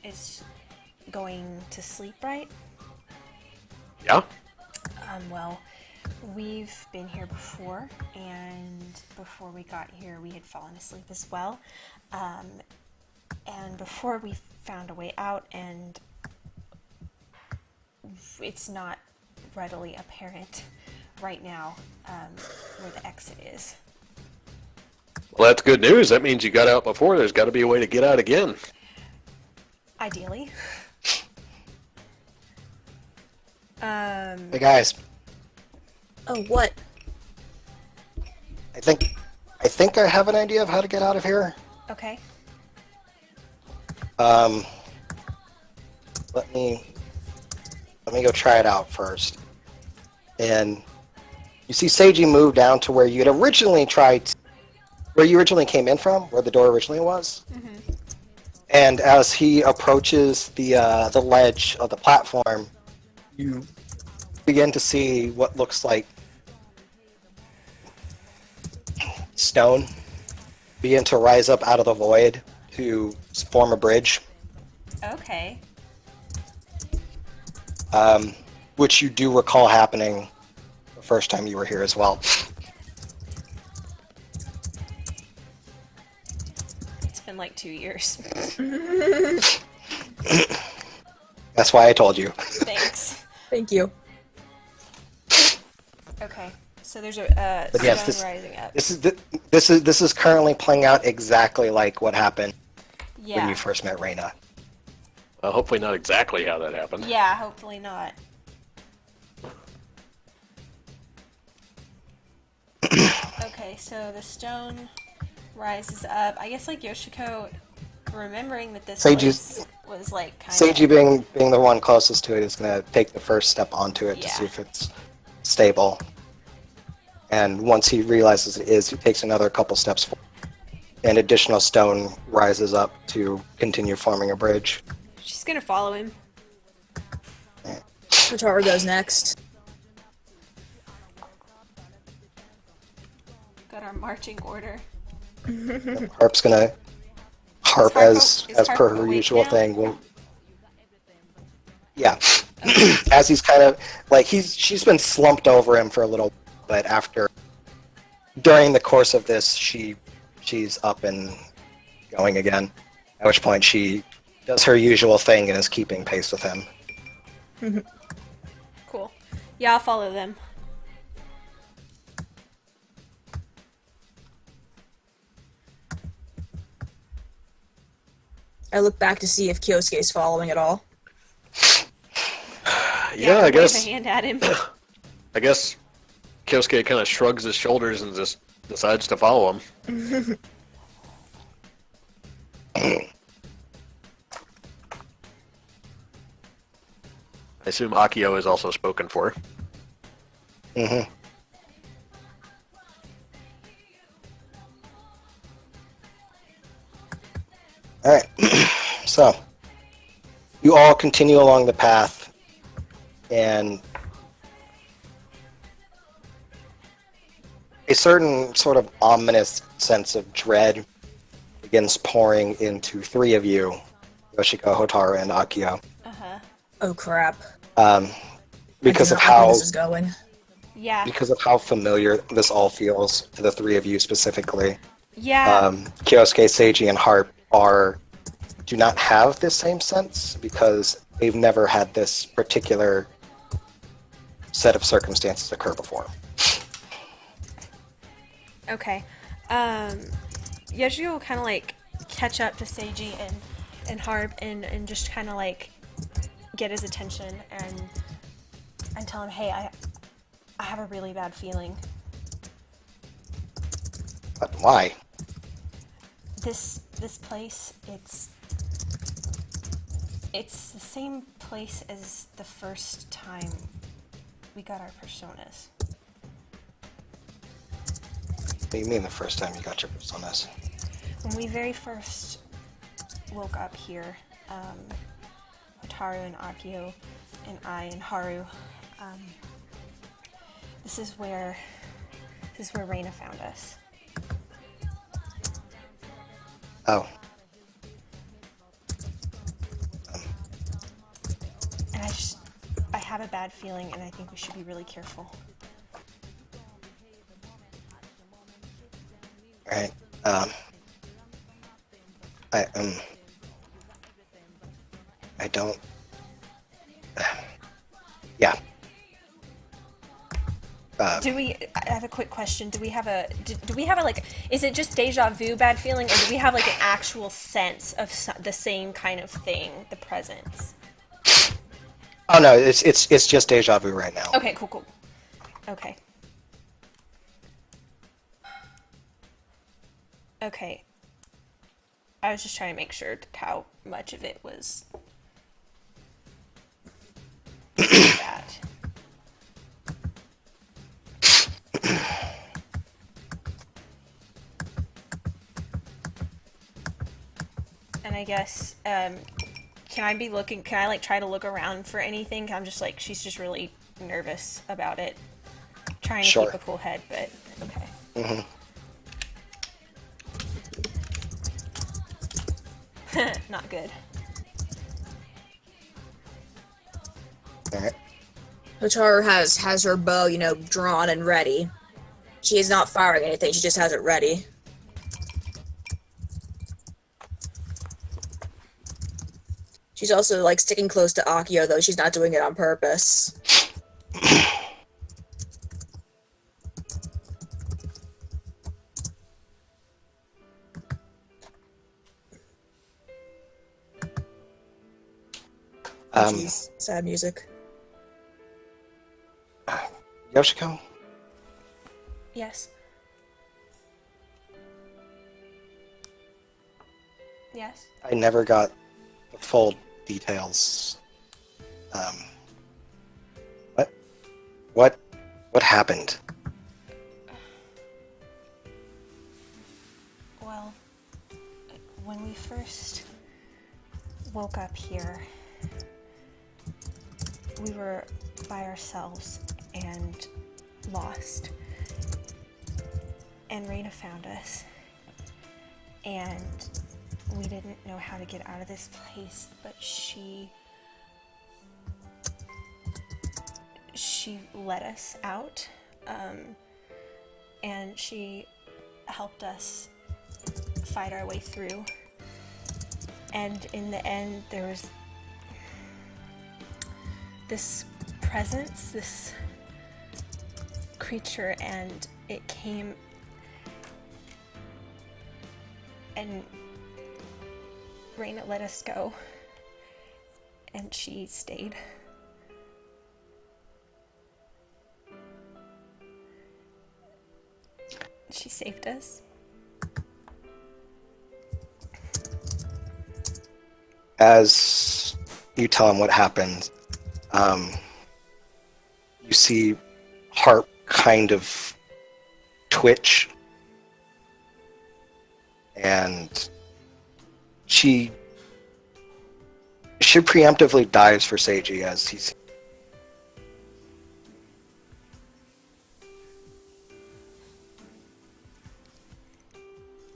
going to sleep, right?
Yeah?
Well, we've been here before, and before we got here, we had fallen asleep as well. And before we found a way out, and it's not readily apparent right now where the exit is.
Well, that's good news. That means you got out before. There's got to be a way to get out again.
Ideally.
Hey guys,
Oh, what?
I think I have an idea of how to get out of here.
Okay.
Let me go try it out first. And you see Seiji move down to where you had originally where you originally came in from, where the door originally was.
Mm-hmm.
And as he approaches the ledge of the platform, you begin to see what looks like stone begin to rise up out of the void to form a bridge,
Okay.
which you do recall happening the first time you were here as well.
It's been like 2 years.
That's why I told you.
Thanks.
Thank you.
Okay. So there's a
But yes,
stone rising up.
this is currently playing out exactly like what happened when
Yeah.
you first met Reina.
Hopefully not exactly how that happened.
Yeah, hopefully not. Okay, so the stone rises up. I guess like Yoshiko, remembering that this
Seiji's-
place was like kind
Seiji being the one closest to it is going to take the first step onto it to
Yeah.
see if it's stable. And once he realizes it is, he takes another couple steps forward. An additional stone rises up to continue forming a bridge.
She's gonna follow him.
Hotaru goes next.
Got our marching order.
Harp's gonna harp
Harp
as
is
per
Harp
her
awake
usual
now?
thing. Yeah, as he's kind of like she's been slumped over him for a little, but during the course of this, she's up and going again. At which point she does her usual thing and is keeping pace with him.
Cool. Yeah, I'll follow them.
I look back to see if Kyosuke's following at all.
Yeah, I
wave
guess.
a hand at him.
I guess Kyosuke kind of shrugs his shoulders and just decides to follow him. I assume Akio is also spoken for.
Mm-hmm. All right. So you all continue along the path, and a certain sort of ominous sense of dread begins pouring into three of you, Yoshiko, Hotaru, and Akio.
Oh crap.
Because
I
of
do not like where
how
this is going.
Yeah.
because of how familiar this all feels to the three of you specifically.
Yeah.
Kyosuke, Seiji, and Harp do not have this same sense because they've never had this particular set of circumstances occur before.
Okay. Yoshiko will kind of like catch up to Seiji and Harp and just kind of like get his attention and tell him, hey, I have a really bad feeling.
But why?
This place, it's the same place as the first time we got our personas.
What do you mean the first time you got your personas?
When we very first woke up here, Hotaru and Akio and I and Haru, this is where Reina found us.
Oh.
And I have a bad feeling, and I think we should be really careful.
Right. I don't. Yeah.
I have a quick question. Do we have a like, is it just deja vu bad feeling, or do we have like an actual sense of the same kind of thing, the presence?
Oh no, it's just deja vu right now.
Okay, cool. Okay. Okay. I was just trying to make sure how much of it was that. And I guess, can I like try to look around for anything? I'm just like, she's just really nervous about it. Trying to keep a cool head, but okay.
Mm-hmm.
Not good.
Alright.
Hotaru has her bow, drawn and ready. She is not firing anything, she just has it ready. She's also, like, sticking close to Akio, though she's not doing it on purpose. Jeez, sad music.
Yoshiko?
Yes. Yes.
I never got the full details. What happened?
Well, when we first woke up here, we were by ourselves and lost. And Reina found us. And we didn't know how to get out of this place, but she let us out, and she helped us fight our way through. And in the end, there was this presence, this creature, and it came and Reina let us go, and she stayed. She saved us.
As you tell him what happened, you see Harp kind of twitch, and she preemptively dives for Seiji as he's.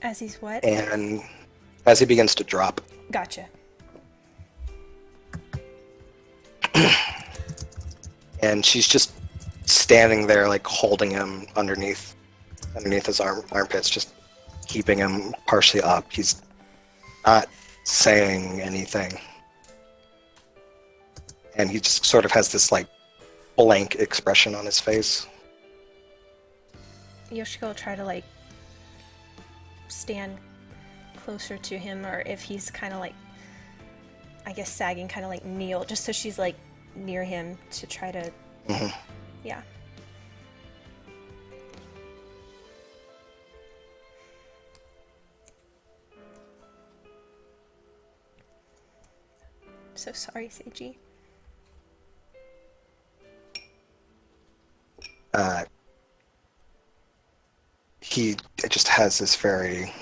As he's what?
and as he begins to drop.
Gotcha.
And she's just standing there, like holding him underneath his armpits, just keeping him partially up. He's not saying anything, and he just sort of has this like blank expression on his face.
Yoshiko will try to like stand closer to him, or if he's kind of like, I guess, sagging, kind of like kneel, just so she's like near him to try to, yeah. So sorry, Seiji.
He just has this very.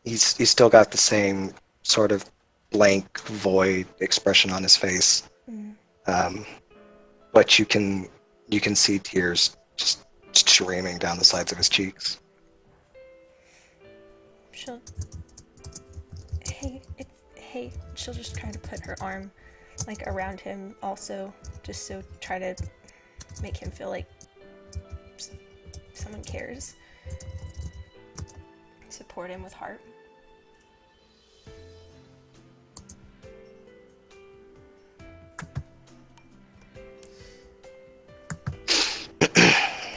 He's still got the same sort of blank, void expression on his face, but you can see tears just streaming down the sides of his cheeks.
She'll. Hey. She'll just try to put her arm like around him, also, just so try to make him feel like someone cares. Support him with heart.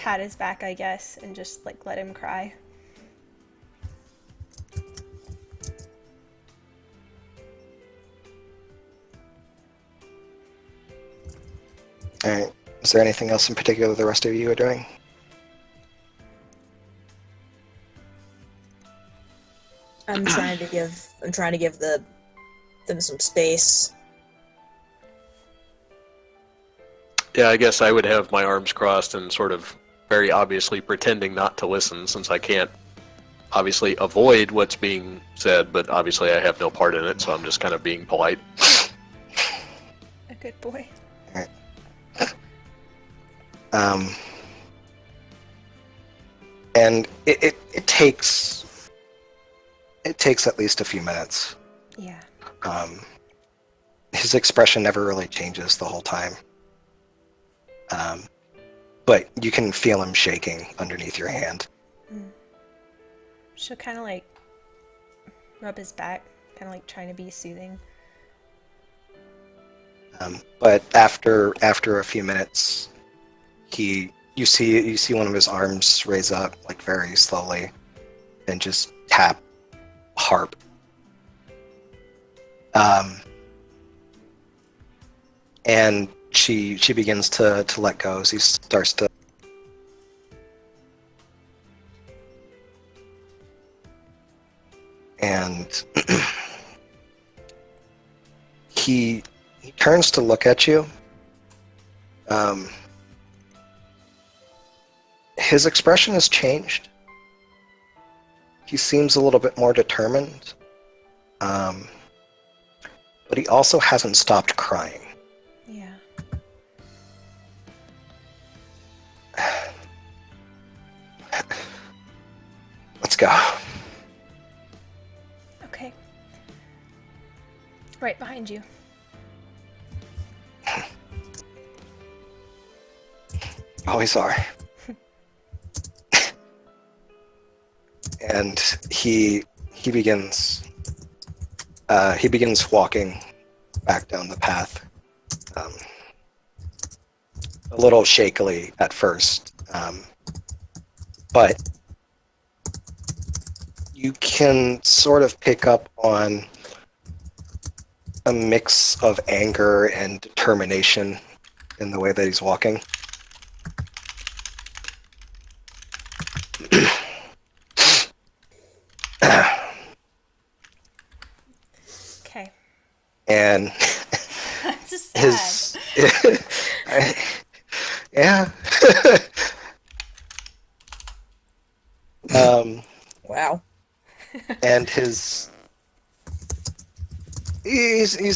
Pat his back, I guess, and just like let him cry.
Alright. Is there anything else in particular the rest of you are doing?
I'm trying to give them some space.
Yeah, I guess I would have my arms crossed and sort of very obviously pretending not to listen, since I can't obviously avoid what's being said, but obviously I have no part in it, so I'm just kind of being polite.
A good boy.
Alright. And it takes at least a few minutes.
Yeah.
His expression never really changes the whole time. But you can feel him shaking underneath your hand.
She'll kind of like rub his back, kind of like trying to be soothing.
But after a few minutes, you see one of his arms raise up like very slowly, and just tap harp. And she begins to let go as he starts to. And he turns to look at you. His expression has changed. He seems a little bit more determined. But he also hasn't stopped crying.
Yeah.
Let's go.
Okay. Right behind you.
Always are. And he begins walking back down the path, a little shakily at first, but you can sort of pick up on a mix of anger and determination in the way that he's walking.
Okay.
And
That's just sad.
Yeah.
Wow.
And he's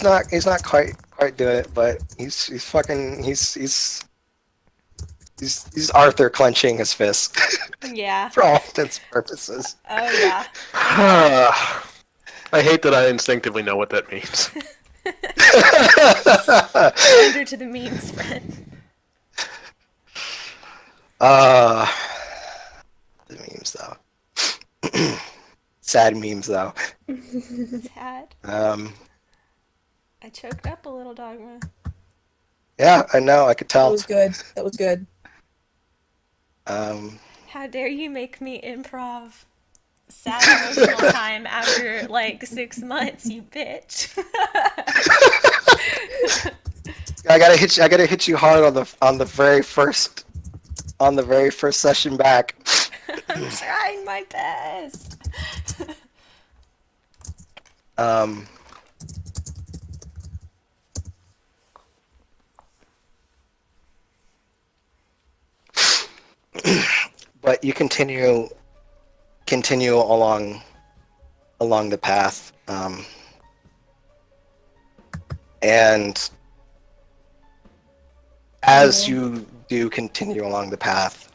not quite doing it, but he's He's Arthur clenching his fist
Yeah.
for all intents and purposes.
Oh yeah.
I hate that I instinctively know what that means.
Surrender to the memes, friend.
The memes though. Sad memes though.
Sad. I choked up a little, Dogma.
Yeah, I know. I could
That
tell.
was good. That was good.
How dare you make me improv sad emotional time after like 6 months, you bitch.
I gotta hit you. I gotta hit you hard on the very first session back.
I'm trying my best.
But you continue along the path, and as you do continue along the path,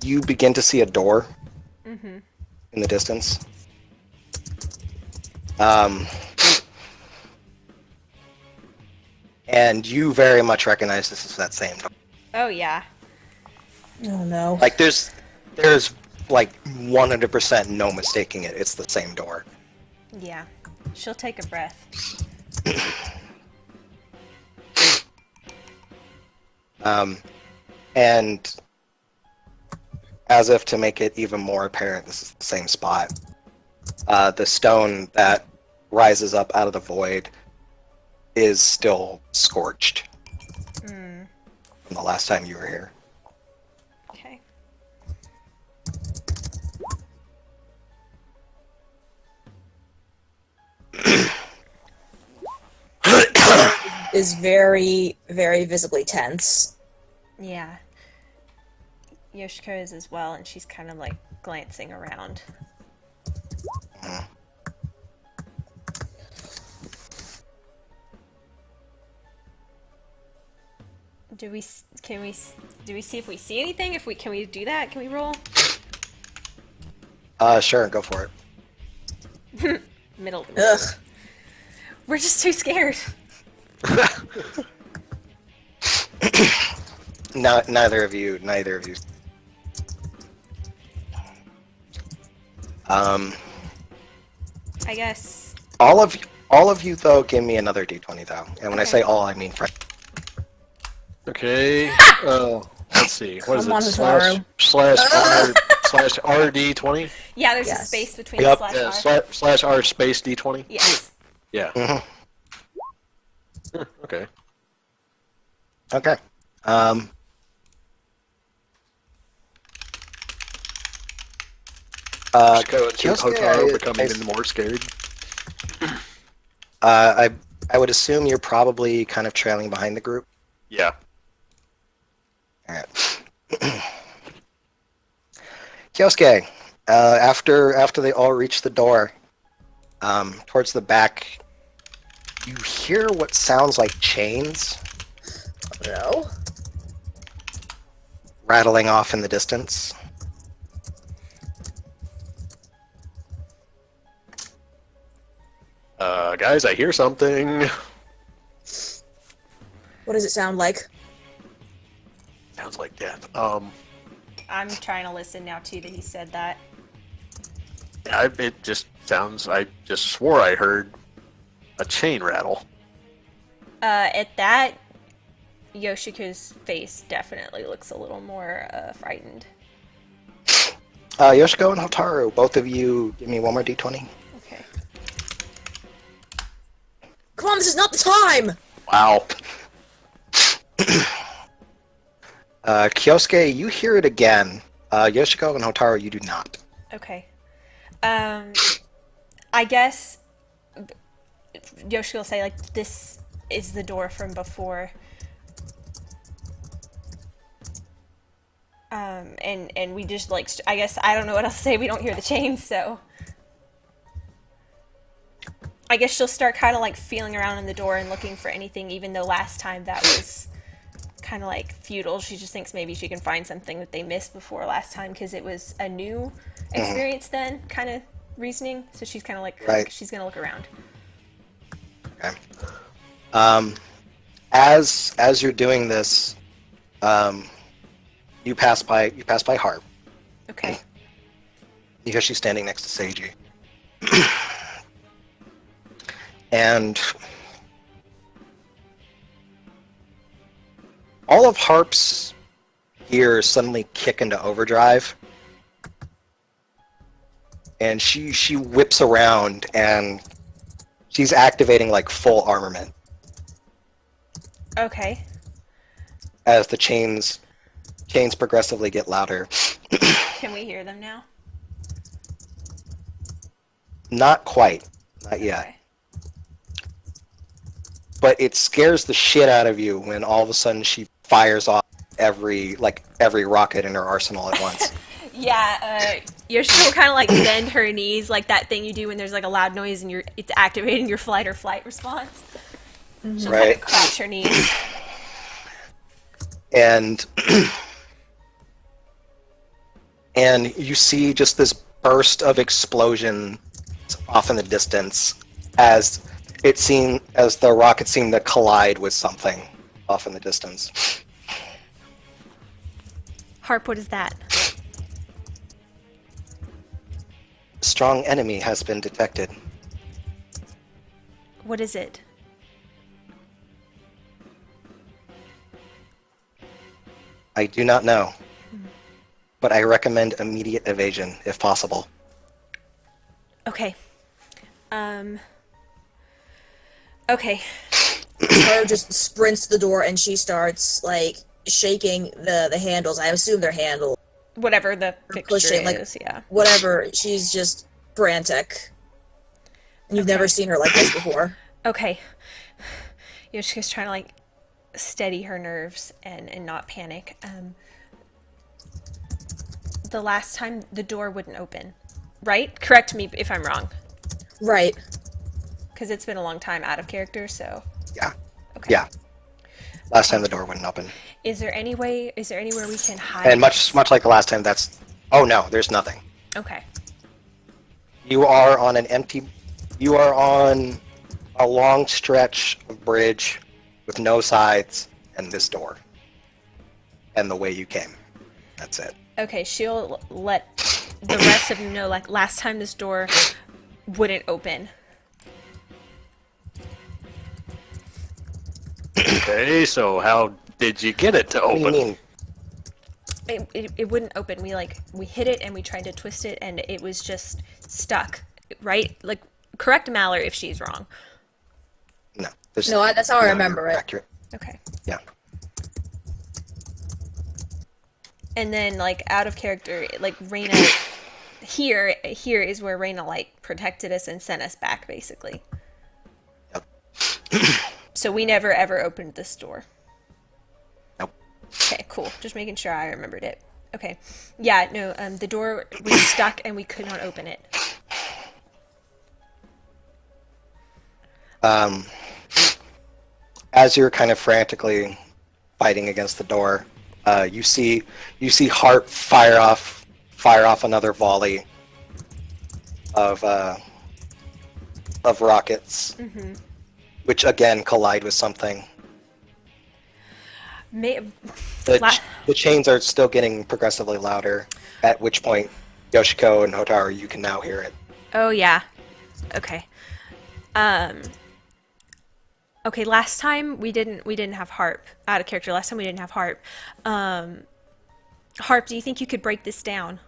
you begin to see a door in the distance. And you very much recognize this is that same door.
Oh yeah.
Oh no.
Like there's like 100% no mistaking it. It's the same door.
Yeah. She'll take a breath.
And as if to make it even more apparent, this is the same spot. The stone that rises up out of the void is still scorched from the last time you were here.
Okay.
Is very, very visibly tense.
Yeah. Yoshiko is as well, and she's kind of like glancing around. Do we see if we see anything? Can we do that? Can we roll?
Sure, go for it.
Middle of the road.
Ugh.
We're just too scared.
No, neither of you.
I guess.
All of you though, give me another d20 though. And when I
Okay.
say all, I mean Fred.
Okay. Let's see. What is
Come on,
it?
Hikaru.
Slash RD20?
Yeah, there's a
Yes.
space between
Yep.
the
Yeah,
slash R.
slash R space D20?
Yes.
Yeah.
Mhm.
Okay.
Okay.
Shiko and
Kyosuke
Hotaru become
is-
even more scared.
I would assume you're probably kind of trailing behind the group.
Yeah.
Alright. Kyosuke, after they all reach the door, towards the back, you hear what sounds like chains
No.
rattling off in the distance.
Guys, I hear something.
What does it sound like?
Sounds like death.
I'm trying to listen now too that he said that.
It just sounds. I just swore I heard a chain rattle.
At that, Yoshiko's face definitely looks a little more frightened.
Yoshiko and Hotaru, both of you, give me one more d20.
Okay.
Come on, this is not the time!
Wow.
Kyosuke, you hear it again. Yoshiko and Hotaru, you do not.
Okay. I guess Yoshiko will say, like, this is the door from before. And we just, like, I guess, I don't know what else to say. We don't hear the chains, so. I guess she'll start kind of like feeling around in the door and looking for anything, even though last time that was kind of like futile. She just thinks maybe she can find something that they missed before last time because it was a new experience then, kind of reasoning. So she's kind of like,
Right.
she's going to look around.
Okay. As you're doing this, you pass by Harp
Okay.
because she's standing next to Seiji. And all of Harp's gears suddenly kick into overdrive, and she whips around, and she's activating like full armament
Okay.
as the chains progressively get louder.
Can we hear them now?
Not quite, not yet.
Okay.
But it scares the shit out of you when all of a sudden she fires off every rocket in her arsenal at once.
Yeah, you're still kind of like bend her knees, like that thing you do when there's like a loud noise and it's activating your fight or flight response. She'll kind
Right.
of crouch her knees.
And you see just this burst of explosion off in the distance as the rocket seemed to collide with something off in the distance.
Harp, what is that?
A strong enemy has been detected.
What is it?
I do not know, but I recommend immediate evasion if possible.
Okay. Okay.
Her just sprints to the door and she starts like shaking the handles. I assume they're handles.
Whatever the fixture
pushing, like-
is, yeah.
Whatever. She's just frantic. And you've never seen her like this before.
Okay. Yoshika's trying to like steady her nerves and not panic. The last time the door wouldn't open, right? Correct me if I'm wrong,
Right.
because it's been a long time out of character. So
Yeah.
okay.
Yeah. Last time the door wouldn't open.
Is there anywhere we can hide?
And much like the last time, oh no, there's nothing.
Okay.
You are on a long stretch of bridge with no sides and this door. And the way you came. That's it.
Okay, she'll let the rest of them know, like, last time this door wouldn't open.
Okay, so how did you get it to
What do you
open?
mean?
It wouldn't open. We hit it and we tried to twist it and it was just stuck, right? Like, correct Mallory if she's wrong.
No.
That's how I
you're
remember it.
Accurate.
Okay.
Yeah.
And then, like, out of character, like, Reyna, here is where Reyna, like, protected us and sent us back, basically.
Yep.
So we never, ever opened this door.
Nope.
Okay, cool. Just making sure I remembered it. Okay. Yeah, no, the door was stuck and we could not open it.
As you're kind of frantically fighting against the door, you see Hart fire off another volley of rockets, which again collide with something. The chains are still getting progressively louder. At which point, Yoshiko and Hotaru, you can now hear it.
Oh yeah. Okay. Okay, last time we didn't have Harp out of character. Last time we didn't have Harp. Harp, do you think you could break this down?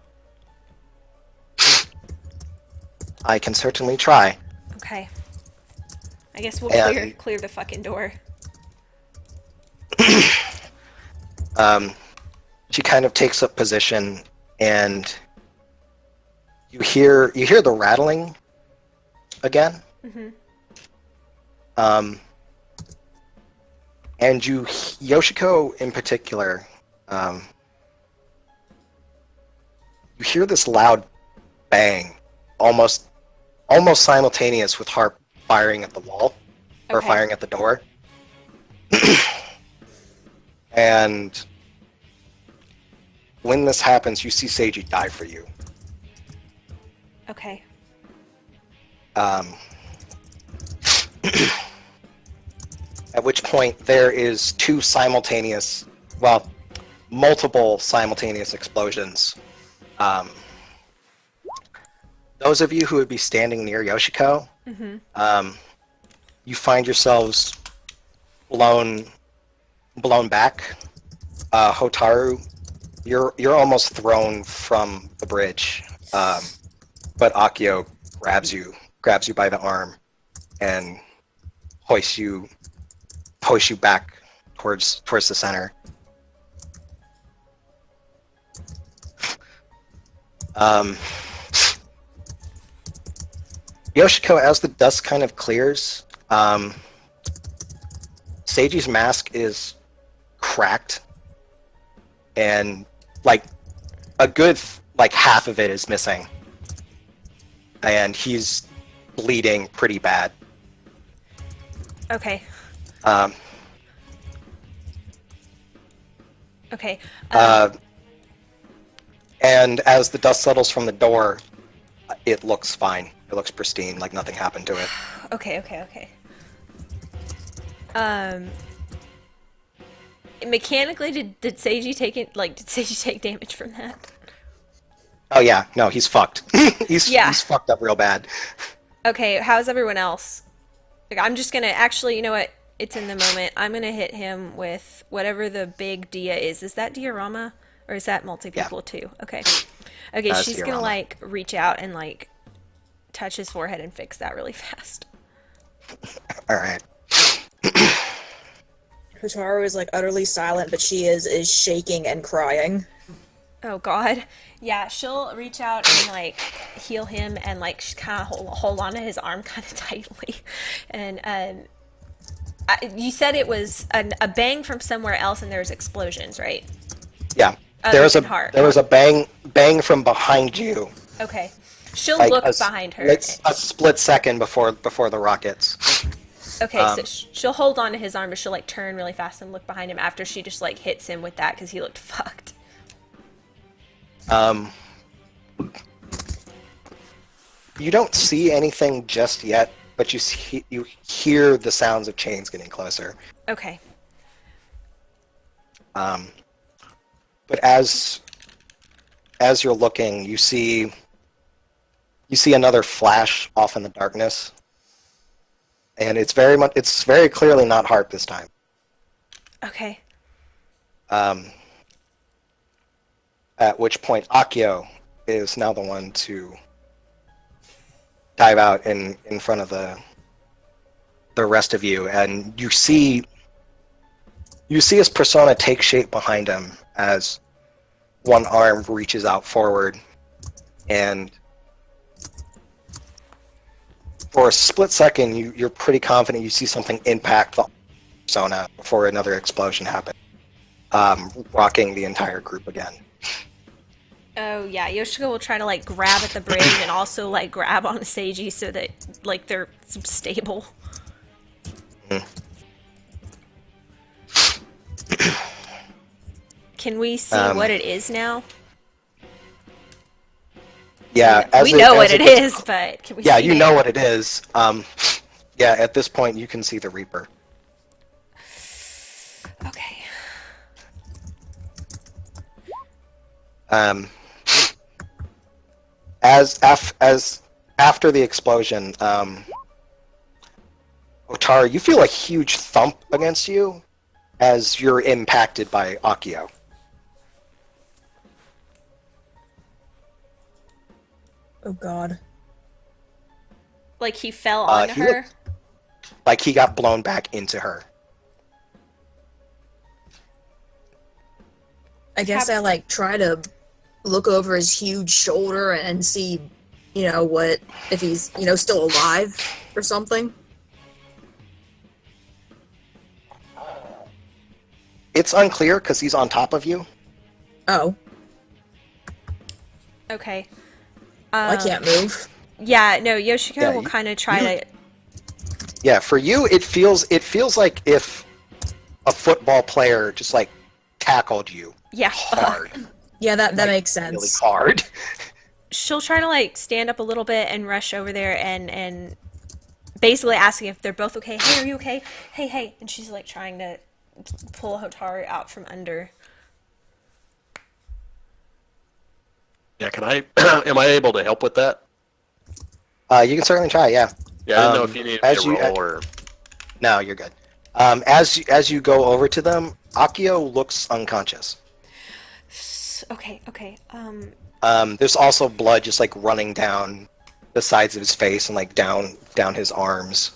I can certainly try.
Okay. I guess we'll
And-
clear the fucking door.
She kind of takes up position, and you hear the rattling again. And Yoshiko in particular, you hear this loud bang, almost simultaneous with Harp firing at the wall, or
Okay.
firing at the door. And when this happens, you see Seiji die for you.
Okay.
At which point there is multiple simultaneous explosions. Those of you who would be standing near Yoshiko, you find yourselves blown back. Hotaru, you're almost thrown from the bridge, but Akio grabs you by the arm and hoists you back towards the center. Yoshiko, as the dust kind of clears, Seiji's mask is cracked, and like a good half of it is missing, and he's bleeding pretty bad.
Okay. Okay.
And as the dust settles from the door, it looks fine. It looks pristine, like nothing happened to it.
Okay. Mechanically, did Seiji take it? Like, did Seiji take damage from that?
Oh yeah, no, he's fucked. He's
Yeah.
He's fucked up real bad.
Okay, how's everyone else? Like, I'm just gonna actually, you know what? It's in the moment. I'm gonna hit him with whatever the big dia is. Is that diorama or is that multi people too? Okay. Okay,
It's
she's gonna
diorama.
like reach out and like touch his forehead and fix that really fast.
All right.
Hotaru is like utterly silent, but she is shaking and crying.
Oh God. Yeah, she'll reach out and like heal him and like kind of hold on to his arm kind of tightly. And you said it was a bang from somewhere else and there's explosions, right?
Yeah.
Oh,
There was
it's hard.
a bang from behind you.
Okay. She'll
Like
look
a,
behind her.
It's a split second before the rockets.
Okay, so she'll hold on to his arm, but she'll like turn really fast and look behind him after she just like hits him with that because he looked fucked.
You don't see anything just yet, but you hear the sounds of chains getting closer.
Okay.
But as you're looking, you see another flash off in the darkness, and it's very clearly not Harp this time.
Okay.
At which point Akio is now the one to dive out in front of the rest of you, and you see his persona take shape behind him as one arm reaches out forward, and for a split second you're pretty confident you see something impact the persona before another explosion happens, rocking the entire group again.
Oh yeah, Yoshiko will try to like grab at the bridge and also like grab on Seiji so that like they're stable. Can we see what it is now?
Yeah,
We know what it is, but can we
Yeah,
see
you
it?
know what it is. Yeah, at this point you can see the Reaper.
Okay.
As after the explosion, Otar, you feel a huge thump against you as you're impacted by Akio.
Oh God.
Like he fell on
he
her?
looked like he got blown back into her.
I guess I like try to look over his huge shoulder and see, what if he's, still alive or something.
It's unclear because he's on top of you.
Oh,
Okay.
I can't move.
Yeah, no, Yoshiko
Yeah,
will kind of try to
Yeah, for you, it feels like if a football player just like tackled you
Yeah.
hard,
Yeah, that
like,
makes
really
sense.
hard.
She'll try to like stand up a little bit and rush over there and basically asking if they're both okay. Hey, are you okay? Hey, and she's like trying to pull Hotaru out from under.
Yeah, can I? Am I able to help with that?
You can certainly try. Yeah.
Yeah, I didn't know if you needed me
as
to
you-
roll or.
No, you're good. As you go over to them, Akio looks unconscious.
Okay.
There's also blood just like running down the sides of his face and like down his arms.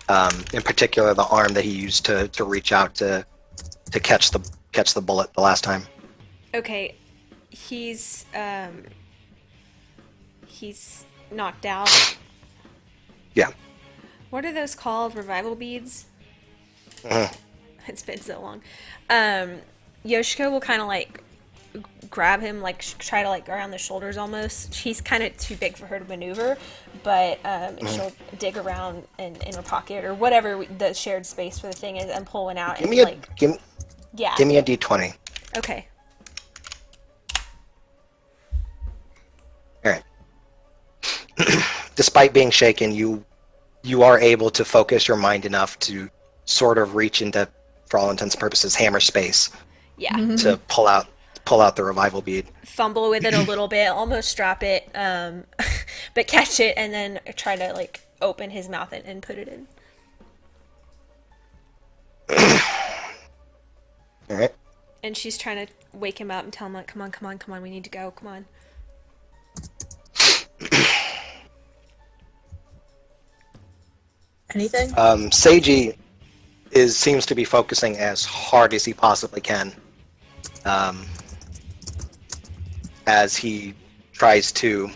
In particular, the arm that he used to reach out to catch the bullet the last time.
Okay. He's knocked out.
Yeah.
What are those called? Revival beads?
Mhm.
It's been so long. Yoshiko will kind of like grab him, like try to like around the shoulders almost. He's kind of too big for her to maneuver, but she'll dig around in her pocket or whatever the shared space for the thing is and pull one out
Give
and
me a
like
give,
yeah.
give me a d20.
Okay.
All right. Despite being shaken, you are able to focus your mind enough to sort of reach into, for all intents and purposes, hammer space
Yeah.
to pull out the revival bead.
Fumble with it a little bit, almost drop it, but catch it and then try to like open his mouth and put it in.
All right.
And she's trying to wake him up and tell him like, come on, we need to go, come on.
Anything?
Seiji seems to be focusing as hard as he possibly can, as he tries to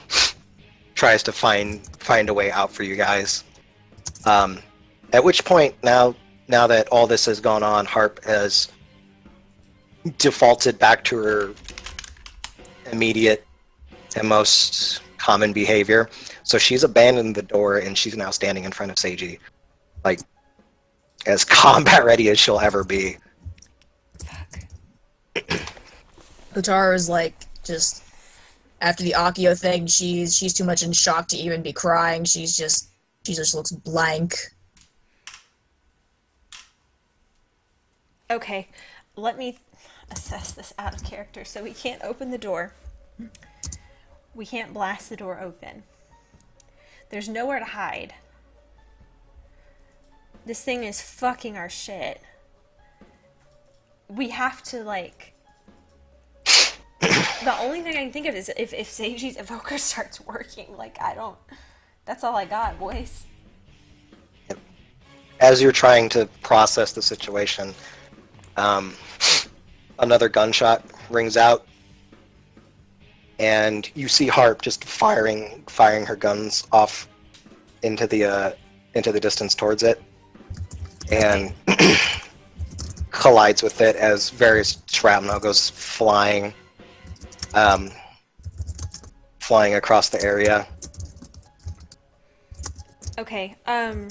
find a way out for you guys. At which point, now that all this has gone on, Harp has defaulted back to her immediate and most common behavior. So she's abandoned the door and she's now standing in front of Seiji, like as combat ready as she'll ever be.
Hotaru is like just after the Akio thing, she's too much in shock to even be crying. She just looks blank.
Okay, let me assess this out of character. So we can't open the door. We can't blast the door open. There's nowhere to hide. This thing is fucking our shit. We have to, like... The only thing I can think of is if Seiji's evoker starts working. Like, I don't... That's all I got, boys.
As you're trying to process the situation, another gunshot rings out, and you see Harp just firing her guns off into the distance towards it, and collides with it as various shrapnel goes flying across the area.
Okay, Can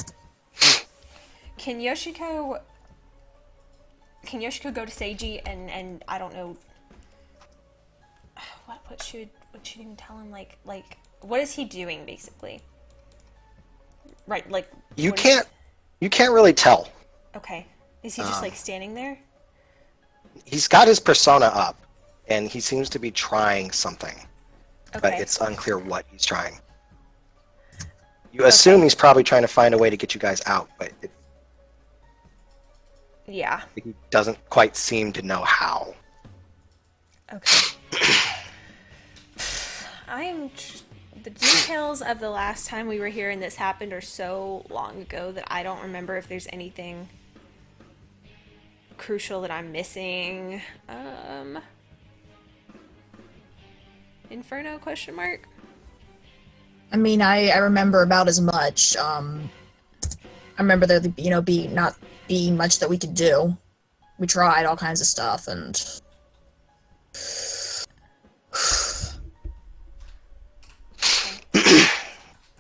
Yoshiko go to Seiji and I don't know what should even tell him like what is he doing basically? Right, like
You
what
can't really tell.
Okay. Is he just like standing there?
He's got his persona up, and he seems to be trying something, but
Okay.
it's unclear what he's trying. You assume he's probably trying to find a way to get you guys out, but
Yeah.
he doesn't quite seem to know how.
Okay. The details of the last time we were here and this happened are so long ago that I don't remember if there's anything crucial that I'm missing. Inferno question mark?
I mean, I remember about as much. I remember there, not being much that we could do. We tried all kinds of stuff, and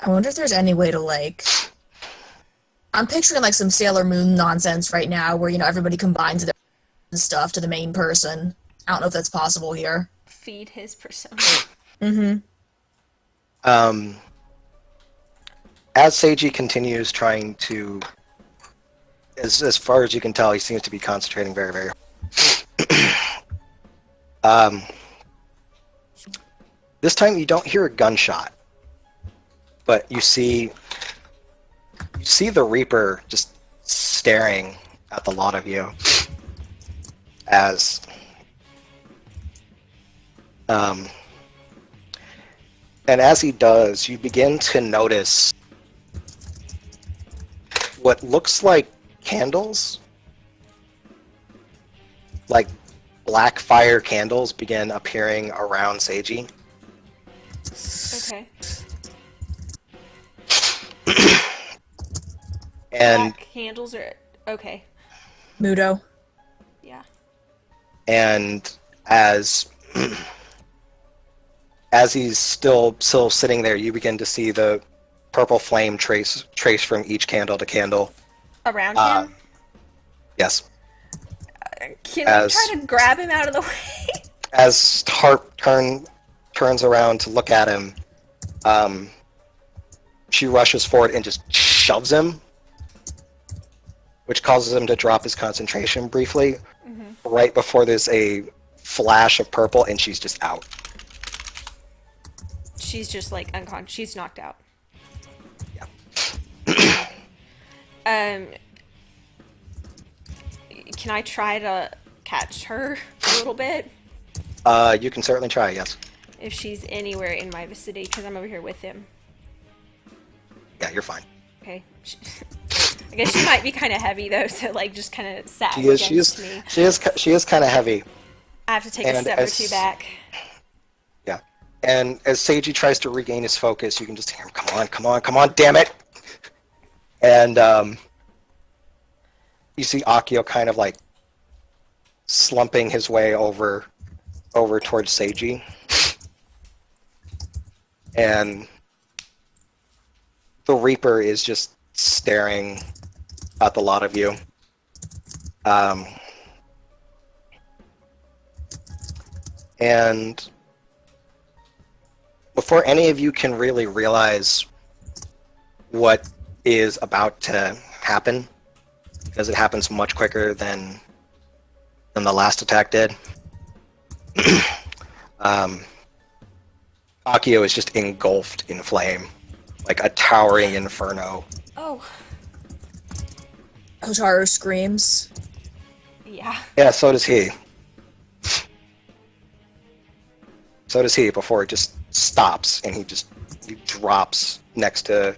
I wonder if there's any way to, like, I'm picturing like some Sailor Moon nonsense right now, where everybody combines their stuff to the main person. I don't know if that's possible here.
Feed his persona.
Mm-hmm.
As Seiji continues trying to, as far as you can tell, he seems to be concentrating very, very hard. This time you don't hear a gunshot, but you see the Reaper just staring at the lot of you as and as he does, you begin to notice what looks like candles, like black fire candles, begin appearing around Seiji.
Okay.
And
Black candles are okay.
Mudo.
Yeah.
and as he's still sitting there, you begin to see the purple flame trace from each candle to candle.
Around
Uh,
him.
Yes.
Can
as-
we try to grab him out of the way?
As Harp turns around to look at him, she rushes forward and just shoves him, which causes him to drop his concentration briefly, right before there's a flash of purple, and she's just out.
She's just like unconscious. She's knocked out.
Yeah.
Can I try to catch her a little bit?
You can certainly try, yes.
If she's anywhere in my vicinity, because I'm over here with him.
Yeah, you're fine.
Okay. I guess she might be kind of heavy though, so like just kind of sat
She is
against me.
she is kind of heavy.
I have to take a
And
step or
as-
two back.
Yeah. And as Seiji tries to regain his focus, you can just hear him, come on, damn it! And you see Akio kind of like slumping his way over towards Seiji. And the Reaper is just staring at the lot of you. And before any of you can really realize what is about to happen, because it happens much quicker than the last attack did, Akio is just engulfed in flame, like a towering inferno.
Oh.
Hotaru screams.
Yeah.
Yeah, so does he. So does he, before it just stops and he drops next to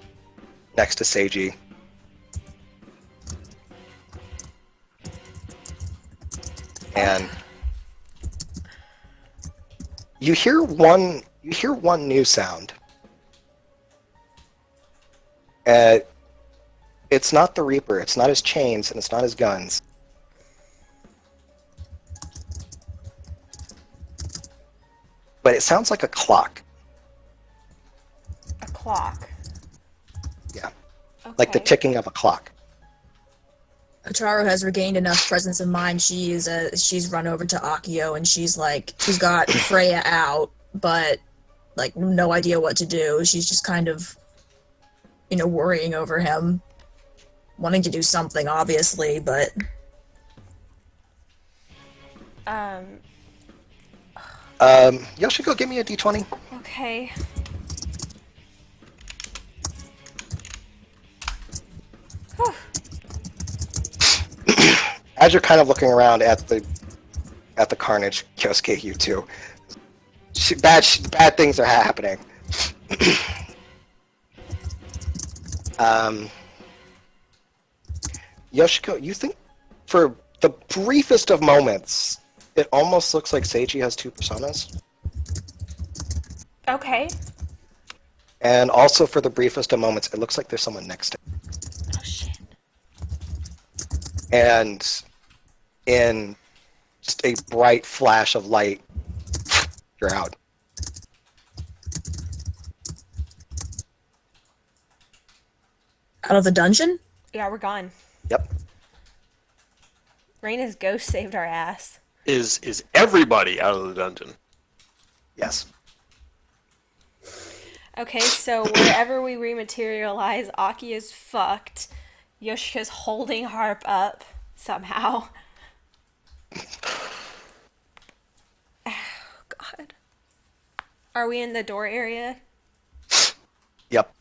Seiji. And you hear one new sound. It's not the Reaper, it's not his chains, and it's not his guns. But it sounds like a clock.
A clock.
Yeah.
Okay.
Like the ticking of a clock.
Hotaru has regained enough presence of mind. She's run over to Akio and she's got Freya out, but like no idea what to do. She's just kind of, worrying over him, wanting to do something, obviously, but
Yoshiko, give me a d20.
Okay. Whew.
As you're kind of looking around at the carnage, Kyosuke, you too. Bad things are happening. Yoshiko, you think for the briefest of moments, it almost looks like Seiji has two personas?
Okay.
And also for the briefest of moments, it looks like there's someone next to him.
Oh shit.
And in just a bright flash of light, you're out.
out of the dungeon?
Yeah, we're gone.
Yep.
Raina's ghost saved our ass.
Is everybody out of the dungeon?
Yes.
Okay, so wherever we rematerialize, Aki is fucked. Yoshika's holding Harp up somehow. Oh, God. Are we in the door area?
Yep.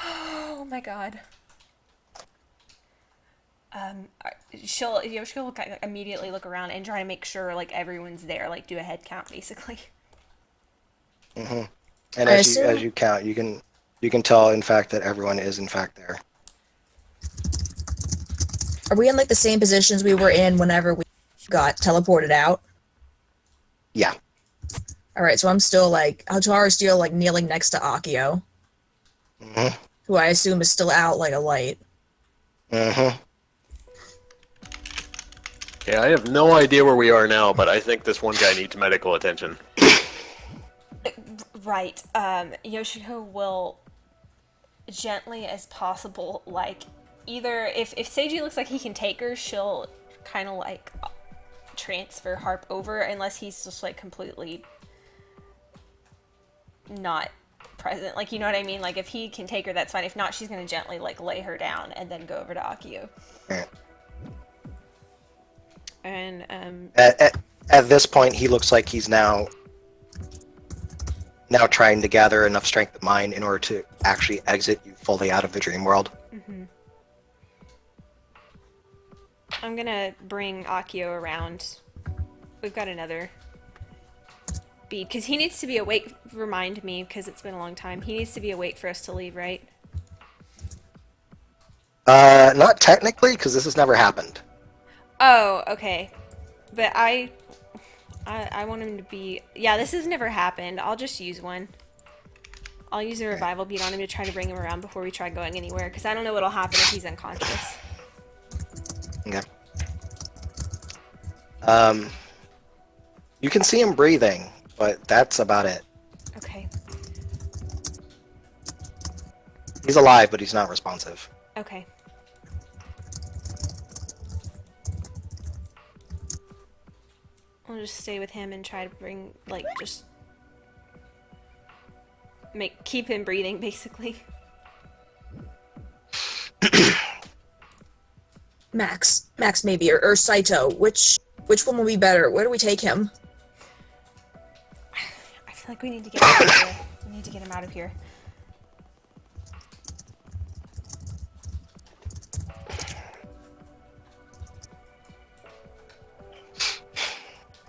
Oh my God. Yoshika will immediately look around and try to make sure like everyone's there, like do a head count basically.
And
I
as
assume-
you count, you can tell, in fact, that everyone is in fact there.
Are we in like the same positions we were in whenever we got teleported out?
Yeah.
All right, so I'm still like Hotaru's still like kneeling next to Akio, who I assume is still out like a light.
Mm-hmm.
Yeah, I have no idea where we are now, but I think this one guy needs medical attention.
Right. Yoshiko will gently as possible, like, either if Seiji looks like he can take her, she'll kind of like transfer Harp over, unless he's just like completely not present. Like, you know what I mean? Like, if he can take her, that's fine. If not, she's gonna gently like lay her down and then go over to Akio.
Right.
And
At this point, he looks like he's now trying to gather enough strength of mind in order to actually exit you fully out of the dream world.
I'm gonna bring Akio around. We've got another bead because he needs to be awake. Remind me, because it's been a long time. He needs to be awake for us to leave, right?
Not technically, because this has never happened.
Oh, okay. But I want him to be... Yeah, this has never happened. I'll just use one. I'll use a revival bead on him to try to bring him around before we try going anywhere, because I don't know what'll happen if he's unconscious.
Okay. You can see him breathing, but that's about it.
Okay.
He's alive, but he's not responsive.
Okay. I'll just stay with him and try to bring, like, just... keep him breathing, basically.
Max maybe, or Saito. Which one will be better? Where do we take him?
I feel like we need to get him out of here. We need to get him out of here.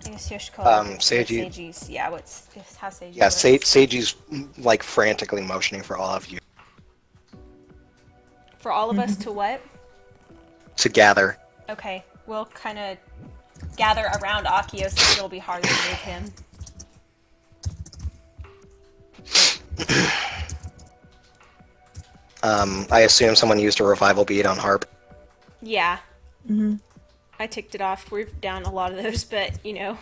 I guess Yoshiko.
Seiji.
Yeah, how's Seiji?
Yeah,
works.
Seiji's like frantically motioning for all of you
For all of us to what?
to gather.
Okay, we'll kind of gather around Akio since it'll be hard to move him.
I assume someone used a revival bead on Harp.
Yeah. I ticked it off. We're down a lot of those, but, you know.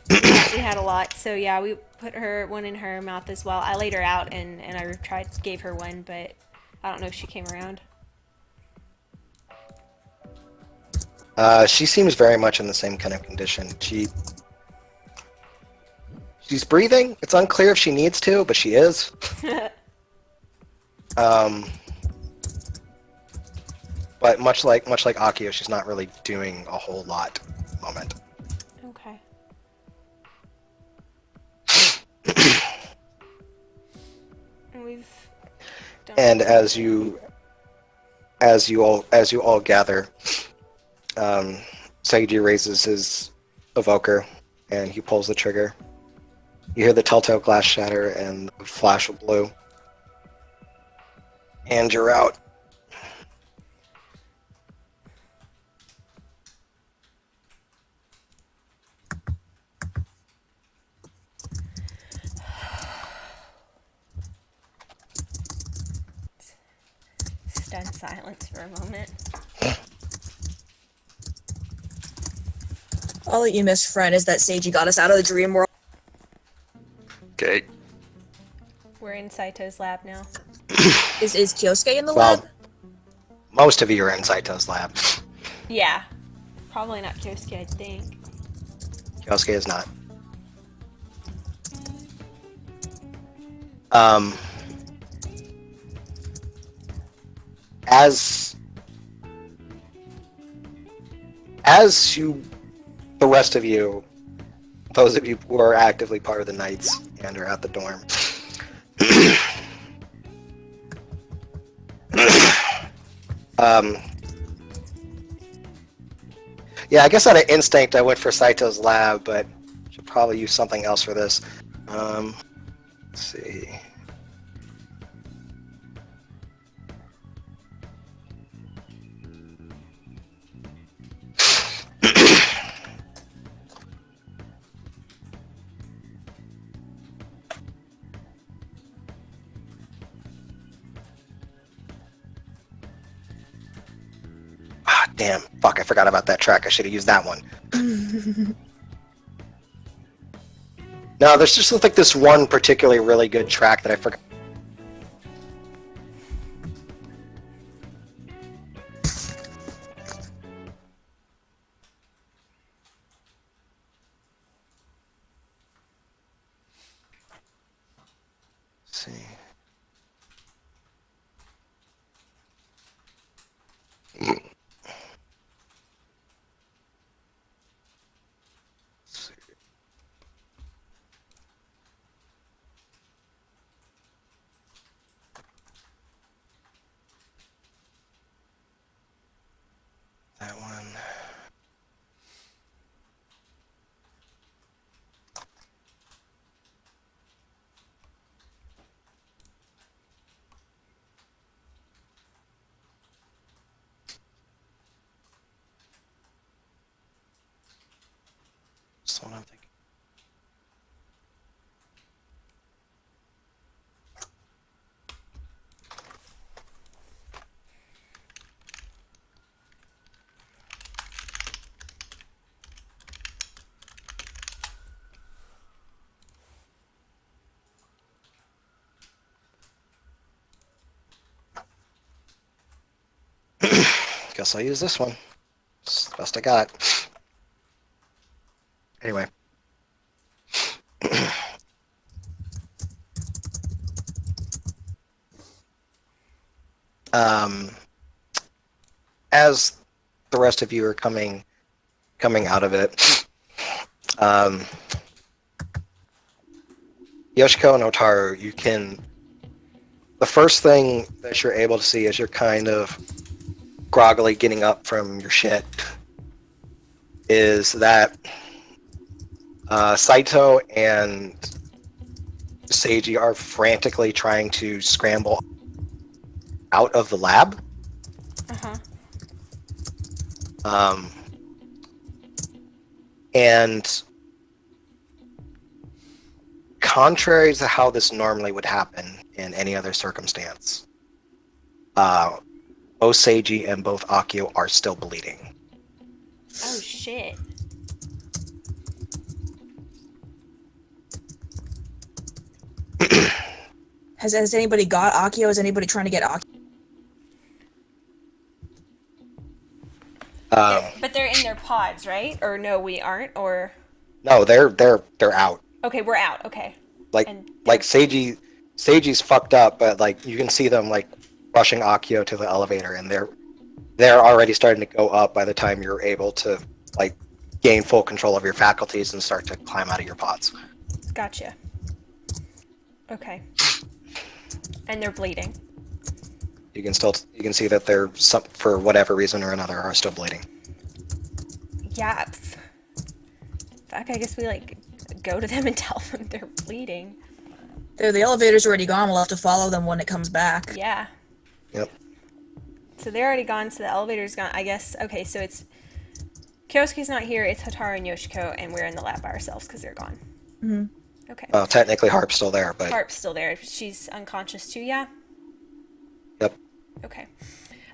We had a lot, so yeah, we put one in her mouth as well. I laid her out and I gave her one, but I don't know if she came around.
She seems very much in the same kind of condition. She's breathing. It's unclear if she needs to, but she is. But much like Akio, she's not really doing a whole lot at the moment.
Okay. We've done
And as you all gather, Saiji raises his evoker and he pulls the trigger. You hear the telltale glass shatter and the flash of blue. And you're out.
stunned silence for a moment.
All that you missed, friend, is that Seiji got us out of the dream world.
Okay.
We're in Saito's lab now.
Is Kyosuke in the
Well,
lab?
most of you are in Saito's lab.
Yeah. Probably not Kyosuke, I think.
Kyosuke is not. Um, as you, the rest of you, those of you who are actively part of the Knights and are at the dorm, um, yeah, I guess out of instinct I went for Saito's lab, but should probably use something else for this. Let's see. Ah, damn. Fuck, I forgot about that track. I should have used that one. No, there's just like this one particularly really good track that I forgot. Let's see. That one. That's the one I'm thinking. Guess I'll use this one. It's the best I got. Anyway. As the rest of you are coming out of it, Yoshiko and Otaru, you can. The first thing that you're able to see as you're kind of groggily getting up from your shit is that Saito and Seiji are frantically trying to scramble out of the lab. And contrary to how this normally would happen in any other circumstance, both Seiji and both Akio are still bleeding.
Oh, shit.
Has anybody got Akio? Is anybody trying to get Akio?
But they're in their pods, right? Or no, we aren't? Or...
No, they're out.
Okay, we're out. Okay.
Like
And
Seiji's fucked up, but like you can see them like rushing Akio to the elevator, and they're already starting to go up by the time you're able to like gain full control of your faculties and start to climb out of your pods.
Gotcha. Okay. And they're bleeding.
You can see that they're for whatever reason or another are still bleeding.
Yeah. Fuck, I guess we like go to them and tell them they're bleeding.
The elevator's already gone. We'll have to follow them when it comes back.
Yeah.
Yep.
So they're already gone, so the elevator's gone. I guess, okay, so it's... Kyosuke's not here, it's Hotaru and Yoshiko, and we're in the lab by ourselves because they're gone.
Mm-hmm.
Okay.
Well, technically Harp's still there, but...
Harp's still there. She's unconscious too, yeah?
Yep.
Okay.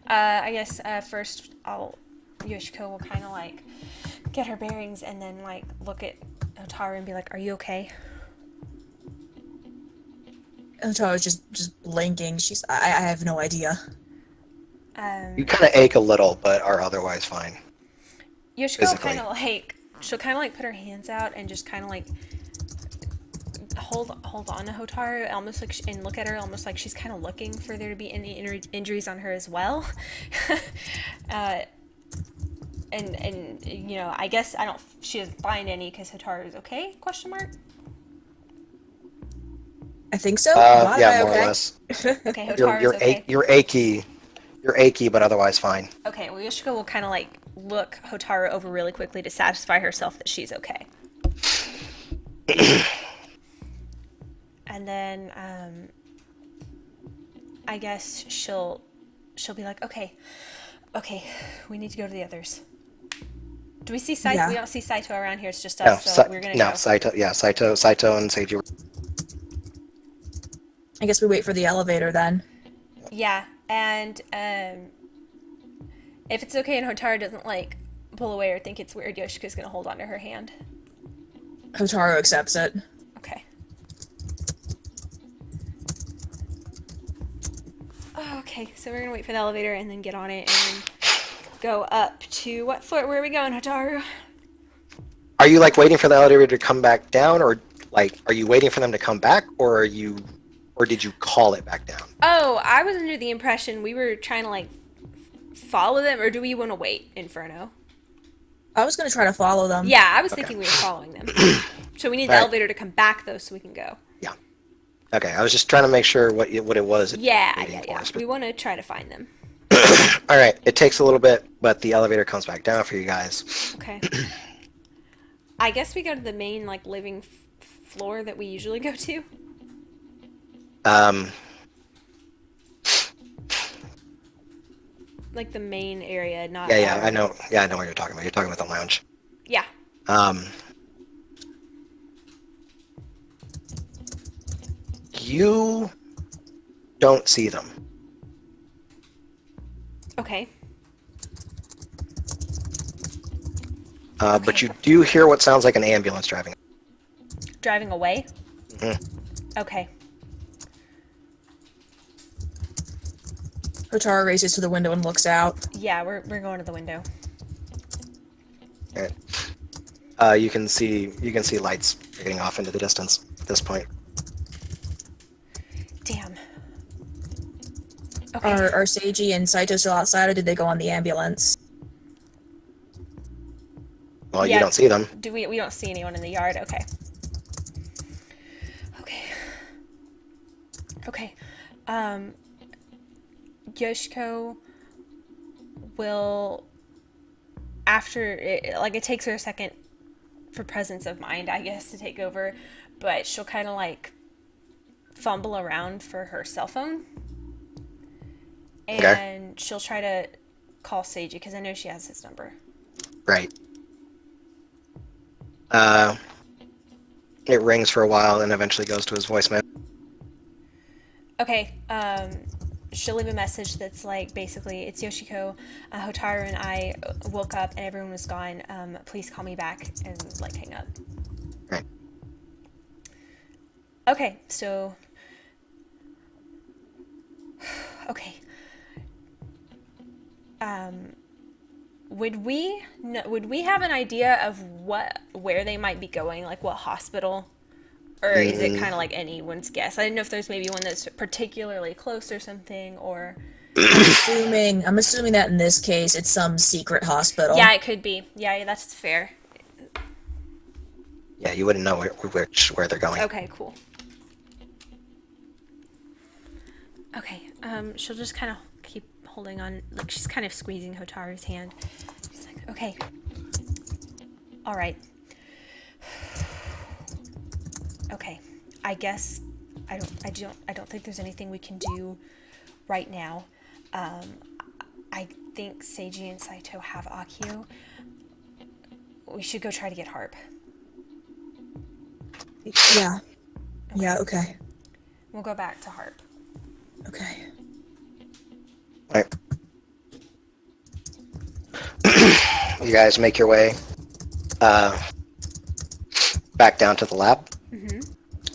I guess first Yoshiko will kind of like get her bearings and then like look at Hotaru and be like, "Are you okay?"
Hotaro's just blinking. I have no idea.
You kind of ache a little, but are otherwise fine.
Yoshiko
Physically.
kind of like, she'll kind of like put her hands out and just kind of like hold on to Hotaru, almost like, and look at her almost like she's kind of looking for there to be any injuries on her as well. And you know, I guess she doesn't find any because Hotaru is okay? Question mark.
I think so.
Yeah, more or
okay?
less.
Okay, Hotaru's
You're
okay.
You're achy, but otherwise fine.
Okay, well, Yoshiko will kind of like look Hotaru over really quickly to satisfy herself that she's okay. And then, I guess she'll be like, okay, we need to go to the others. Do we see Saito?
Yeah.
We don't see Saito around here. It's just us, we're gonna go.
Saito and Seiji.
I guess we wait for the elevator then.
Yeah, and if it's okay and Hotaru doesn't like pull away or think it's weird, Yoshiko's gonna hold onto her hand.
Hotaru accepts it.
Okay. Okay, so we're gonna wait for the elevator and then get on it and go up to what floor? Where are we going, Hotaru?
Are you like waiting for the elevator to come back down, or like are you waiting for them to come back, or did you call it back down?
Oh, I was under the impression we were trying to like follow them, or do we want to wait, Inferno?
I was gonna try to follow them.
Yeah, I was thinking we were following them. So we need the
Right.
elevator to come back though, so we can go.
Yeah. Okay, I was just trying to make sure what it was.
Yeah.
For.
We want to try to find them.
All right, it takes a little bit, but the elevator comes back down for you guys.
Okay. I guess we go to the main like living floor that we usually go to. Like the main area, not.
Yeah, I know. Yeah, I know what you're talking about. You're talking about the lounge.
Yeah.
You don't see them.
Okay.
But you do hear what sounds like an ambulance driving.
Driving away?
Mhm.
Okay.
Hotaru races to the window and looks out.
Yeah, we're going to the window.
All right. You can see lights fading off into the distance at this point.
Damn. Okay.
Are Seiji and Saito still outside, or did they go on the ambulance?
Well,
Yeah.
you don't see them.
Do we don't see anyone in the yard? Okay. Okay. Yoshiko will, after it, like it takes her a second for presence of mind, I guess, to take over, but she'll kind of like fumble around for her cell phone, and
Okay.
she'll try to call Seiji because I know she has his number.
Right. It rings for a while and eventually goes to his voicemail.
Okay, she'll leave a message that's like, basically, it's Yoshiko, Hotaru and I woke up and everyone was gone, please call me back, and like hang up.
Right.
Okay, so, okay, would we have an idea of where they might be going, like what hospital? Or is it kind of like anyone's guess? I didn't know if there's maybe one that's particularly close or something, or...
I'm assuming that in this case it's some secret hospital.
Yeah, it could be. Yeah, that's fair.
Yeah, you wouldn't know where they're going.
Okay, cool. Okay, she'll just kind of keep holding on, like she's kind of squeezing Hotaru's hand. She's like, okay. All right. Okay, I guess I don't think there's anything we can do right now. I think Seiji and Saito have Akio. We should go try to get Harp.
Yeah. Yeah, okay.
We'll go back to Harp.
Okay.
All right. You guys make your way back down to the lab.
Mm-hmm.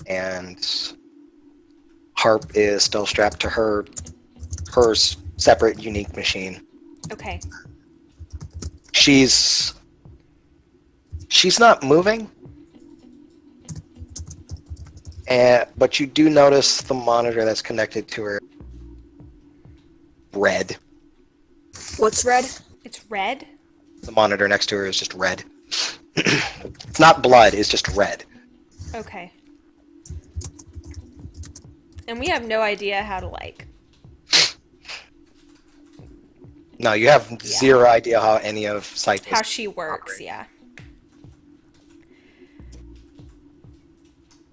And Harp is still strapped to her separate, unique machine.
Okay.
She's not moving, but you do notice the monitor that's connected to her red.
What's red?
It's red?
The monitor next to her is just red. It's not blood, it's just red.
Okay. And we have no idea how to, like...
No, you have zero idea how any of Saito's
How she works,
operate.
yeah.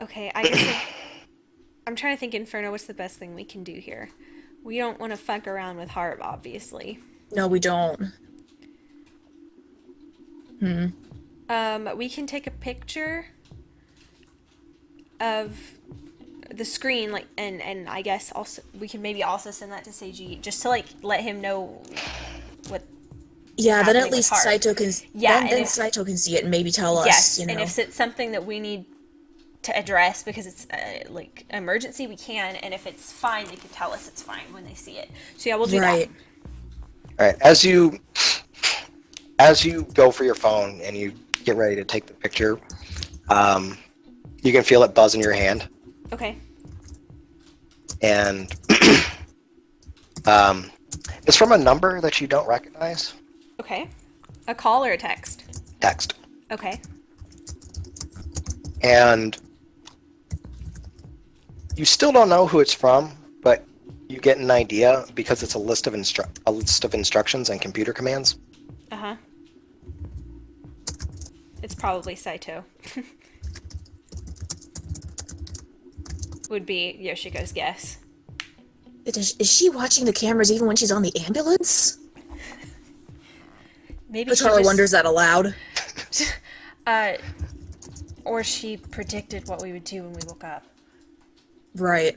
Okay, I guess... I'm trying to think, Inferno, what's the best thing we can do here? We don't want to fuck around with Harp, obviously.
No, we don't.
We can take a picture of the screen, like, and I guess also we can maybe also send that to Seiji just to like let him know what.
Yeah, then
happening
at
with
least
Harp.
Saito can.
Yeah,
then,
and
then
if-
Saito can see it and maybe tell us.
Yes,
You know.
and if it's something that we need to address because it's like emergency, we can, and if it's fine, they can tell us it's fine when they see it. So yeah, we'll do
right.
All right, as you go for your phone and you get ready to take the picture, you can feel it buzz in your hand,
that. Okay.
and it's from a number that you don't recognize.
Okay. A call or a text?
Text.
Okay.
And you still don't know who it's from, but you get an idea because it's a list of instructions and computer commands.
Uh-huh. It's probably Saito. Would be Yoshiko's guess.
Is she watching the cameras even when she's on the ambulance?
Maybe she
Tara
just,
wonders that aloud.
or she predicted what we would do when we woke up.
Right.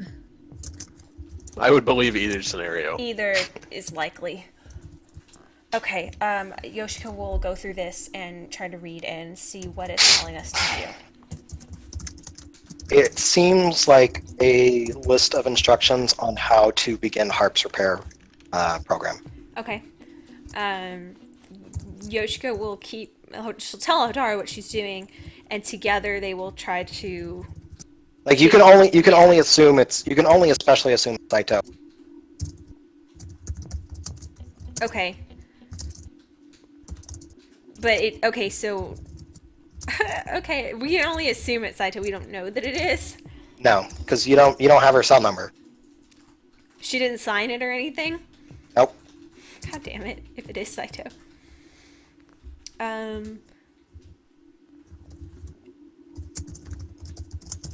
I would believe either scenario.
Either is likely. Okay, Yoshiko will go through this and try to read and see what it's telling us to do.
It seems like a list of instructions on how to begin Harp's repair program.
Okay. Yoshiko will she'll tell Hodara what she's doing, and together they will try to...
Like you can only especially assume it's Saito.
Okay. But okay, so... okay, we can only assume it's Saito, we don't know that it is.
No, because you don't have her cell number.
She didn't sign it or anything?
Nope.
God damn it, if it is Saito.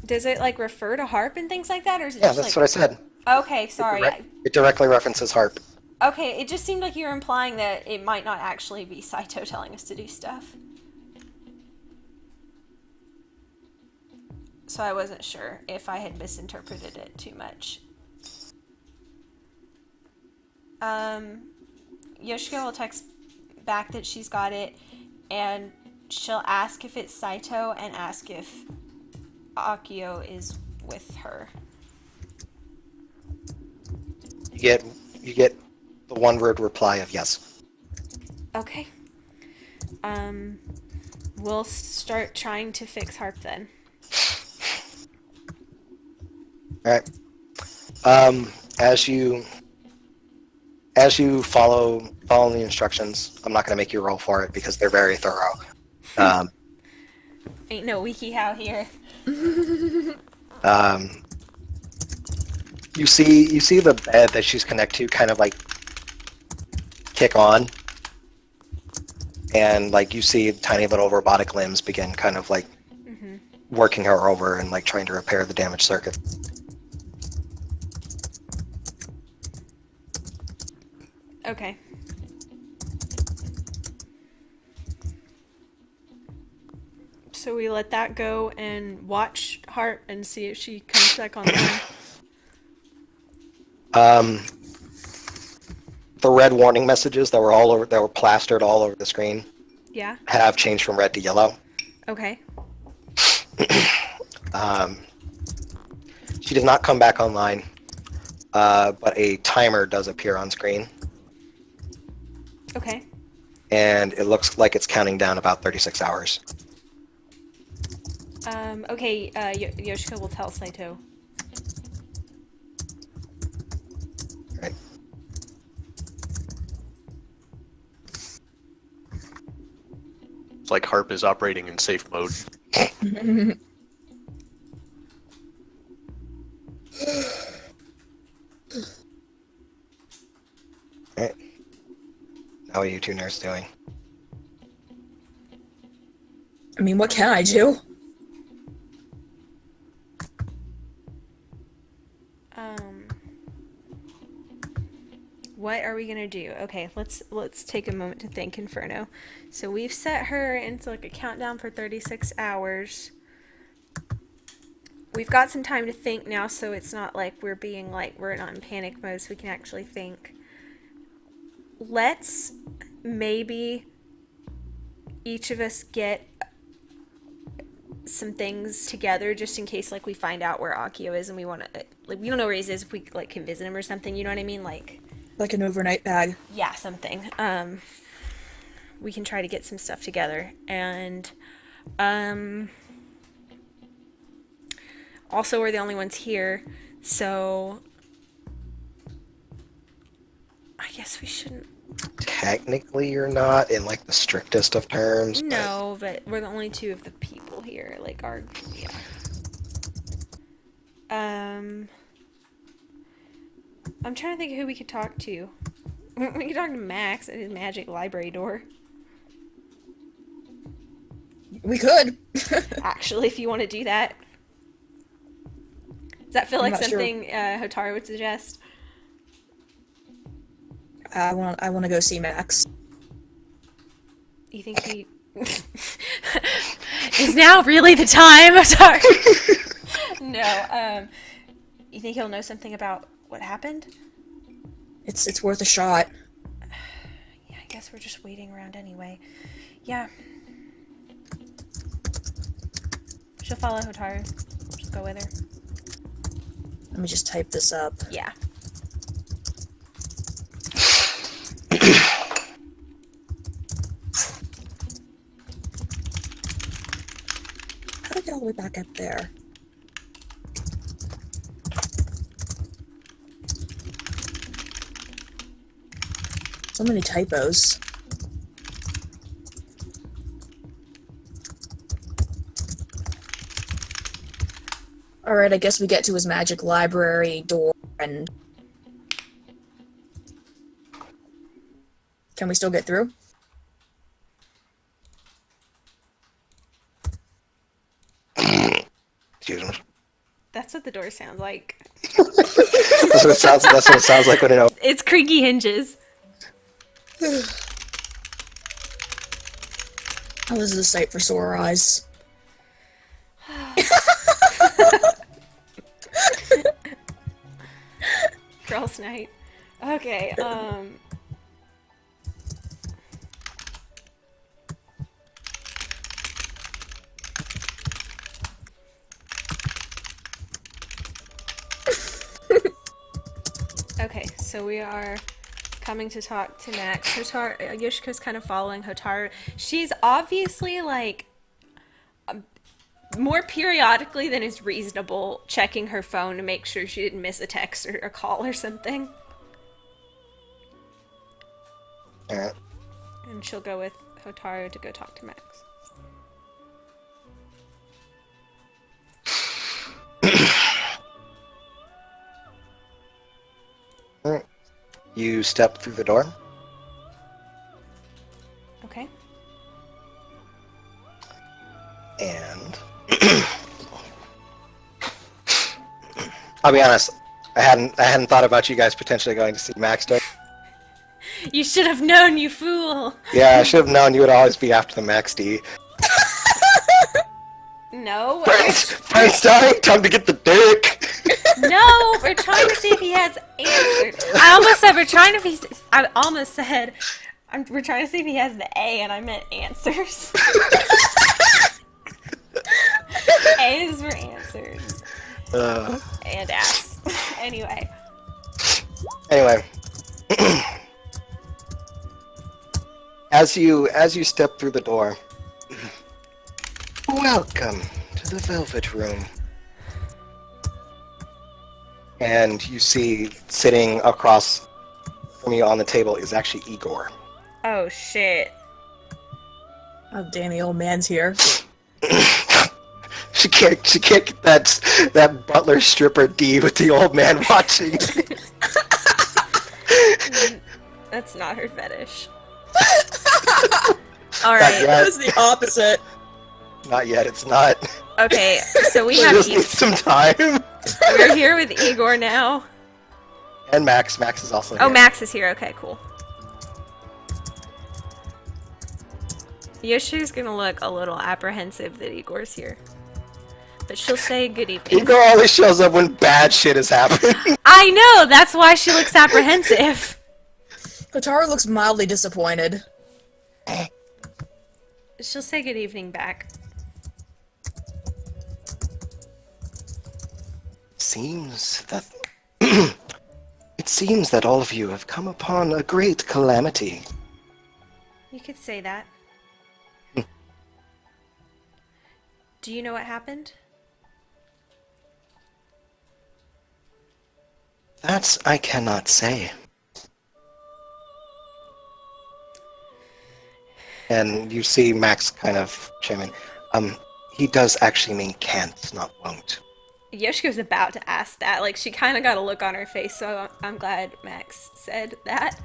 Does it, like, refer to Harp and things like that, or is it
Yeah,
just,
that's
like...
what I said.
Okay, sorry.
It directly references Harp.
Okay, it just seemed like you were implying that it might not actually be Saito telling us to do stuff. So I wasn't sure if I had misinterpreted it too much. Yoshiko will text back that she's got it, and she'll ask if it's Saito and ask if Akio is with her.
You get the one-word reply of yes.
Okay. We'll start trying to fix Harp then.
All right. As you follow the instructions, I'm not going to make you roll for it because they're very thorough.
Ain't no WikiHow here.
You see the bed that she's connected to kind of like kick on, and like you see tiny little robotic limbs begin kind of like working her over and like trying to repair the damaged circuit.
Okay. So we let that go and watch Heart and see if she comes back online.
The red warning messages that were plastered all over the screen
Yeah?
have changed from red to She does not come back online, but a timer does appear on screen,
Okay.
and it looks like it's counting down about 36 hours.
Okay, Yoshiko will tell Saito.
Right.
It's like Harp is operating in safe mode.
Right. How are you two nerds doing?
I mean, what can I do?
What are we gonna do? Okay, let's take a moment to think, Inferno. So we've set her into like a countdown for 36 hours. We've got some time to think now, so it's not like we're being like we're not in panic mode, so we can actually think. Let's maybe each of us get some things together just in case like we find out where Akio is and we want to like we don't know where he is if we like can visit him or something, you know what I mean? Like
Like an overnight bag.
yeah, something. We can try to get some stuff together. And also we're the only ones here, so I guess we shouldn't.
Technically, you're not in like the strictest of terms.
No, but we're the only two of the people here. Like our yeah. I'm trying to think of who we could talk to. We could talk to Max at his magic library door.
We could.
Actually, if you want to do that. Does that feel
I'm
like
not sure.
something Hotaru would suggest?
I want to go see Max.
You think he... Is now really the time, Hotaru? No, you think he'll know something about what happened?
It's worth a shot.
Yeah, I guess we're just waiting around anyway. Yeah. She'll follow Hotaru. Just go with her.
Let me just type this up.
Yeah.
How do I get all the way back up there? So many typos. Alright, I guess we get to his magic library door and... Can we still get through?
Excuse me.
That's what the door sounds like.
That's what it sounds. That's what it sounds like when it opens.
It's creaky hinges.
Oh, this is a sight for sore eyes.
Girls' night. Okay, Okay, so we are coming to talk to Max. Yoshiko's kind of following Hotaru. She's obviously like more periodically than is reasonable checking her phone to make sure she didn't miss a text or a call or something.
Alright.
And she'll go with Hotaru to go talk to Max.
Alright. You step through the door.
Okay.
And I'll be honest, I hadn't thought about you guys potentially going to see Max during.
You should have known, you fool!
Yeah, I should have known you would always be after the Max D.
No.
Friends dying, time to get the dick.
No, we're trying to see if he has answered. I almost said we're trying to see if he has the A, and I meant answers. A's for answers. And ass. Anyway.
Anyway, as you step through the door, welcome to the Velvet Room. And you see sitting across from you on the table is actually Igor.
Oh shit.
Oh, damn, the old man's here.
She can't get that butler stripper D with the old man watching.
That's not her fetish.
Not
Alright.
yet.
It's the opposite.
Not yet, it's not.
Okay, so we
We
have
just need some time.
we're here with Igor now.
And Max. Max is also here.
Oh, Max is here. Okay, cool. Yoshi's gonna look a little apprehensive that Igor's here. But she'll say good evening.
Igor always shows up when bad shit is happening.
I know! That's why she looks apprehensive.
Kotaro looks mildly disappointed.
She'll say good evening back.
Seems that it seems that all of you have come upon a great calamity.
You could say that. Do you know what happened?
That I cannot say. And you see Max kind of chiming. He does actually mean can't, not won't.
Yoshiko's about to ask that. Like, she kind of got a look on her face, so I'm glad Max said that.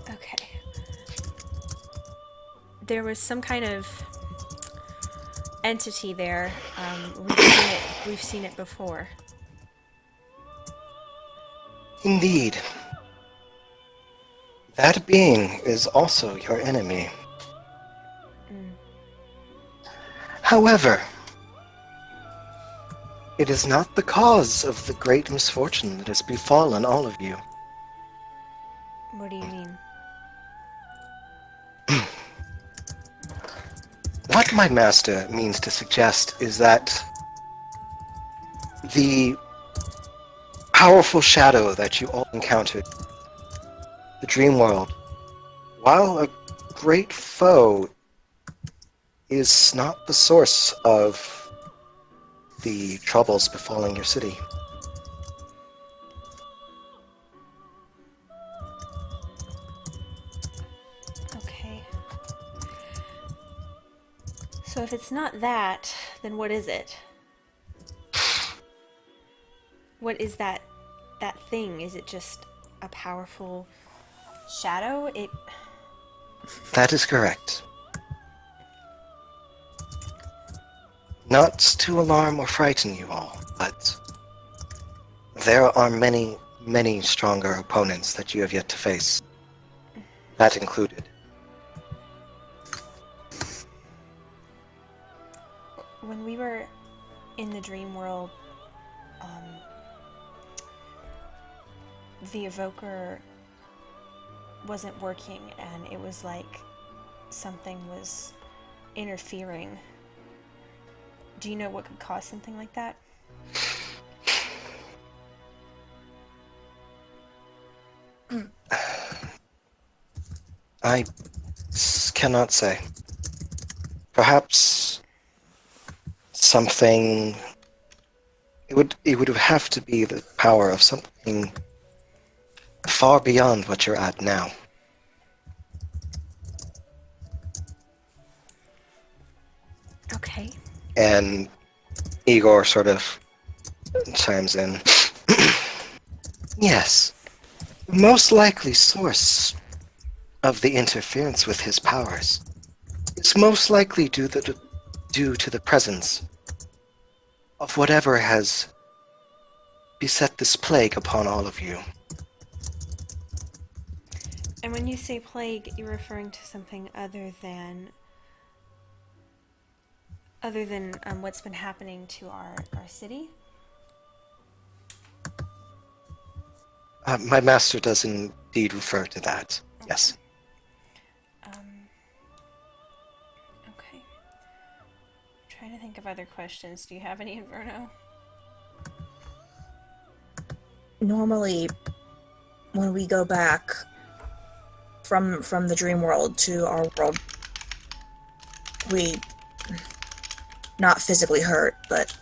Okay. There was some kind of entity there. We've seen it before.
Indeed. That being is also your enemy. However, it is not the cause of the great misfortune that has befallen all of you.
What do you mean?
What my master means to suggest is that the powerful shadow that you all encountered, the dream world, while a great foe, is not the source of the troubles befalling your city.
Okay. So if it's not that, then what is it? What is that thing? Is it just a powerful shadow?
That is correct. Not to alarm or frighten you all, but there are many, many stronger opponents that you have yet to face. That included.
When we were in the dream world, the evoker wasn't working, and it was like something was interfering. Do you know what could cause something like that?
I cannot say. Perhaps something. It would have to be the power of something far beyond what you're at now.
Okay.
And Igor sort of chimes in. Yes. The most likely source of the interference with his powers is most likely due to the presence of whatever has beset this plague upon all of you.
And when you say plague, you're referring to something other than what's been happening to our city?
My master does indeed refer to that.
Okay.
Yes.
Okay. I'm trying to think if other questions. Do you have any, Inferno?
Normally, when we go back from the dream world to our world, we not physically hurt, but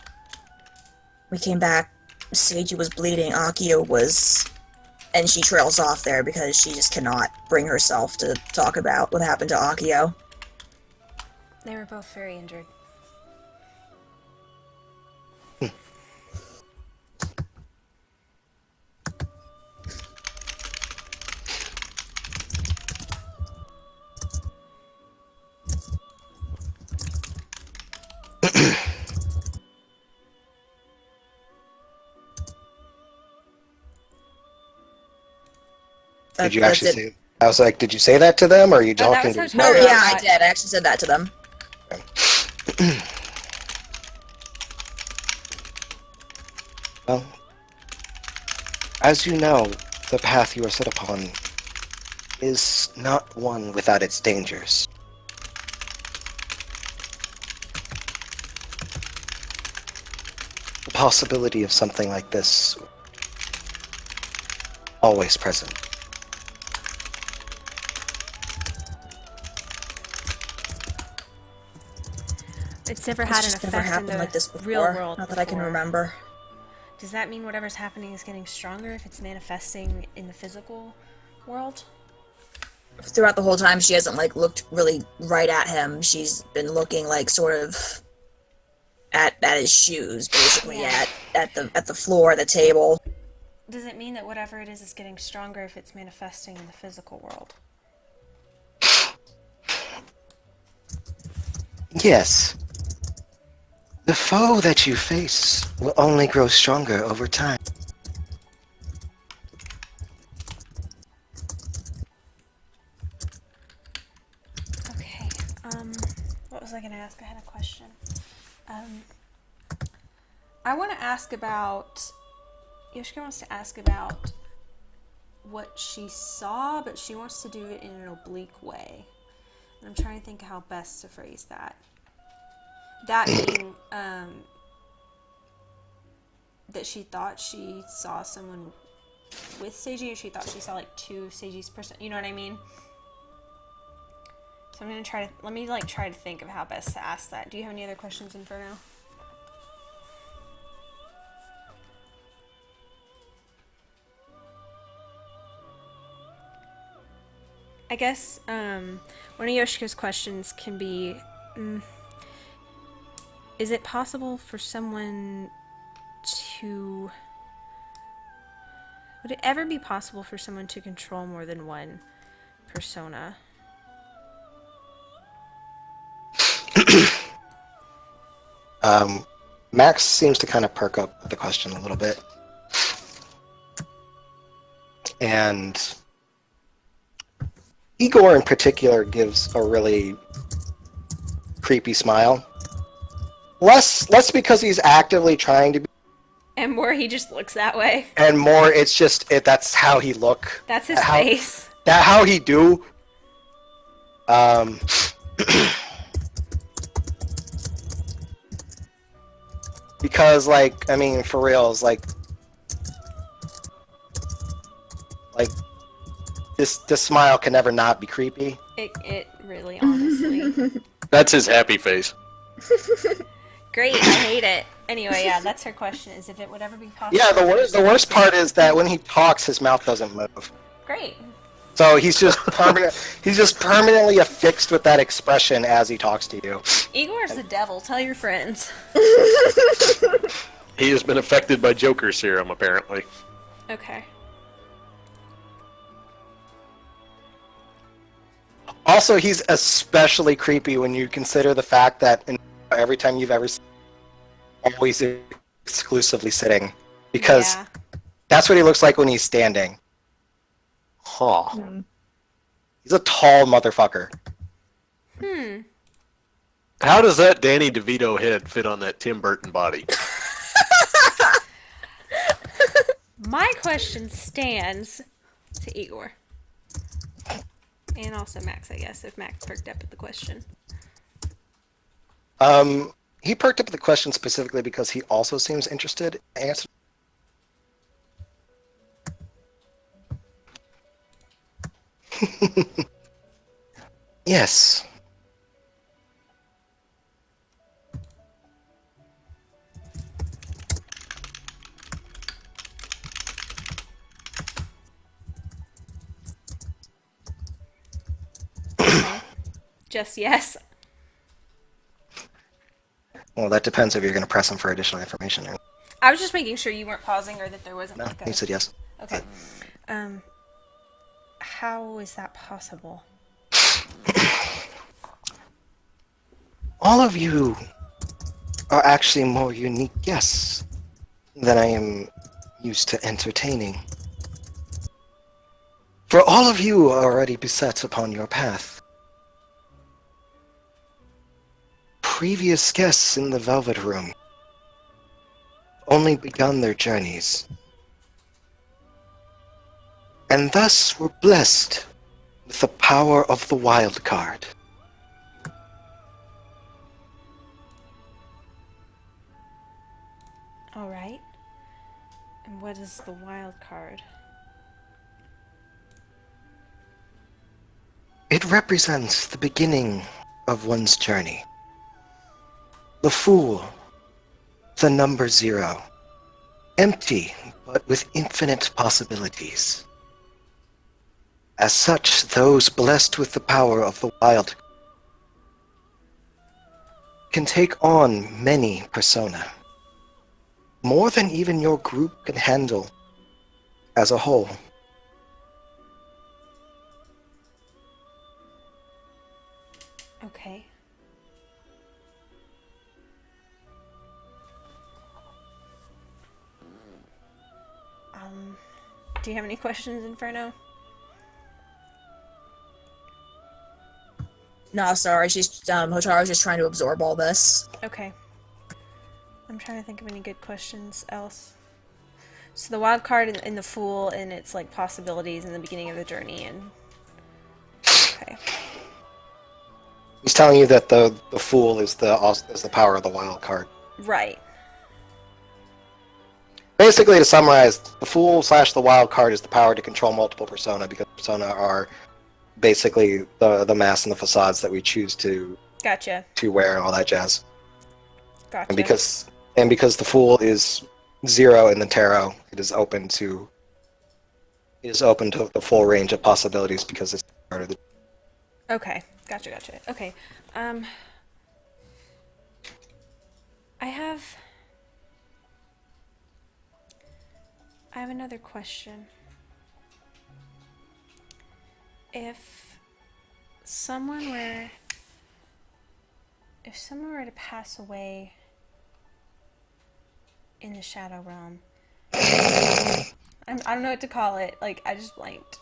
we came back. Seiji was bleeding. Akio was, and she trails off there because she just cannot bring herself to talk about what happened to Akio.
They were both very injured.
Did you
That's
actually
it.
say? I was like, did you say that to them, or are you
Oh, that
talking
was
to?
how
No,
Tara
yeah, I
thought-
did. I actually said that to them.
Well, as you know, the path you are set upon is not one without its dangers. The possibility of something like this always present.
It's never
It's
had an
just never
effect in
happened
the
like this before.
real world.
Not that I can
before.
remember.
Does that mean whatever's happening is getting stronger if it's manifesting in the physical world?
Throughout the whole time, she hasn't like looked really right at him. She's been looking like sort of at his shoes, basically
Yeah.
at the floor, the table.
Does it mean that whatever it is getting stronger if it's manifesting in the physical world?
Yes. The foe that you face will only grow stronger over time.
Okay. What was I going to ask? I had a question. I want to ask about. Yoshika wants to ask about what she saw, but she wants to do it in an oblique way. And I'm trying to think how best to phrase that. That being that she thought she saw someone with Seiji, or she thought she saw like two Seiji's person. You know what I mean? So I'm gonna try to try to think of how best to ask that. Do you have any other questions, Inferno? I guess one of Yoshika's questions can be, is it possible for someone to... Would it ever be possible for someone to control more than one persona?
Max seems to kind of perk up the question a little bit. And Igor in particular gives a really creepy smile. Less because he's actively trying to be,
And more, he just looks that way.
and more it's just that's how he look.
That's his
How-
face.
That how he do. Because like, I mean, for reals, like this smile can never not be creepy.
It really, honestly.
That's his happy face.
Great, I hate it. Anyway, yeah, that's her question, is if it would ever be possible.
Yeah, the
for
worst part is that when he talks, his mouth doesn't move.
Great.
So he's just permanently affixed with that expression as he talks to you.
Igor's the devil, tell your friends.
He has been affected by Joker serum, apparently.
Okay.
Also, he's especially creepy when you consider the fact that every time you've ever seen him, always exclusively sitting. Because
Yeah.
that's what he looks like when he's standing. Huh. He's a tall motherfucker.
How does that Danny DeVito head fit on that Tim Burton body?
My question stands to Igor. And also Max, I guess, if Max perked up at the question.
he perked up the question specifically because he also seems interested. Answer. Yes.
Okay. Just yes.
Well, that depends if you're going to press him for additional information. Or...
I was just making sure you weren't pausing or that there wasn't
No,
like a.
he said yes.
Okay. How is that possible?
All of you are actually more unique guests than I am used to entertaining. For all of you are already beset upon your path. Previous guests in the Velvet Room only begun their journeys, and thus were blessed with the power of the wild card.
All right. And what is the wild card?
It represents the beginning of one's journey. The Fool, the number 0, empty but with infinite possibilities. As such, those blessed with the power of the wild can take on many persona, more than even your group can handle as a whole.
Okay. Do you have any questions, Inferno?
No, sorry. She's Hotaro's just trying to absorb all this.
Okay. I'm trying to think of any good questions else. So the wild card in the Fool and its like possibilities in the beginning of the journey and okay.
He's telling you that the Fool is the power of the wild card.
Right.
Basically, to summarize, the Fool / the wild card is the power to control multiple persona, because persona are basically the masks and the facades that we choose to
Gotcha.
wear and all that jazz.
Gotcha.
And because the Fool is 0 in the tarot, it is open to the full range of possibilities because it's part of the.
Okay. Gotcha. Okay. I have another question. If someone were to pass away in the Shadow Realm, I don't know what to call it. Like, I just blanked.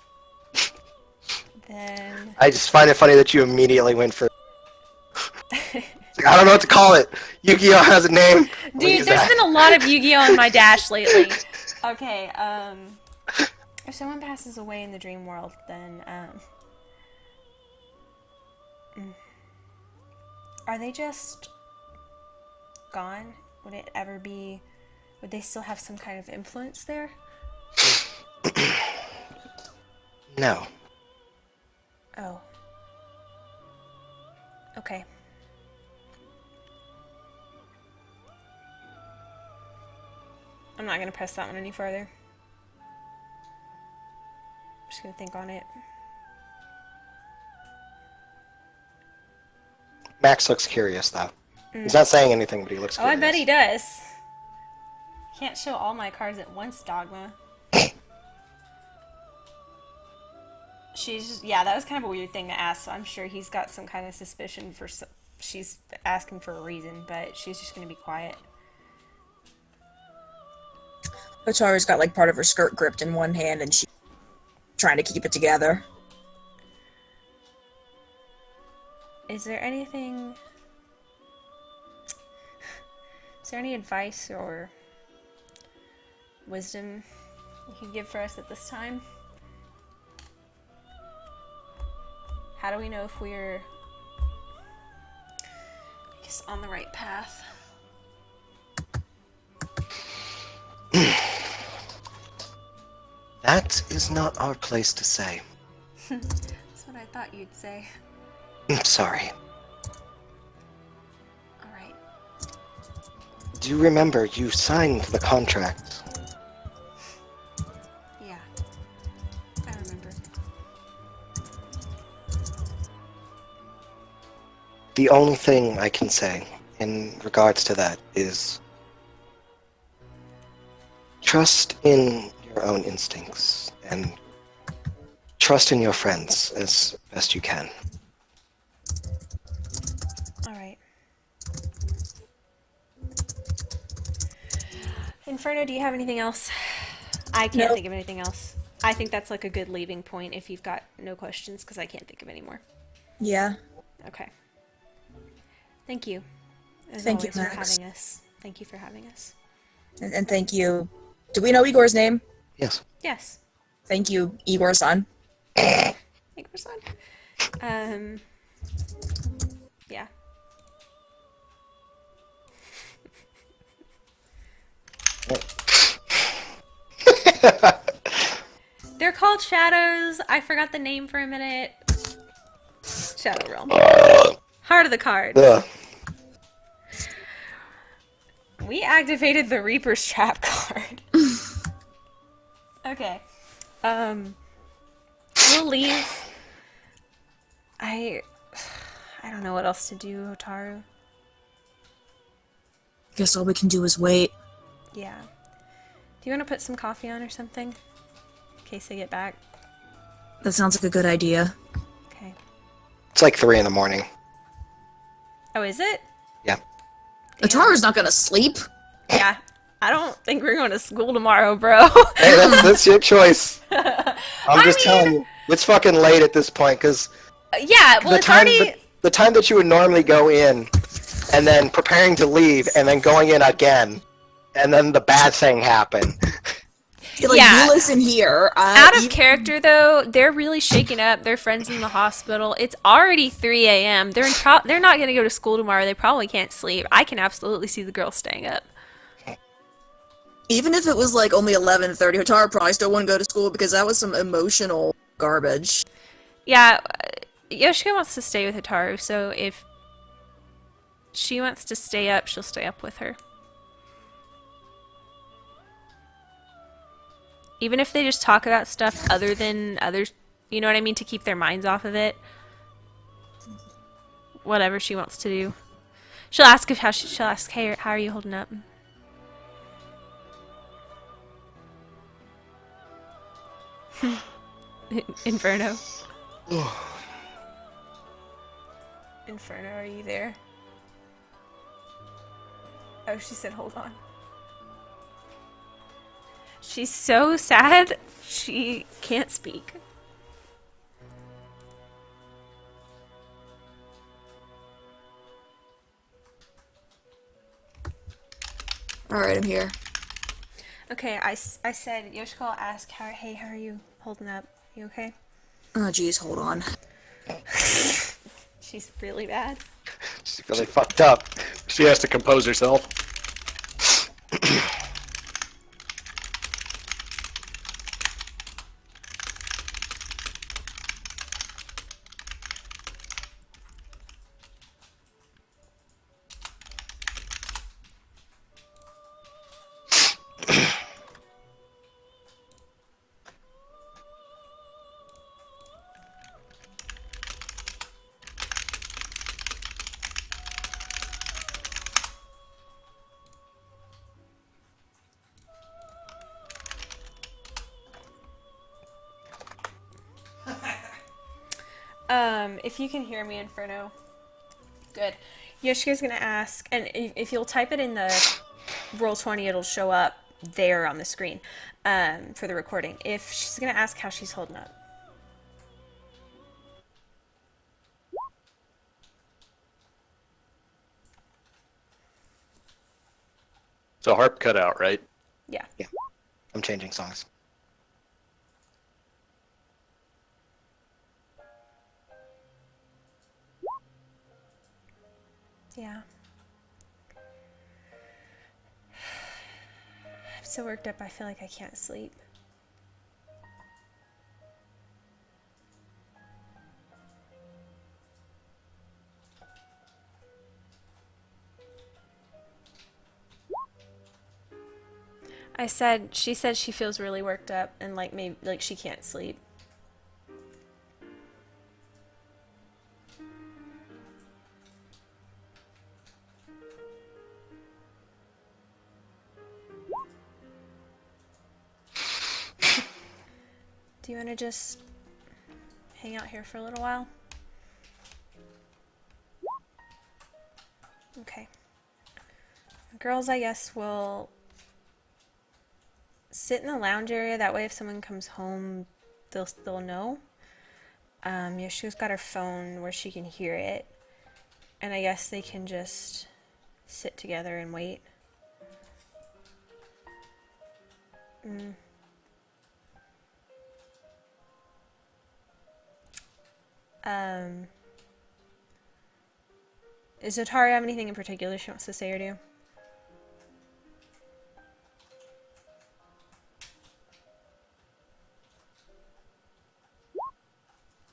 Then
I just find it funny that you immediately went for. I don't know what to call it. Yu-Gi-Oh has a name.
dude, there's been a lot of Yu-Gi-Oh in my dash lately. Okay, if someone passes away in the dream world, then are they just gone? Would they still have some kind of influence there?
No.
Oh. Okay. I'm not gonna press that one any further. I'm just gonna think on it.
Max looks curious, though. He's not saying anything, but he looks
Oh,
curious.
I bet he does. Can't show all my cards at once, Dogma. That was kind of a weird thing to ask, so I'm sure he's got some kind of suspicion she's asking for a reason, but she's just gonna be quiet.
Hotaro's got like part of her skirt gripped in one hand and she's trying to keep it together.
Is there any advice or wisdom you could give for us at this time? How do we know if we're, I guess, on the right path?
That is not our place to say.
That's what I thought you'd say.
I'm sorry.
Alright.
Do you remember you signed the contract?
Yeah. I remember.
The only thing I can say in regards to that is trust in your own instincts and trust in your friends as best you can.
Alright. Inferno, do you have anything else? I can't
Nope.
think of anything else. I think that's like a good leaving point if you've got no questions, because I can't think of any more.
Yeah.
Okay. Thank you. As
Thank you,
always, for
Max.
having us. Thank you for having us.
And thank you. Do we know Igor's name?
Yes.
Yes.
Thank you, Igor-san.
Igor-san. Yeah. They're called shadows. I forgot the name for a minute. Shadow Realm. Heart of the cards.
Ugh.
We activated the Reaper's Trap card. Okay. We'll leave. I don't know what else to do, Hotaru.
Guess all we can do is wait.
Yeah. Do you want to put some coffee on or something? In case they get back.
That sounds like a good idea.
Okay.
It's like 3 in the morning.
Oh, is it?
Yeah.
Damn.
Ataru's not gonna sleep.
Yeah. I don't think we're going to school tomorrow, bro.
Hey, that's your choice. I'm just
mean-
telling you, it's fucking late at this point because
Yeah, well, it's already...
the time that you would normally go in, and then preparing to leave, and then going in again, and then the bad thing happened.
Like,
Yeah.
you listen here.
Out of
you-
character, though, they're really shaken up. Their friends in the hospital. It's already 3 a.m. They're not going to go to school tomorrow. They probably can't sleep. I can absolutely see the girls staying up.
Even if it was like only 11:30, Hotaru probably still wouldn't go to school because that was some emotional garbage.
Yeah, Yoshika wants to stay with Hotaru, so if she wants to stay up, she'll stay up with her. Even if they just talk about stuff other than others, you know what I mean, to keep their minds off of it. Whatever she wants to do. She'll ask, hey, how are you holding up? Inferno. Inferno, are you there? Oh, she said, hold on. She's so sad, she can't speak.
Alright, I'm here.
Okay, I said, Yoshiko will ask, hey, how are you holding up? You okay?
Oh, jeez, hold on.
She's really bad.
She's really fucked up.
She has to compose herself.
If you can hear me, Inferno. Good. Yoshika's gonna ask, and if you'll type it in the Roll20, it'll show up there on the screen for the recording. If she's gonna ask how she's holding up.
So harp cut out, right?
Yeah.
I'm changing songs.
Yeah. I'm so worked up, I feel like I can't sleep. She said she feels really worked up and like maybe like she can't sleep. Do you want to just hang out here for a little while? Okay. Girls, I guess, will sit in the lounge area. That way, if someone comes home, they'll know. Yoshiko's got her phone where she can hear it. And I guess they can just sit together and wait. Does Otaru have anything in particular she wants to say or do?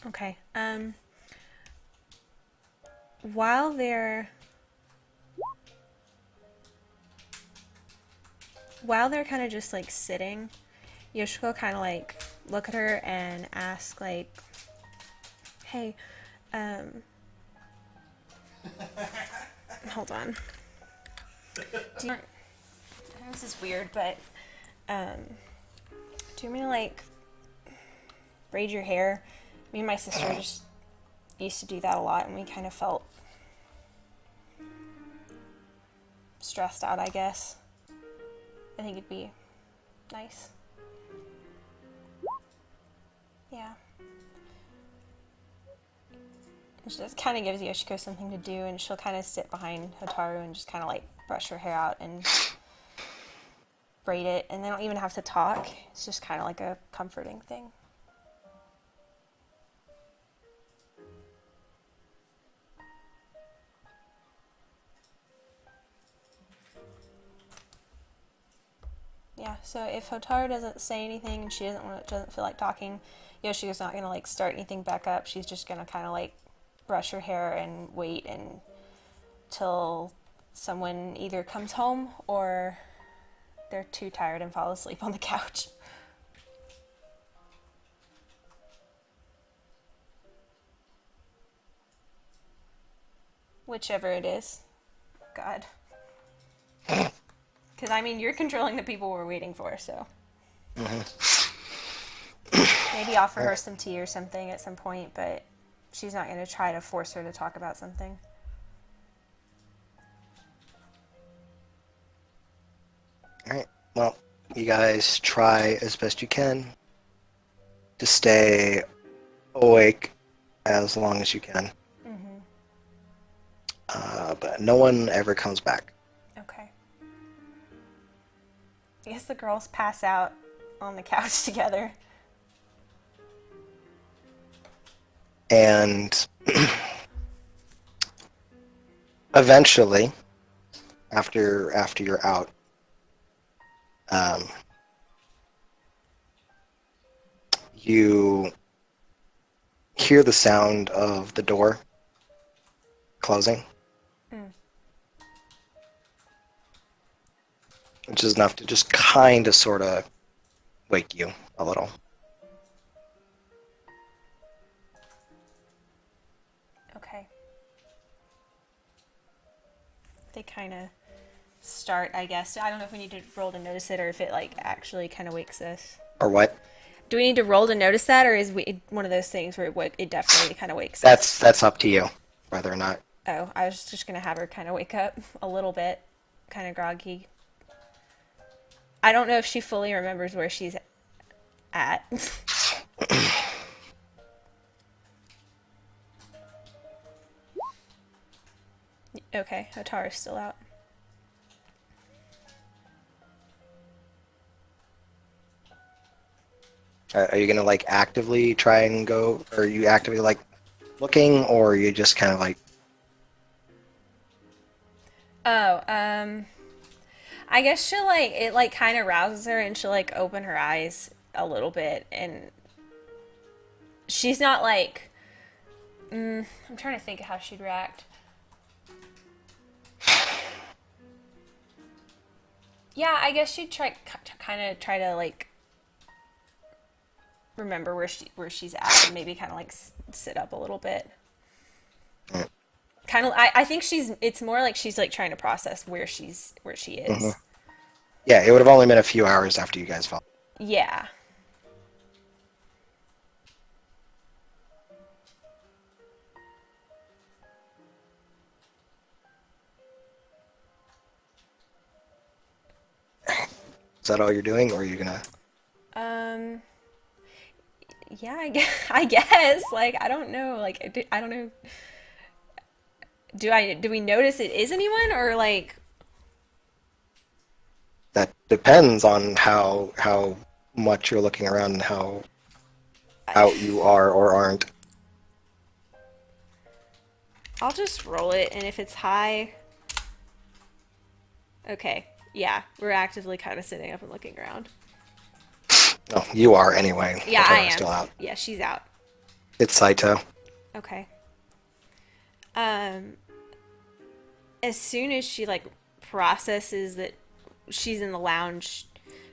Okay. While they're kind of just like sitting, Yoshiko kind of like look at her and ask like, "Hey, hold on. This is weird, but do you want me to like braid your hair?" Me and my sister just used to do that a lot, and we kind of felt stressed out, I guess. I think it'd be nice. Yeah. It just kind of gives Yoshiko something to do, and she'll kind of sit behind Hotaru and just kind of like brush her hair out and braid it, and they don't even have to talk. It's just kind of like a comforting thing. Yeah, so if Hotaru doesn't say anything and she doesn't feel like talking, Yoshiko's not gonna like start anything back up. She's just gonna kind of like brush her hair and wait until someone either comes home or they're too tired and fall asleep on the couch. Whichever it is. God. Because, I mean, you're controlling the people we're waiting for, so. Maybe offer her some tea or something at some point, but she's not going to try to force her to talk about something.
Alright, well, you guys try as best you can to stay awake as long as you can. But no one ever comes back.
Okay. I guess the girls pass out on the couch together.
And eventually, after you're out, you hear the sound of the door closing, which is enough to just kind of sort of wake you a little.
Okay. They kind of start, I guess. I don't know if we need to roll to notice it or if it like actually kind of wakes us.
Or what?
Do we need to roll to notice that, or is it one of those things where it definitely kind of wakes us?
That's up to you, whether or not.
Oh, I was just gonna have her kind of wake up a little bit, kind of groggy. I don't know if she fully remembers where she's at. Okay, Hotaru's still out.
Are you gonna like actively try and go? Or are you actively like looking, or are you just kind of like?
Oh, I guess she'll like it like kind of rouses her and she'll like open her eyes a little bit and she's not like I'm trying to think of how she'd react. Yeah, I guess she'd kind of try to like remember where she's at, and maybe kind of like sit up a little bit. Kind of, I think it's more like she's like trying to process where she
Hmm.
is.
Yeah, it would have only been a few hours after you guys fell.
Yeah.
Is that all you're doing, or are you gonna?
Um. Yeah, I guess. Like, I don't know. Like, I don't know. Do we notice it is anyone, or like?
That depends on how much you're looking around and how out you are or aren't.
I'll just roll it, and if it's high, okay. Yeah, we're actively kind of sitting up and looking around.
No, you are anyway.
Yeah, I
Otara's
am.
still out.
Yeah, she's out.
It's Saito.
Okay. Um, as soon as she like processes that she's in the lounge,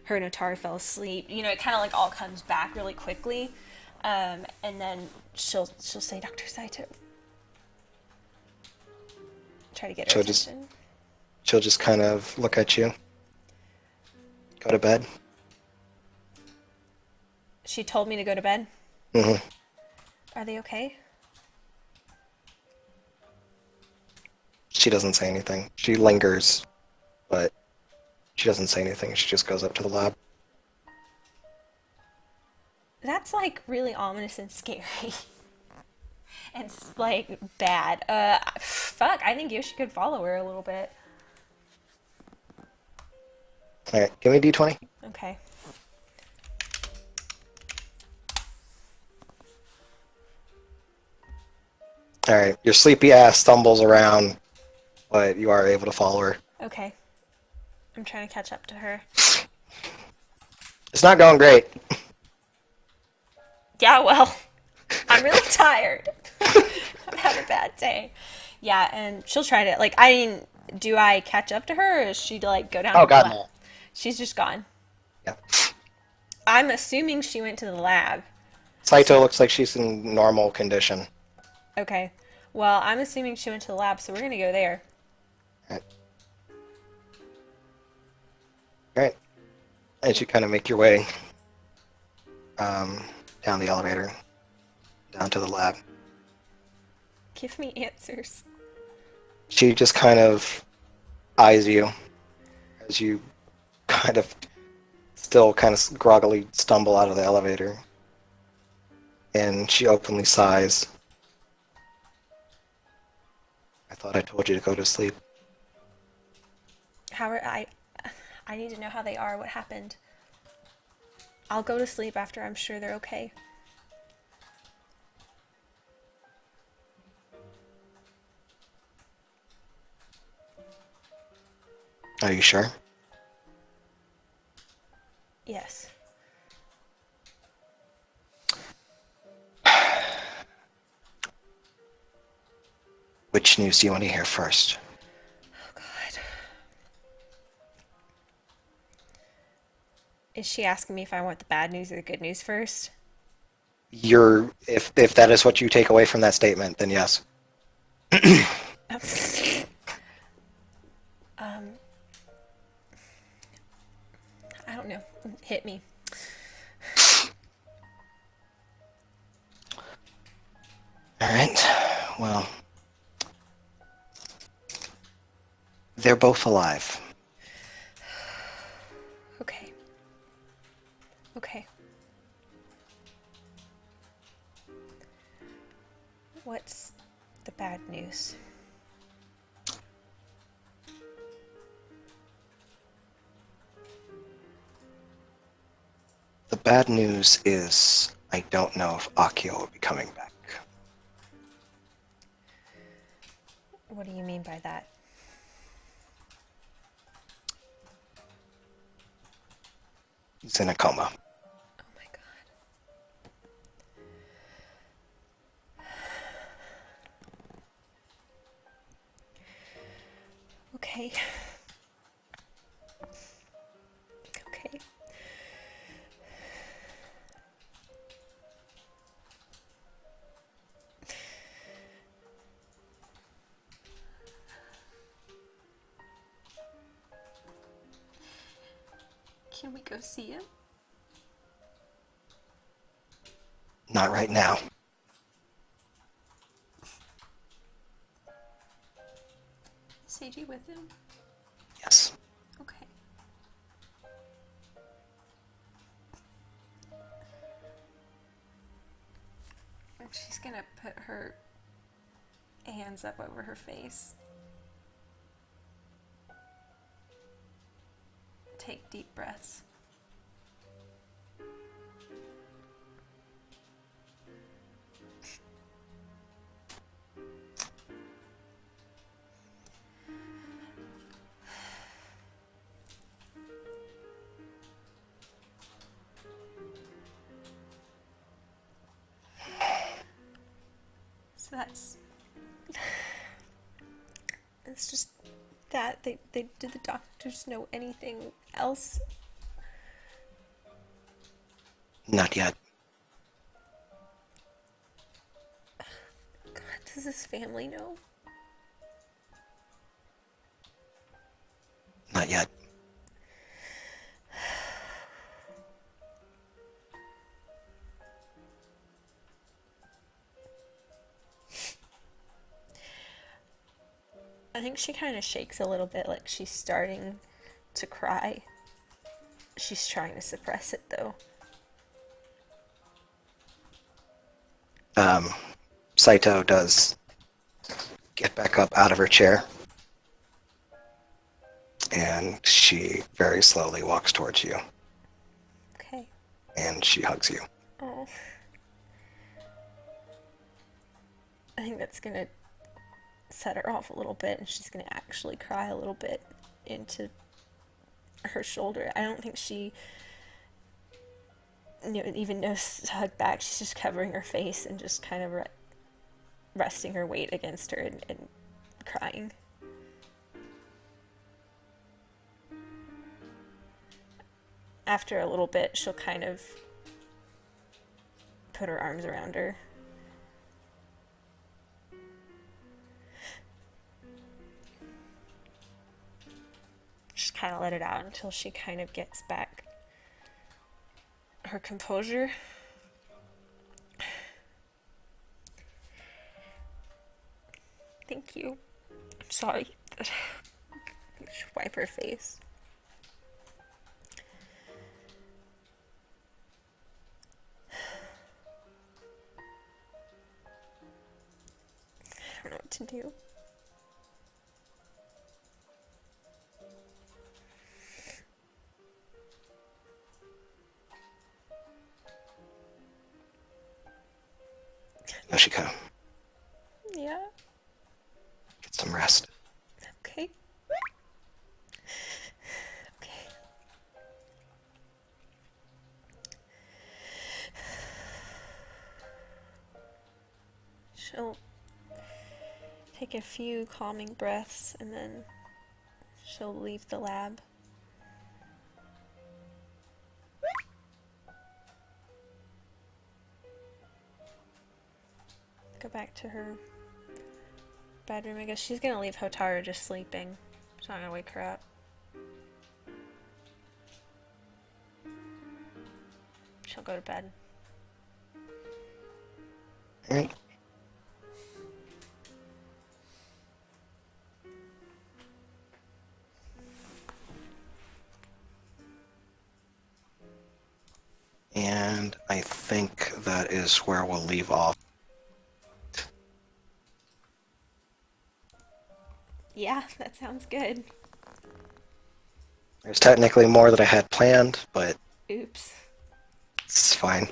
her and Otari fell asleep. You know, it kind of like all comes back really quickly, and then she'll say, "Dr. Saito." Try to get her attention.
She'll just kind of look at you. Go to bed.
She told me to go to bed.
Hmm.
Are they okay?
She doesn't say anything. She lingers, but she doesn't say anything. She just goes up to the lab.
That's like really ominous and scary. And like bad. Fuck, I think Yoshi could follow her a little bit.
Alright, give me a d20.
Okay.
Alright, your sleepy ass stumbles around, but you are able to follow her.
Okay. I'm trying to catch up to her.
It's not going great.
Yeah, well, I'm really tired. I've had a bad day. Yeah, and she'll try to, like, I mean, do I catch up to her, or is she to, like, go down
Oh
to the
god,
lab?
no.
She's just gone.
Yeah.
I'm assuming she went to the lab.
Saito looks like she's in normal condition.
Okay. Well, I'm assuming she went to the lab, so we're gonna go there.
Alright. As you kind of make your way down the elevator, down to the lab.
Give me answers.
She just kind of eyes you as you kind of still kind of groggily stumble out of the elevator. And she openly sighs. I thought I told you to go to sleep.
How are I need to know how they are, what happened. I'll go to sleep after I'm sure they're okay.
Are you sure?
Yes.
Which news do you want to hear first?
Oh god. Is she asking me if I want the bad news or the good news first?
If that is what you take away from that statement, then yes.
I don't know. Hit me.
Alright, well. They're both alive.
Okay. Okay. What's the bad news?
The bad news is I don't know if Akio will be coming back.
What do you mean by that?
He's in a coma.
Oh my god. Okay. Can we go see him?
Not right now.
Is Seiji with him?
Yes.
Okay. And she's gonna put her hands up over her face. Take deep breaths. So it's just that they did the doctors know anything else?
Not yet.
God, does his family know?
Not yet.
I think she kind of shakes a little bit, like she's starting to cry. She's trying to suppress it, though.
Saito does get back up out of her chair. And she very slowly walks towards you.
Okay.
And she hugs you.
Oh. I think that's gonna set her off a little bit, and she's gonna actually cry a little bit into her shoulder. I don't think she even knows to hug back. She's just covering her face and just kind of resting her weight against her and crying. After a little bit, she'll kind of put her arms around her. Just kind of let it out until she kind of gets back her composure. Thank you. I'm sorry. Just wipe her face. I don't know what to do.
Yoshiko,
Yeah.
get some rest.
Okay. Okay. She'll take a few calming breaths and then she'll leave the lab. Go back to her bedroom. I guess she's gonna leave Hotaru just sleeping. She's not gonna wake her up. She'll go to bed.
Alright. And I think that is where we'll leave off.
Yeah, that sounds good.
There's technically more that I had planned, but
Oops.
it's fine.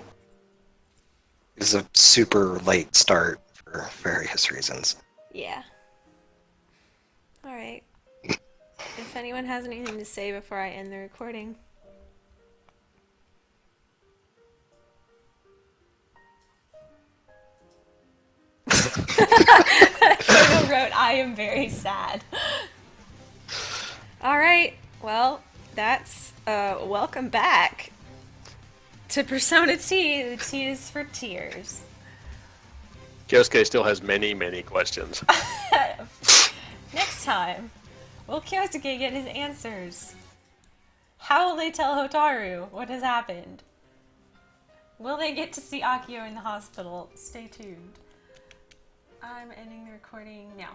It was a super late start for various reasons.
Yeah. Alright. If anyone has anything to say before I end the recording. Kogo wrote, I am very sad. Alright, well, that's welcome back to Persona T. The T is for tears.
Kyosuke still has many, many questions.
Next time, will Kyosuke get his answers? How will they tell Hotaru what has happened? Will they get to see Akio in the hospital? Stay tuned. I'm ending the recording now.